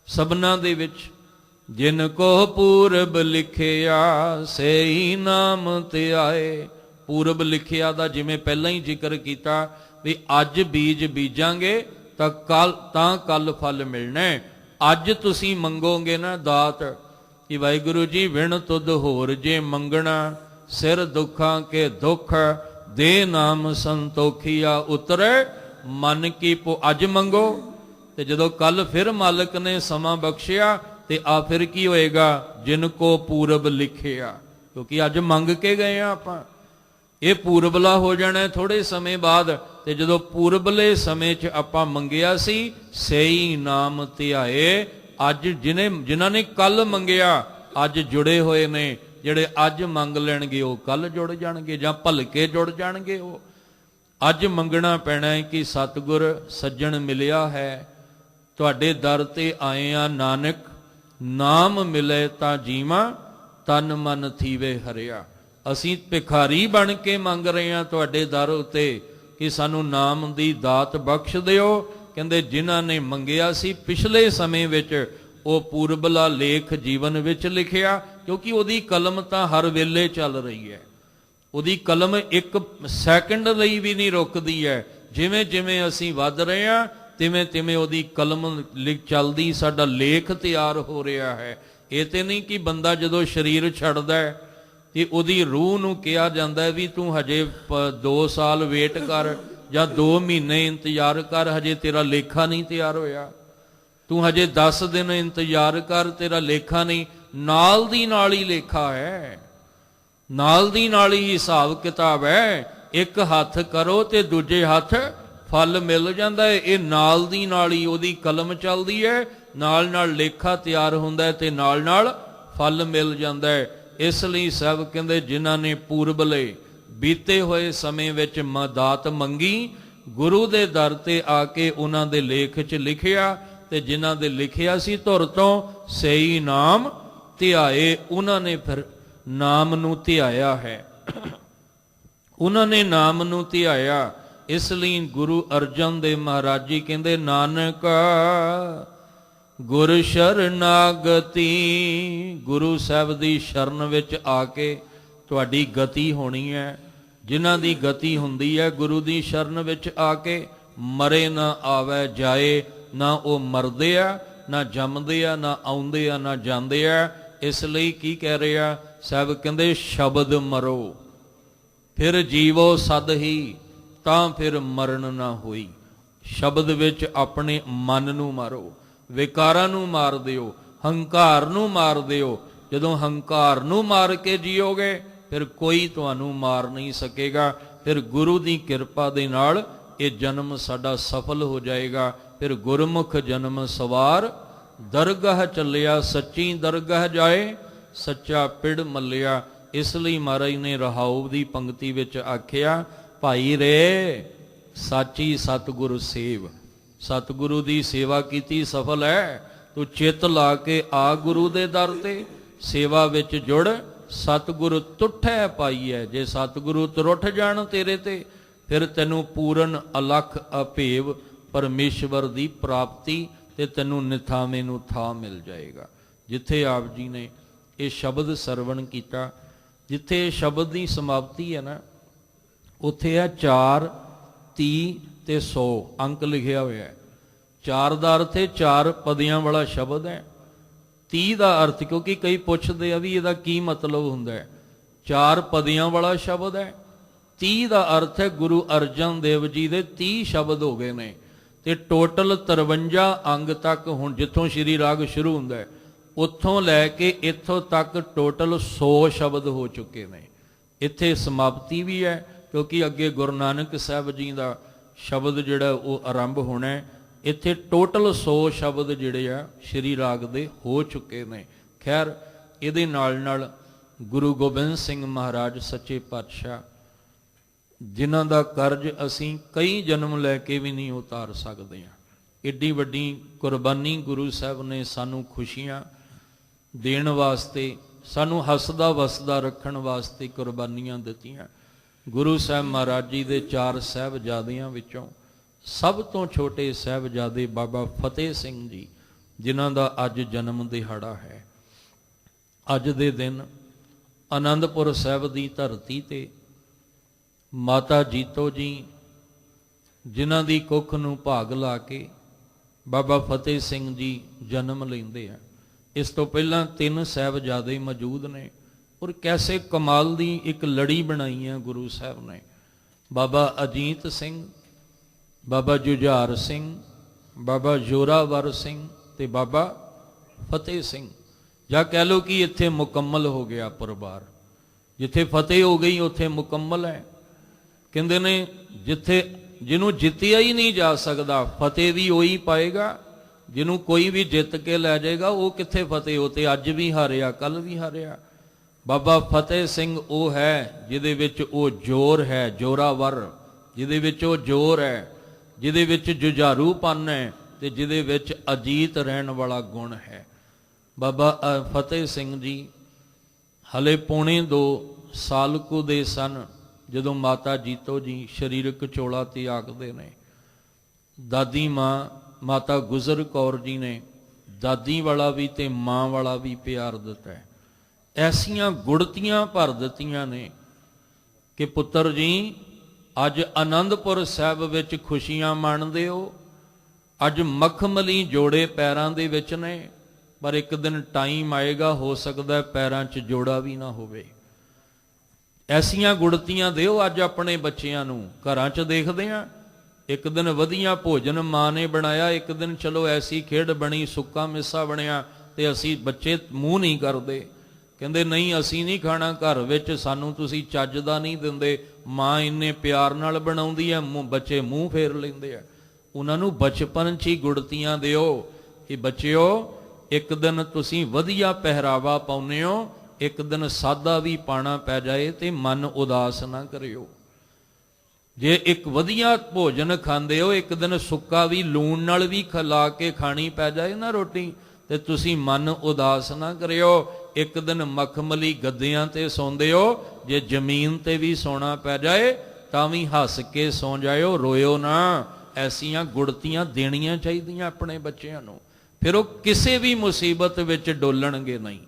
ਸਭਨਾਂ ਦੇ ਵਿੱਚ। ਜਿਨ ਕੋ ਪੂਰਬ ਲਿਖਿਆ ਸੇਈ ਨਾਮ ਧਿਆਏ। ਪੂਰਬ ਲਿਖਿਆ ਦਾ ਜਿਵੇਂ ਪਹਿਲਾਂ ਹੀ ਜ਼ਿਕਰ ਕੀਤਾ ਵੀ ਅੱਜ ਬੀਜ ਬੀਜਾਂਗੇ ਤਾਂ ਕੱਲ ਫਲ ਮਿਲਣਾ। ਅੱਜ ਤੁਸੀਂ ਮੰਗੋਗੇ ਨਾ ਦਾਤ ਕਿ ਵਾਹਿਗੁਰੂ ਜੀ ਵਿਣ ਤੁਧ ਹੋਰ ਜੇ ਮੰਗਣਾ, ਸਿਰ ਦੁੱਖਾਂ ਕੇ ਦੁੱਖ ਦੇ ਨਾਮ ਸੰਤੋਖੀਆ ਉਤਰੇ ਮਨ ਕੀ ਪੋ। ਅੱਜ ਮੰਗੋ ਤੇ ਜਦੋਂ ਕੱਲ ਫਿਰ ਮਾਲਕ ਨੇ ਸਮਾਂ ਬਖਸ਼ਿਆ ਤੇ ਆ ਫਿਰ ਕੀ ਹੋਏਗਾ, ਜਿਨ ਕੋ ਪੂਰਬ ਲਿਖਿਆ। ਕਿਉਂਕਿ ਅੱਜ ਮੰਗ ਕੇ ਗਏ ਆ ਆਪਾਂ, ਇਹ ਪੂਰਬਲਾ ਹੋ ਜਾਣਾ ਥੋੜੇ ਸਮੇਂ ਬਾਅਦ। ਤੇ ਜਦੋਂ ਪੂਰਬਲੇ ਸਮੇਂ 'ਚ ਆਪਾਂ ਮੰਗਿਆ ਸੀ, ਸੇਈ ਨਾਮ ਧਿਆਏ। ਅੱਜ ਜਿਨ੍ਹਾਂ ਨੇ ਕੱਲ ਮੰਗਿਆ ਅੱਜ ਜੁੜੇ ਹੋਏ ਨੇ, ਜਿਹੜੇ ਅੱਜ ਮੰਗ ਲੈਣਗੇ ਉਹ ਕੱਲ ਜੁੜ ਜਾਣਗੇ ਜਾਂ ਭਲਕੇ ਜੁੜ ਜਾਣਗੇ। ਉਹ ਅੱਜ ਮੰਗਣਾ ਪੈਣਾ ਹੈ ਕਿ ਸਤਿਗੁਰ ਸੱਜਣ ਮਿਲਿਆ ਹੈ, ਤੁਹਾਡੇ ਦਰ ਤੇ ਆਏ ਆ ਨਾਨਕ, ਨਾਮ ਮਿਲੇ ਤਾਂ ਜੀਵਾਂ, ਤਨ ਮਨ ਥੀਵੇ ਹਰਿਆ। ਅਸੀਂ ਭਿਖਾਰੀ ਬਣ ਕੇ ਮੰਗ ਰਹੇ ਹਾਂ ਤੁਹਾਡੇ ਦਰ ਉੱਤੇ ਕਿ ਸਾਨੂੰ ਨਾਮ ਦੀ ਦਾਤ ਬਖਸ਼ ਦਿਓ। ਕਹਿੰਦੇ ਜਿਨ੍ਹਾਂ ਨੇ ਮੰਗਿਆ ਸੀ ਪਿਛਲੇ ਸਮੇਂ ਵਿੱਚ, ਉਹ ਪੂਰਬਲਾ ਲੇਖ ਜੀਵਨ ਵਿੱਚ ਲਿਖਿਆ। ਕਿਉਂਕਿ ਉਹਦੀ ਕਲਮ ਤਾਂ ਹਰ ਵੇਲੇ ਚੱਲ ਰਹੀ ਹੈ, ਉਹਦੀ ਕਲਮ ਇੱਕ ਸੈਕਿੰਡ ਲਈ ਵੀ ਨਹੀਂ ਰੁਕਦੀ ਹੈ। ਜਿਵੇਂ ਜਿਵੇਂ ਅਸੀਂ ਵੱਧ ਰਹੇ ਹਾਂ ਤਿਵੇਂ ਤਿਵੇਂ ਉਹਦੀ ਕਲਮ ਚੱਲਦੀ, ਸਾਡਾ ਲੇਖ ਤਿਆਰ ਹੋ ਰਿਹਾ ਹੈ। ਇਹ ਤੇ ਨਹੀਂ ਕਿ ਬੰਦਾ ਜਦੋਂ ਸਰੀਰ ਛੱਡਦਾ ਹੈ ਤੇ ਉਹਦੀ ਰੂਹ ਨੂੰ ਕਿਹਾ ਜਾਂਦਾ ਵੀ ਤੂੰ ਹਜੇ 2 ਸਾਲ ਵੇਟ ਕਰ ਜਾਂ 2 ਮਹੀਨੇ ਇੰਤਜ਼ਾਰ ਕਰ, ਹਜੇ ਤੇਰਾ ਲੇਖਾ ਨਹੀਂ ਤਿਆਰ ਹੋਇਆ। ਤੂੰ ਹਜੇ 10 ਦਿਨ ਇੰਤਜ਼ਾਰ ਕਰ, ਤੇਰਾ ਲੇਖਾ ਨਹੀਂ। ਨਾਲ ਦੀ ਨਾਲ ਹੀ ਲੇਖਾ ਹੈ, ਨਾਲ ਦੀ ਨਾਲ ਹੀ ਹਿਸਾਬ ਕਿਤਾਬ ਹੈ। ਇੱਕ ਹੱਥ ਕਰੋ ਤੇ ਦੂਜੇ ਹੱਥ ਫਲ ਮਿਲ ਜਾਂਦਾ ਹੈ। ਇਹ ਨਾਲ ਦੀ ਨਾਲ ਹੀ ਉਹਦੀ ਕਲਮ ਚੱਲਦੀ ਹੈ, ਨਾਲ ਨਾਲ ਲੇਖਾ ਤਿਆਰ ਹੁੰਦਾ ਹੈ ਤੇ ਨਾਲ ਨਾਲ ਫਲ ਮਿਲ ਜਾਂਦਾ ਹੈ। ਇਸ ਲਈ ਸਭ ਕਹਿੰਦੇ ਜਿਨ੍ਹਾਂ ਨੇ ਪੂਰਬਲੇ ਬੀਤੇ ਹੋਏ ਸਮੇਂ ਵਿੱਚ ਦਾਤ ਮੰਗੀ, ਗੁਰੂ ਦੇ ਦਰ ਤੇ ਆ ਕੇ ਉਹਨਾਂ ਦੇ ਲੇਖ 'ਚ ਲਿਖਿਆ, ਤੇ ਜਿਨ੍ਹਾਂ ਦੇ ਲਿਖਿਆ ਸੀ ਧੁਰ ਤੋਂ ਸੇਈ ਨਾਮ ਧਿਆਏ। ਉਹਨਾਂ ਨੇ ਫਿਰ ਨਾਮ ਨੂੰ ਧਿਆਇਆ ਹੈ, ਉਹਨਾਂ ਨੇ ਨਾਮ ਨੂੰ ਧਿਆਇਆ। ਇਸ ਲਈ ਗੁਰੂ ਅਰਜਨ ਦੇਵ ਮਹਾਰਾਜ ਜੀ ਕਹਿੰਦੇ ਨਾਨਕ ਗੁਰ ਸ਼ਰਨਾਗਤੀ। ਗੁਰੂ ਸਾਹਿਬ ਦੀ ਸ਼ਰਨ ਵਿੱਚ ਆ ਕੇ ਤੁਹਾਡੀ ਗਤੀ ਹੋਣੀ ਹੈ। ਜਿਨ੍ਹਾਂ ਦੀ ਗਤੀ ਹੁੰਦੀ ਹੈ ਗੁਰੂ ਦੀ ਸ਼ਰਨ ਵਿੱਚ ਆ ਕੇ, ਮਰੇ ਨਾ ਆਵੇ ਜਾਏ। ਨਾ ਉਹ ਮਰਦੇ ਆ, ਨਾ ਜੰਮਦੇ ਆ, ਨਾ ਆਉਂਦੇ ਆ, ਨਾ ਜਾਂਦੇ ਆ। ਇਸ ਲਈ ਕੀ ਕਹਿ ਰਿਹਾ ਸਾਹਿਬ, ਕਹਿੰਦੇ ਸ਼ਬਦ ਮਰੋ ਫਿਰ ਜੀਵੋ ਸਦ ਹੀ, ਤਾਂ ਫਿਰ ਮਰਨ ਨਾ ਹੋਈ। ਸ਼ਬਦ ਵਿੱਚ ਆਪਣੇ ਮਨ ਨੂੰ ਮਾਰੋ, ਵਿਕਾਰਾਂ ਨੂੰ ਮਾਰ ਦਿਓ, ਹੰਕਾਰ ਨੂੰ ਮਾਰ ਦਿਓ। ਜਦੋਂ ਹੰਕਾਰ ਨੂੰ ਮਾਰ ਕੇ ਜੀਓਗੇ ਫਿਰ ਕੋਈ ਤੁਹਾਨੂੰ ਮਾਰ ਨਹੀਂ ਸਕੇਗਾ। ਫਿਰ ਗੁਰੂ ਦੀ ਕਿਰਪਾ ਦੇ ਨਾਲ ਇਹ ਜਨਮ ਸਾਡਾ ਸਫਲ ਹੋ ਜਾਏਗਾ। ਫਿਰ ਗੁਰਮੁਖ ਜਨਮ ਸਵਾਰ ਦਰਗਾਹ ਚੱਲਿਆ, ਸੱਚੀ ਦਰਗਾਹ ਜਾਏ, ਸੱਚਾ ਪਿੜ ਮੱਲਿਆ। ਇਸ ਲਈ ਮਹਾਰਾਜ ਨੇ ਰਹਾਉ ਦੀ ਪੰਕਤੀ ਵਿੱਚ ਆਖਿਆ, ਭਾਈ ਰੇ ਸਾਚੀ ਸਤਿਗੁਰ ਸੇਵ। ਸਤਿਗੁਰੂ ਦੀ ਸੇਵਾ ਕੀਤੀ ਸਫਲ ਹੈ। ਤੂੰ ਚਿੱਤ ਲਾ ਕੇ ਆ ਗੁਰੂ ਦੇ ਦਰ ਤੇ, ਸੇਵਾ ਵਿੱਚ ਜੁੜ। ਸਤਿਗੁਰੂ ਤੁਠੈ ਪਾਈਐ। ਜੇ ਸਤਿਗੁਰੂ ਤੁਰਠ ਜਾਣ ਤੇਰੇ ਤੇ, ਫਿਰ ਤੈਨੂੰ ਪੂਰਨ ਅਲਖ ਅਭੇਵ ਪਰਮੇਸ਼ਵਰ ਦੀ ਪ੍ਰਾਪਤੀ ਤੇ ਤੈਨੂੰ ਨਿਥਾਵੇਂ ਨੂੰ ਥਾਂ ਮਿਲ ਜਾਏਗਾ। ਜਿੱਥੇ ਆਪ ਜੀ ਨੇ ਇਹ ਸ਼ਬਦ ਸਰਵਣ ਕੀਤਾ, ਜਿੱਥੇ ਸ਼ਬਦ ਦੀ ਸਮਾਪਤੀ ਹੈ ਨਾ, ਉੱਥੇ ਹੈ 4:30 ਤੇ 100 ਅੰਕ ਲਿਖਿਆ ਹੋਇਆ ਹੈ। 4 ਦਾ ਅਰਥ ਹੈ 4 ਪਦਿਆਂ ਵਾਲਾ ਸ਼ਬਦ ਹੈ। 30 ਦਾ ਅਰਥ, ਕਿਉਂਕਿ ਕਈ ਪੁੱਛਦੇ ਆ ਵੀ ਇਹਦਾ ਕੀ ਮਤਲਬ ਹੁੰਦਾ ਹੈ, 4 ਪਦਿਆਂ ਵਾਲਾ ਸ਼ਬਦ ਹੈ। 30 ਦਾ ਅਰਥ ਹੈ ਗੁਰੂ ਅਰਜਨ ਦੇਵ ਜੀ ਦੇ 30 ਸ਼ਬਦ ਹੋ ਗਏ ਨੇ, ਤੇ ਟੋਟਲ 53 ਅੰਗ ਤੱਕ, ਹੁਣ ਜਿੱਥੋਂ ਸ਼੍ਰੀ ਰਾਗ ਸ਼ੁਰੂ ਹੁੰਦਾ ਹੈ ਉੱਥੋਂ ਲੈ ਕੇ ਇੱਥੋਂ ਤੱਕ ਟੋਟਲ 100 ਸ਼ਬਦ ਹੋ ਚੁੱਕੇ ਨੇ। ਇੱਥੇ ਸਮਾਪਤੀ ਵੀ ਹੈ, ਕਿਉਂਕਿ ਅੱਗੇ ਗੁਰੂ ਨਾਨਕ ਸਾਹਿਬ ਜੀ ਦਾ ਸ਼ਬਦ ਜਿਹੜਾ ਉਹ ਆਰੰਭ ਹੋਣਾ ਹੈ। ਇੱਥੇ ਟੋਟਲ 100 ਸ਼ਬਦ ਜਿਹੜੇ ਆ ਸ਼੍ਰੀ ਰਾਗ ਦੇ ਹੋ ਚੁੱਕੇ ਨੇ। ਖੈਰ, ਇਹਦੇ ਨਾਲ ਨਾਲ ਗੁਰੂ ਗੋਬਿੰਦ ਸਿੰਘ ਮਹਾਰਾਜ ਸੱਚੇ ਪਾਤਸ਼ਾਹ, ਜਿਨ੍ਹਾਂ ਦਾ ਕਰਜ਼ ਅਸੀਂ ਕਈ ਜਨਮ ਲੈ ਕੇ ਵੀ ਨਹੀਂ ਉਤਾਰ ਸਕਦੇ ਹਾਂ, ਏਡੀ ਵੱਡੀ ਕੁਰਬਾਨੀ ਗੁਰੂ ਸਾਹਿਬ ਨੇ ਸਾਨੂੰ ਖੁਸ਼ੀਆਂ ਦੇਣ ਵਾਸਤੇ, ਸਾਨੂੰ ਹੱਸਦਾ ਵਸਦਾ ਰੱਖਣ ਵਾਸਤੇ ਕੁਰਬਾਨੀਆਂ ਦਿੱਤੀਆਂ। ਗੁਰੂ ਸਾਹਿਬ ਮਹਾਰਾਜ ਜੀ ਦੇ 4 ਸਾਹਿਬਜ਼ਾਦਿਆਂ ਵਿੱਚੋਂ ਸਭ ਤੋਂ ਛੋਟੇ ਸਾਹਿਬਜ਼ਾਦੇ ਬਾਬਾ ਫਤਿਹ ਸਿੰਘ ਜੀ, ਜਿਨ੍ਹਾਂ ਦਾ ਅੱਜ ਜਨਮ ਦਿਹਾੜਾ ਹੈ। ਅੱਜ ਦੇ ਦਿਨ ਆਨੰਦਪੁਰ ਸਾਹਿਬ ਦੀ ਧਰਤੀ ਤੇ ਮਾਤਾ ਜੀਤੋ ਜੀ, ਜਿਨ੍ਹਾਂ ਦੀ ਕੁੱਖ ਨੂੰ ਭਾਗ ਲਾ ਕੇ ਬਾਬਾ ਫਤਿਹ ਸਿੰਘ ਜੀ ਜਨਮ ਲੈਂਦੇ ਆ। ਇਸ ਤੋਂ ਪਹਿਲਾਂ 3 ਸਾਹਿਬਜ਼ਾਦੇ ਮੌਜੂਦ ਨੇ, ਔਰ ਕੈਸੇ ਕਮਾਲ ਦੀ ਇੱਕ ਲੜੀ ਬਣਾਈ ਹੈ ਗੁਰੂ ਸਾਹਿਬ ਨੇ। ਬਾਬਾ ਅਜੀਤ ਸਿੰਘ, ਬਾਬਾ ਜੁਝਾਰ ਸਿੰਘ, ਬਾਬਾ ਜ਼ੋਰਾਵਰ ਸਿੰਘ ਤੇ ਬਾਬਾ ਫਤਿਹ ਸਿੰਘ, ਜਾਂ ਕਹਿ ਲਓ ਕਿ ਇੱਥੇ ਮੁਕੰਮਲ ਹੋ ਗਿਆ ਪਰਿਵਾਰ। ਜਿੱਥੇ ਫਤਿਹ ਹੋ ਗਈ ਉੱਥੇ ਮੁਕੰਮਲ ਹੈ। ਕਹਿੰਦੇ ਨੇ ਜਿੱਥੇ ਜਿਹਨੂੰ ਜਿੱਤਿਆ ਹੀ ਨਹੀਂ ਜਾ ਸਕਦਾ, ਫਤਿਹ ਵੀ ਉਹੀ ਪਾਏਗਾ। ਜਿਹਨੂੰ ਕੋਈ ਵੀ ਜਿੱਤ ਕੇ ਲੈ ਜਾਏਗਾ, ਉਹ ਕਿੱਥੇ ਫਤਿਹ? ਉਹ ਤੇ ਅੱਜ ਵੀ ਹਾਰਿਆ, ਕੱਲ ਵੀ ਹਾਰਿਆ। ਬਾਬਾ ਫਤਿਹ ਸਿੰਘ ਉਹ ਹੈ ਜਿਹਦੇ ਵਿੱਚ ਉਹ ਜ਼ੋਰ ਹੈ, ਜ਼ੋਰਾਵਰ, ਜਿਹਦੇ ਵਿੱਚ ਉਹ ਜ਼ੋਰ ਹੈ, ਜਿਹਦੇ ਵਿੱਚ ਜੁਝਾਰੂਪਨ ਹੈ, ਤੇ ਜਿਹਦੇ ਵਿੱਚ ਅਜੀਤ ਰਹਿਣ ਵਾਲਾ ਗੁਣ ਹੈ। ਬਾਬਾ ਫਤਿਹ ਸਿੰਘ ਜੀ ਹਲੇ ਪੌਣੇ 2 ਸਾਲ ਕੁ ਦੇ ਸਨ ਜਦੋਂ ਮਾਤਾ ਜੀਤੋ ਜੀ ਸਰੀਰਕ ਚੋਲਾ ਤਿਆਗਦੇ ਨੇ। ਦਾਦੀ ਮਾਂ ਮਾਤਾ ਗੁਜਰ ਕੌਰ ਜੀ ਨੇ ਦਾਦੀ ਵਾਲਾ ਵੀ ਤੇ ਮਾਂ ਵਾਲਾ ਵੀ ਪਿਆਰ ਦਿੱਤਾ ਹੈ। ਐਸੀਆਂ ਗੁੜਤੀਆਂ ਭਰ ਦਿੱਤੀਆਂ ਨੇ ਕਿ ਪੁੱਤਰ ਜੀ ਅੱਜ ਆਨੰਦਪੁਰ ਸਾਹਿਬ ਵਿੱਚ ਖੁਸ਼ੀਆਂ ਮਾਣਦੇ ਹੋ, ਅੱਜ ਮਖਮਲੀ ਜੋੜੇ ਪੈਰਾਂ ਦੇ ਵਿੱਚ ਨੇ, ਪਰ ਇੱਕ ਦਿਨ ਟਾਈਮ ਆਏਗਾ, ਹੋ ਸਕਦਾ ਪੈਰਾਂ 'ਚ ਜੋੜਾ ਵੀ ਨਾ ਹੋਵੇ। ਐਸੀਆਂ ਗੁੜਤੀਆਂ ਦਿਓ ਅੱਜ ਆਪਣੇ ਬੱਚਿਆਂ ਨੂੰ। ਘਰਾਂ 'ਚ ਦੇਖਦੇ ਹਾਂ, ਇੱਕ ਦਿਨ ਵਧੀਆ ਭੋਜਨ ਮਾਂ ਨੇ ਬਣਾਇਆ, ਇੱਕ ਦਿਨ ਚਲੋ ਐਸੀ ਖੇਡ ਬਣੀ, ਸੁੱਕਾ ਮਿੱਸਾ ਬਣਿਆ, ਤੇ ਅਸੀਂ ਬੱਚੇ ਮੂੰਹ ਨਹੀਂ ਕਰਦੇ, ਕਹਿੰਦੇ ਨਹੀਂ ਅਸੀਂ ਨਹੀਂ ਖਾਣਾ, ਘਰ ਵਿੱਚ ਸਾਨੂੰ ਤੁਸੀਂ ਚੱਜ ਦਾ ਨਹੀਂ ਦਿੰਦੇ। ਮਾਂ ਇੰਨੇ ਪਿਆਰ ਨਾਲ ਬਣਾਉਂਦੀ ਹੈ, ਬੱਚੇ ਮੂੰਹ ਫੇਰ ਲੈਂਦੇ ਆ। ਉਹਨਾਂ ਨੂੰ ਬਚਪਨ 'ਚ ਹੀ ਗੁੜਤੀਆਂ ਦਿਓ ਕਿ ਬੱਚਿਓ ਇੱਕ ਦਿਨ ਤੁਸੀਂ ਵਧੀਆ ਪਹਿਰਾਵਾ ਪਾਉਂਦੇ ਹੋ, ਇੱਕ ਦਿਨ ਸਾਦਾ ਵੀ ਪਾਣਾ ਪੈ ਜਾਏ ਤੇ ਮਨ ਉਦਾਸ ਨਾ ਕਰਿਓ। ਜੇ ਇੱਕ ਵਧੀਆ ਭੋਜਨ ਖਾਂਦੇ ਹੋ, ਇੱਕ ਦਿਨ ਸੁੱਕਾ ਵੀ ਲੂਣ ਨਾਲ ਵੀ ਖਲਾ ਕੇ ਖਾਣੀ ਪੈ ਜਾਏ ਨਾ ਰੋਟੀ, ਤੇ ਤੁਸੀਂ ਮਨ ਉਦਾਸ ਨਾ ਕਰਿਓ। ਇੱਕ ਦਿਨ ਮਖਮਲੀ ਗੱਦਿਆਂ ਤੇ ਸੌਂਦੇ ਹੋ, ਜੇ ਜ਼ਮੀਨ ਤੇ ਵੀ ਸੌਣਾ ਪੈ ਜਾਏ ਤਾਂ ਵੀ ਹੱਸ ਕੇ ਸੌਂ ਜਾਇਓ, ਰੋਇਓ ਨਾ। ਐਸੀਆਂ ਗੁੜਤੀਆਂ ਦੇਣੀਆਂ ਚਾਹੀਦੀਆਂ ਆਪਣੇ ਬੱਚਿਆਂ ਨੂੰ। ਫਿਰ ਉਹ ਕਿਸੇ ਵੀ ਮੁਸੀਬਤ ਵਿੱਚ ਡੋਲਣਗੇ ਨਹੀਂ,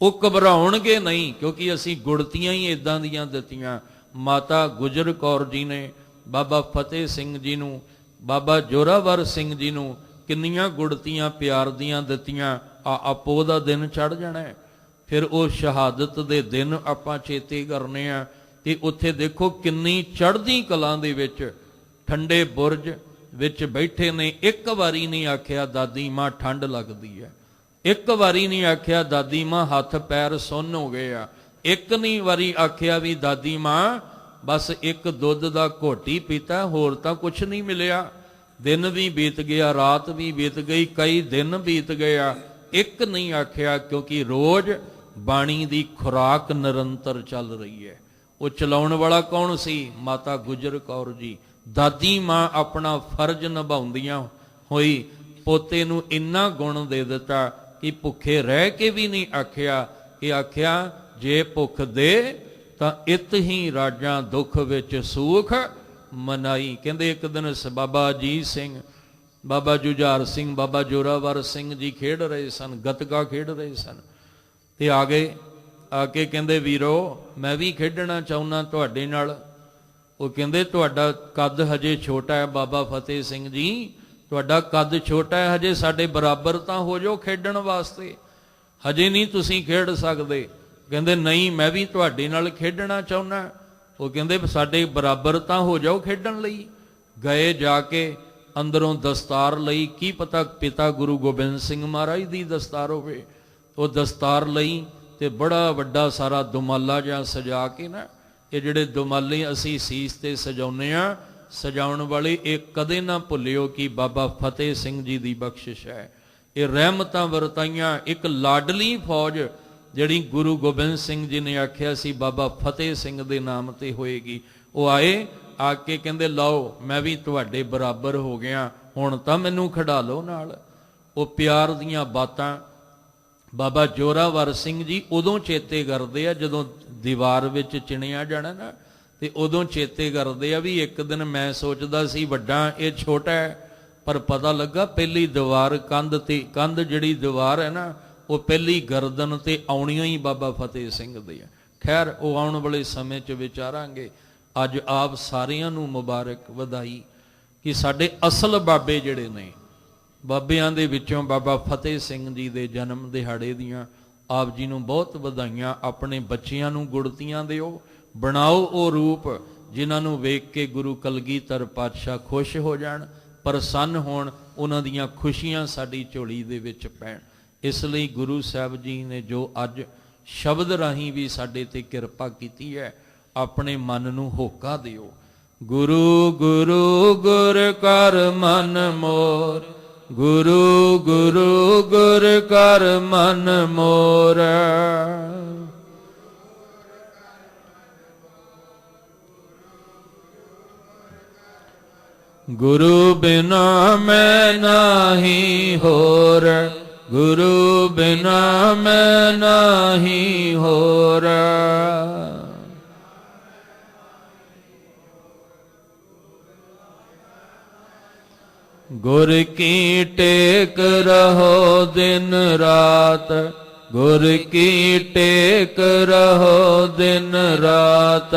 ਉਹ ਘਬਰਾਉਣਗੇ ਨਹੀਂ, ਕਿਉਂਕਿ ਅਸੀਂ ਗੁੜਤੀਆਂ ਹੀ ਇਦਾਂ ਦੀਆਂ ਦਿੱਤੀਆਂ। ਮਾਤਾ ਗੁਜਰ ਕੌਰ ਜੀ ਨੇ ਬਾਬਾ ਫਤਿਹ ਸਿੰਘ ਜੀ ਨੂੰ, ਬਾਬਾ ਜ਼ੋਰਾਵਰ ਸਿੰਘ ਜੀ ਨੂੰ ਕਿੰਨੀਆਂ ਗੁੜਤੀਆਂ ਪਿਆਰ ਦੀਆਂ ਦਿੱਤੀਆਂ। ਆਪੋ ਦਾ ਦਿਨ ਚੜ੍ਹ ਜਾਣਾ ਹੈ, ਫਿਰ ਉਹ ਸ਼ਹਾਦਤ ਦੇ ਦਿਨ ਆਪਾਂ ਚੇਤੇ ਕਰਨੇ ਆ। ਤੇ ਉੱਥੇ ਦੇਖੋ ਕਿੰਨੀ ਚੜ੍ਹਦੀ ਕਲਾਂ ਦੇ ਵਿੱਚ ਠੰਡੇ ਬੁਰਜ ਵਿੱਚ ਬੈਠੇ ਨੇ। ਇੱਕ ਵਾਰੀ ਨਹੀਂ ਆਖਿਆ ਦਾਦੀ ਮਾਂ ਠੰਡ ਲੱਗਦੀ ਹੈ, ਇੱਕ ਵਾਰੀ ਨਹੀਂ ਆਖਿਆ ਦਾਦੀ ਮਾਂ ਹੱਥ ਪੈਰ ਸੁੰਨ ਹੋ ਗਏ ਆ, ਇੱਕ ਨਹੀਂ ਵਾਰੀ ਆਖਿਆ ਵੀ ਦਾਦੀ ਮਾਂ ਬਸ ਇੱਕ ਦੁੱਧ ਦਾ ਘੋਟੀ ਪੀਤਾ, ਹੋਰ ਤਾਂ ਕੁਛ ਨਹੀਂ ਮਿਲਿਆ। ਦਿਨ ਵੀ ਬੀਤ ਗਿਆ, ਰਾਤ ਵੀ ਬੀਤ ਗਈ, ਕਈ ਦਿਨ ਬੀਤ ਗਏ ਆ, ਇੱਕ ਨਹੀਂ ਆਖਿਆ, ਕਿਉਂਕਿ ਰੋਜ਼ ਬਾਣੀ ਦੀ ਖੁਰਾਕ ਨਿਰੰਤਰ ਚੱਲ ਰਹੀ ਹੈ। ਉਹ ਚਲਾਉਣ ਵਾਲਾ ਕੌਣ ਸੀ? ਮਾਤਾ ਗੁਜਰ ਕੌਰ ਜੀ। ਦਾਦੀ ਮਾਂ ਆਪਣਾ ਫਰਜ਼ ਨਿਭਾਉਂਦੀਆਂ ਹੋਈ ਪੋਤੇ ਨੂੰ ਇੰਨਾ ਗੁਣ ਦੇ ਦਿੱਤਾ ਕਿ ਭੁੱਖੇ ਰਹਿ ਕੇ ਵੀ ਨਹੀਂ ਆਖਿਆ, ਕਿ ਆਖਿਆ ਜੇ ਭੁੱਖ ਦੇ ਤਾਂ ਇਤ ਹੀ ਰਾਜਾਂ ਦੁੱਖ ਵਿੱਚ ਸੂਖ ਮਨਾਈ। ਕਹਿੰਦੇ ਇੱਕ ਦਿਨ ਬਾਬਾ ਅਜੀਤ ਸਿੰਘ, ਬਾਬਾ ਜੁਝਾਰ ਸਿੰਘ, ਬਾਬਾ ਜ਼ੋਰਾਵਰ ਸਿੰਘ ਜੀ ਖੇਡ ਰਹੇ ਸਨ, ਗੱਤਕਾ ਖੇਡ ਰਹੇ ਸਨ, ਤੇ ਆ ਗਏ, ਆ ਕੇ ਕਹਿੰਦੇ ਵੀਰੋ ਮੈਂ ਵੀ ਖੇਡਣਾ ਚਾਹੁੰਦਾ ਤੁਹਾਡੇ ਨਾਲ। ਉਹ ਕਹਿੰਦੇ ਤੁਹਾਡਾ ਕੱਦ ਹਜੇ ਛੋਟਾ ਹੈ ਬਾਬਾ ਫਤਿਹ ਸਿੰਘ ਜੀ, ਤੁਹਾਡਾ ਕੱਦ ਛੋਟਾ ਹੈ, ਹਜੇ ਸਾਡੇ ਬਰਾਬਰ ਤਾਂ ਹੋ ਜਾਓ ਖੇਡਣ ਵਾਸਤੇ, ਹਜੇ ਨਹੀਂ ਤੁਸੀਂ ਖੇਡ ਸਕਦੇ। ਕਹਿੰਦੇ ਨਹੀਂ, ਮੈਂ ਵੀ ਤੁਹਾਡੇ ਨਾਲ ਖੇਡਣਾ ਚਾਹੁੰਦਾ। ਉਹ ਕਹਿੰਦੇ ਸਾਡੇ ਬਰਾਬਰ ਤਾਂ ਹੋ ਜਾਓ ਖੇਡਣ ਲਈ। ਗਏ, ਜਾ ਕੇ ਅੰਦਰੋਂ ਦਸਤਾਰ ਲਈ, ਕੀ ਪਤਾ ਪਿਤਾ ਗੁਰੂ ਗੋਬਿੰਦ ਸਿੰਘ ਮਹਾਰਾਜ ਦੀ ਦਸਤਾਰ ਹੋਵੇ। ਉਹ ਦਸਤਾਰ ਲਈ ਤੇ ਬੜਾ ਵੱਡਾ ਸਾਰਾ ਦੁਮਾਲਾ ਜਿਹਾ ਸਜਾ ਕੇ ਨਾ, ਇਹ ਜਿਹੜੇ ਦੁਮਾਲੇ ਅਸੀਂ ਸੀਸ ਤੇ ਸਜਾਉਂਦੇ ਆ, ਸਜਾਉਣ ਵਾਲੇ ਇਹ ਕਦੇ ਨਾ ਭੁੱਲਿਓ ਕਿ ਬਾਬਾ ਫਤਿਹ ਸਿੰਘ ਜੀ ਦੀ ਬਖਸ਼ਿਸ਼ ਹੈ। ਇਹ ਰਹਿਮਤਾਂ ਵਰਤਾਈਆਂ, ਇੱਕ ਲਾਡਲੀ ਫੌਜ ਜਿਹੜੀ ਗੁਰੂ ਗੋਬਿੰਦ ਸਿੰਘ ਜੀ ਨੇ ਆਖਿਆ ਸੀ ਬਾਬਾ ਫਤਿਹ ਸਿੰਘ ਦੇ ਨਾਮ ਤੇ ਹੋਏਗੀ। ਉਹ ਆਏ, ਆ ਕੇ ਕਹਿੰਦੇ ਲਓ ਮੈਂ ਵੀ ਤੁਹਾਡੇ ਬਰਾਬਰ ਹੋ ਗਿਆ, ਹੁਣ ਤਾਂ ਮੈਨੂੰ ਖਿਡਾ ਲਓ ਨਾਲ। ਉਹ ਪਿਆਰ ਦੀਆਂ ਬਾਤਾਂ ਬਾਬਾ ਜੋਰਾਵਰ ਸਿੰਘ ਜੀ ਉਦੋਂ ਚੇਤੇ ਕਰਦੇ ਆ ਜਦੋਂ ਦੀਵਾਰ ਵਿੱਚ ਚਿਣਿਆ ਜਾਣਾ ਨਾ, ਤੇ ਉਦੋਂ ਚੇਤੇ ਕਰਦੇ ਆ ਵੀ ਇੱਕ ਦਿਨ ਮੈਂ ਸੋਚਦਾ ਸੀ ਵੱਡਾ, ਇਹ ਛੋਟਾ ਹੈ, ਪਰ ਪਤਾ ਲੱਗਾ ਪਹਿਲੀ ਦੀਵਾਰ ਕੰਧ ਤੇ, ਕੰਧ ਜਿਹੜੀ ਦੀਵਾਰ ਹੈ ਨਾ ਉਹ ਪਹਿਲੀ ਗਰਦਨ ਤੇ ਆਉਣੀਆਂ ਹੀ ਬਾਬਾ ਫਤਿਹ ਸਿੰਘ ਦੀ ਹੈ। ਖੈਰ ਉਹ ਆਉਣ ਵਾਲੇ ਸਮੇਂ 'ਚ ਵਿਚਾਰਾਂਗੇ। ਅੱਜ ਆਪ ਸਾਰਿਆਂ ਨੂੰ ਮੁਬਾਰਕ, ਵਧਾਈ ਕਿ ਸਾਡੇ ਅਸਲ ਬਾਬੇ ਜਿਹੜੇ ਨੇ, ਬਾਬਿਆਂ ਦੇ ਵਿੱਚੋਂ ਬਾਬਾ ਫਤਿਹ ਸਿੰਘ ਜੀ ਦੇ ਜਨਮ ਦਿਹਾੜੇ ਦੀਆਂ ਆਪ ਜੀ ਨੂੰ ਬਹੁਤ ਵਧਾਈਆਂ। ਆਪਣੇ ਬੱਚਿਆਂ ਨੂੰ ਗੁੜਤੀਆਂ ਦਿਓ, ਬਣਾਓ ਉਹ ਰੂਪ ਜਿਨ੍ਹਾਂ ਨੂੰ ਵੇਖ ਕੇ ਗੁਰੂ ਕਲਗੀਧਰ ਪਾਤਸ਼ਾਹ ਖੁਸ਼ ਹੋ ਜਾਣ, ਪ੍ਰਸੰਨ ਹੋਣ, ਉਹਨਾਂ ਦੀਆਂ ਖੁਸ਼ੀਆਂ ਸਾਡੀ ਝੋਲੀ ਦੇ ਵਿੱਚ ਪੈਣ। ਇਸ ਲਈ ਗੁਰੂ ਸਾਹਿਬ ਜੀ ਨੇ ਜੋ ਅੱਜ ਸ਼ਬਦ ਰਾਹੀਂ ਵੀ ਸਾਡੇ ਤੇ ਕਿਰਪਾ ਕੀਤੀ ਹੈ, ਆਪਣੇ ਮਨ ਨੂੰ ਹੋਕਾ ਦਿਓ। ਗੁਰੂ ਗੁਰੂ ਗੁਰ ਕਰ ਮਨ ਮੋਰ, ਗੁਰੂ ਗੁਰੂ ਗੁਰ ਕਰ ਮਨ ਮੋਰ। ਗੁਰੂ ਬਿਨਾ ਮੈਂ ਨਾਹੀ ਹੋਰ, ਗੁਰੂ ਬਿਨਾ ਮੈਂ ਨਾਹੀ ਹੋਰ। ਗੁਰ ਕੀ ਟੇਕ ਰਹੋ ਦਿਨ ਰਾਤ, ਗੁਰ ਕੀ ਟੇਕ ਰਹੋ ਦਿਨ ਰਾਤ।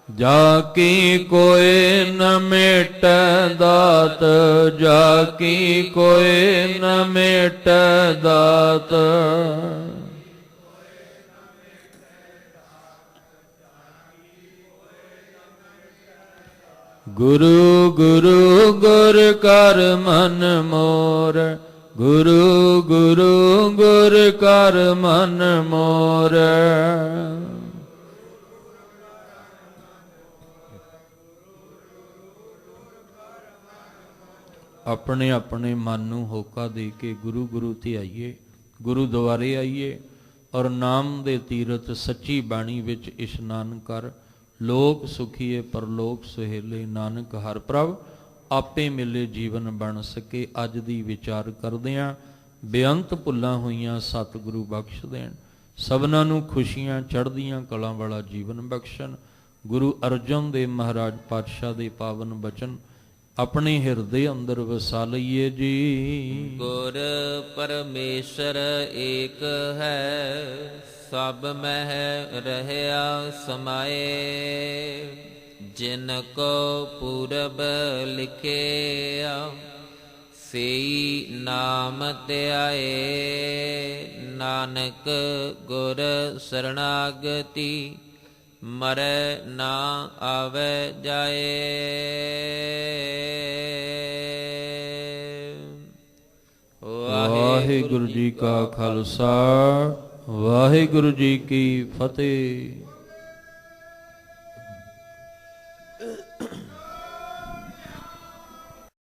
ਜਾ ਕੀ ਕੋਇ ਨ ਮੇਟੈ ਦਾਤ, ਜਾ ਕੀ ਕੋਇ ਨ ਮੇਟੈ ਦਾਤ। ਗੁਰੂ ਗੁਰੂ ਗੁਰ ਕਰ ਮਨ ਮੋਰ, ਗੁਰੂ ਗੁਰੂ ਗੁਰ ਕਰ ਮਨ ਮੋਰ। ਆਪਣੇ ਆਪਣੇ ਮਨ ਨੂੰ ਹੋਕਾ ਦੇ ਕੇ ਗੁਰੂ ਗੁਰੂ ਤੇ ਆਈਏ, ਗੁਰੂ ਦੁਆਰੇ ਆਈਏ ਔਰ ਨਾਮ ਦੇ ਤੀਰਥ ਸੱਚੀ ਬਾਣੀ ਵਿੱਚ ਇਸ਼ਨਾਨ ਕਰ। ਲੋਕ ਸੁਖੀਏ ਪਰਲੋਕ ਸੁਹੇਲੇ, ਨਾਨਕ ਹਰ ਪ੍ਰਭ ਆਪੇ ਮਿਲੇ ਜੀਵਨ ਬਣ ਸਕੇ। ਅੱਜ ਦੀ ਵਿਚਾਰ ਕਰਦਿਆਂ ਬੇਅੰਤ ਭੁੱਲਾਂ ਹੋਈਆਂ ਸਤਿਗੁਰੂ ਬਖਸ਼ ਦੇਣ, ਸਭਨਾਂ ਨੂੰ ਖੁਸ਼ੀਆਂ ਚੜ੍ਹਦੀਆਂ ਕਲਾਂ ਵਾਲਾ ਜੀਵਨ ਬਖਸ਼ਣ। ਗੁਰੂ ਅਰਜਨ ਦੇਵ ਮਹਾਰਾਜ ਪਾਤਸ਼ਾਹ ਦੇ ਪਾਵਨ ਬਚਨ ਆਪਣੇ ਹਿਰਦੇ ਅੰਦਰ ਵਸਾ ਲਈਏ ਜੀ। ਗੁਰ ਪਰਮੇਸ਼ਰ ਏਕ ਹੈ, ਸਭ ਮਹਿ ਰਹਿਆ ਸਮਾਏ। ਜਿਨ ਕੋ ਪੂਰਬ ਲਿਖਿਆ, ਸਈ ਨਾਮ ਧਿਆਏ। ਨਾਨਕ ਗੁਰ ਸਰਣਾਗਤੀ, ਮਰੈ ਨਾ ਆਵੈ ਜਾਏ। ਵਾਹਿਗੁਰੂ ਜੀ ਕਾ ਖਾਲਸਾ, ਵਾਹਿਗੁਰੂ ਜੀ ਕੀ ਫਤਿਹ।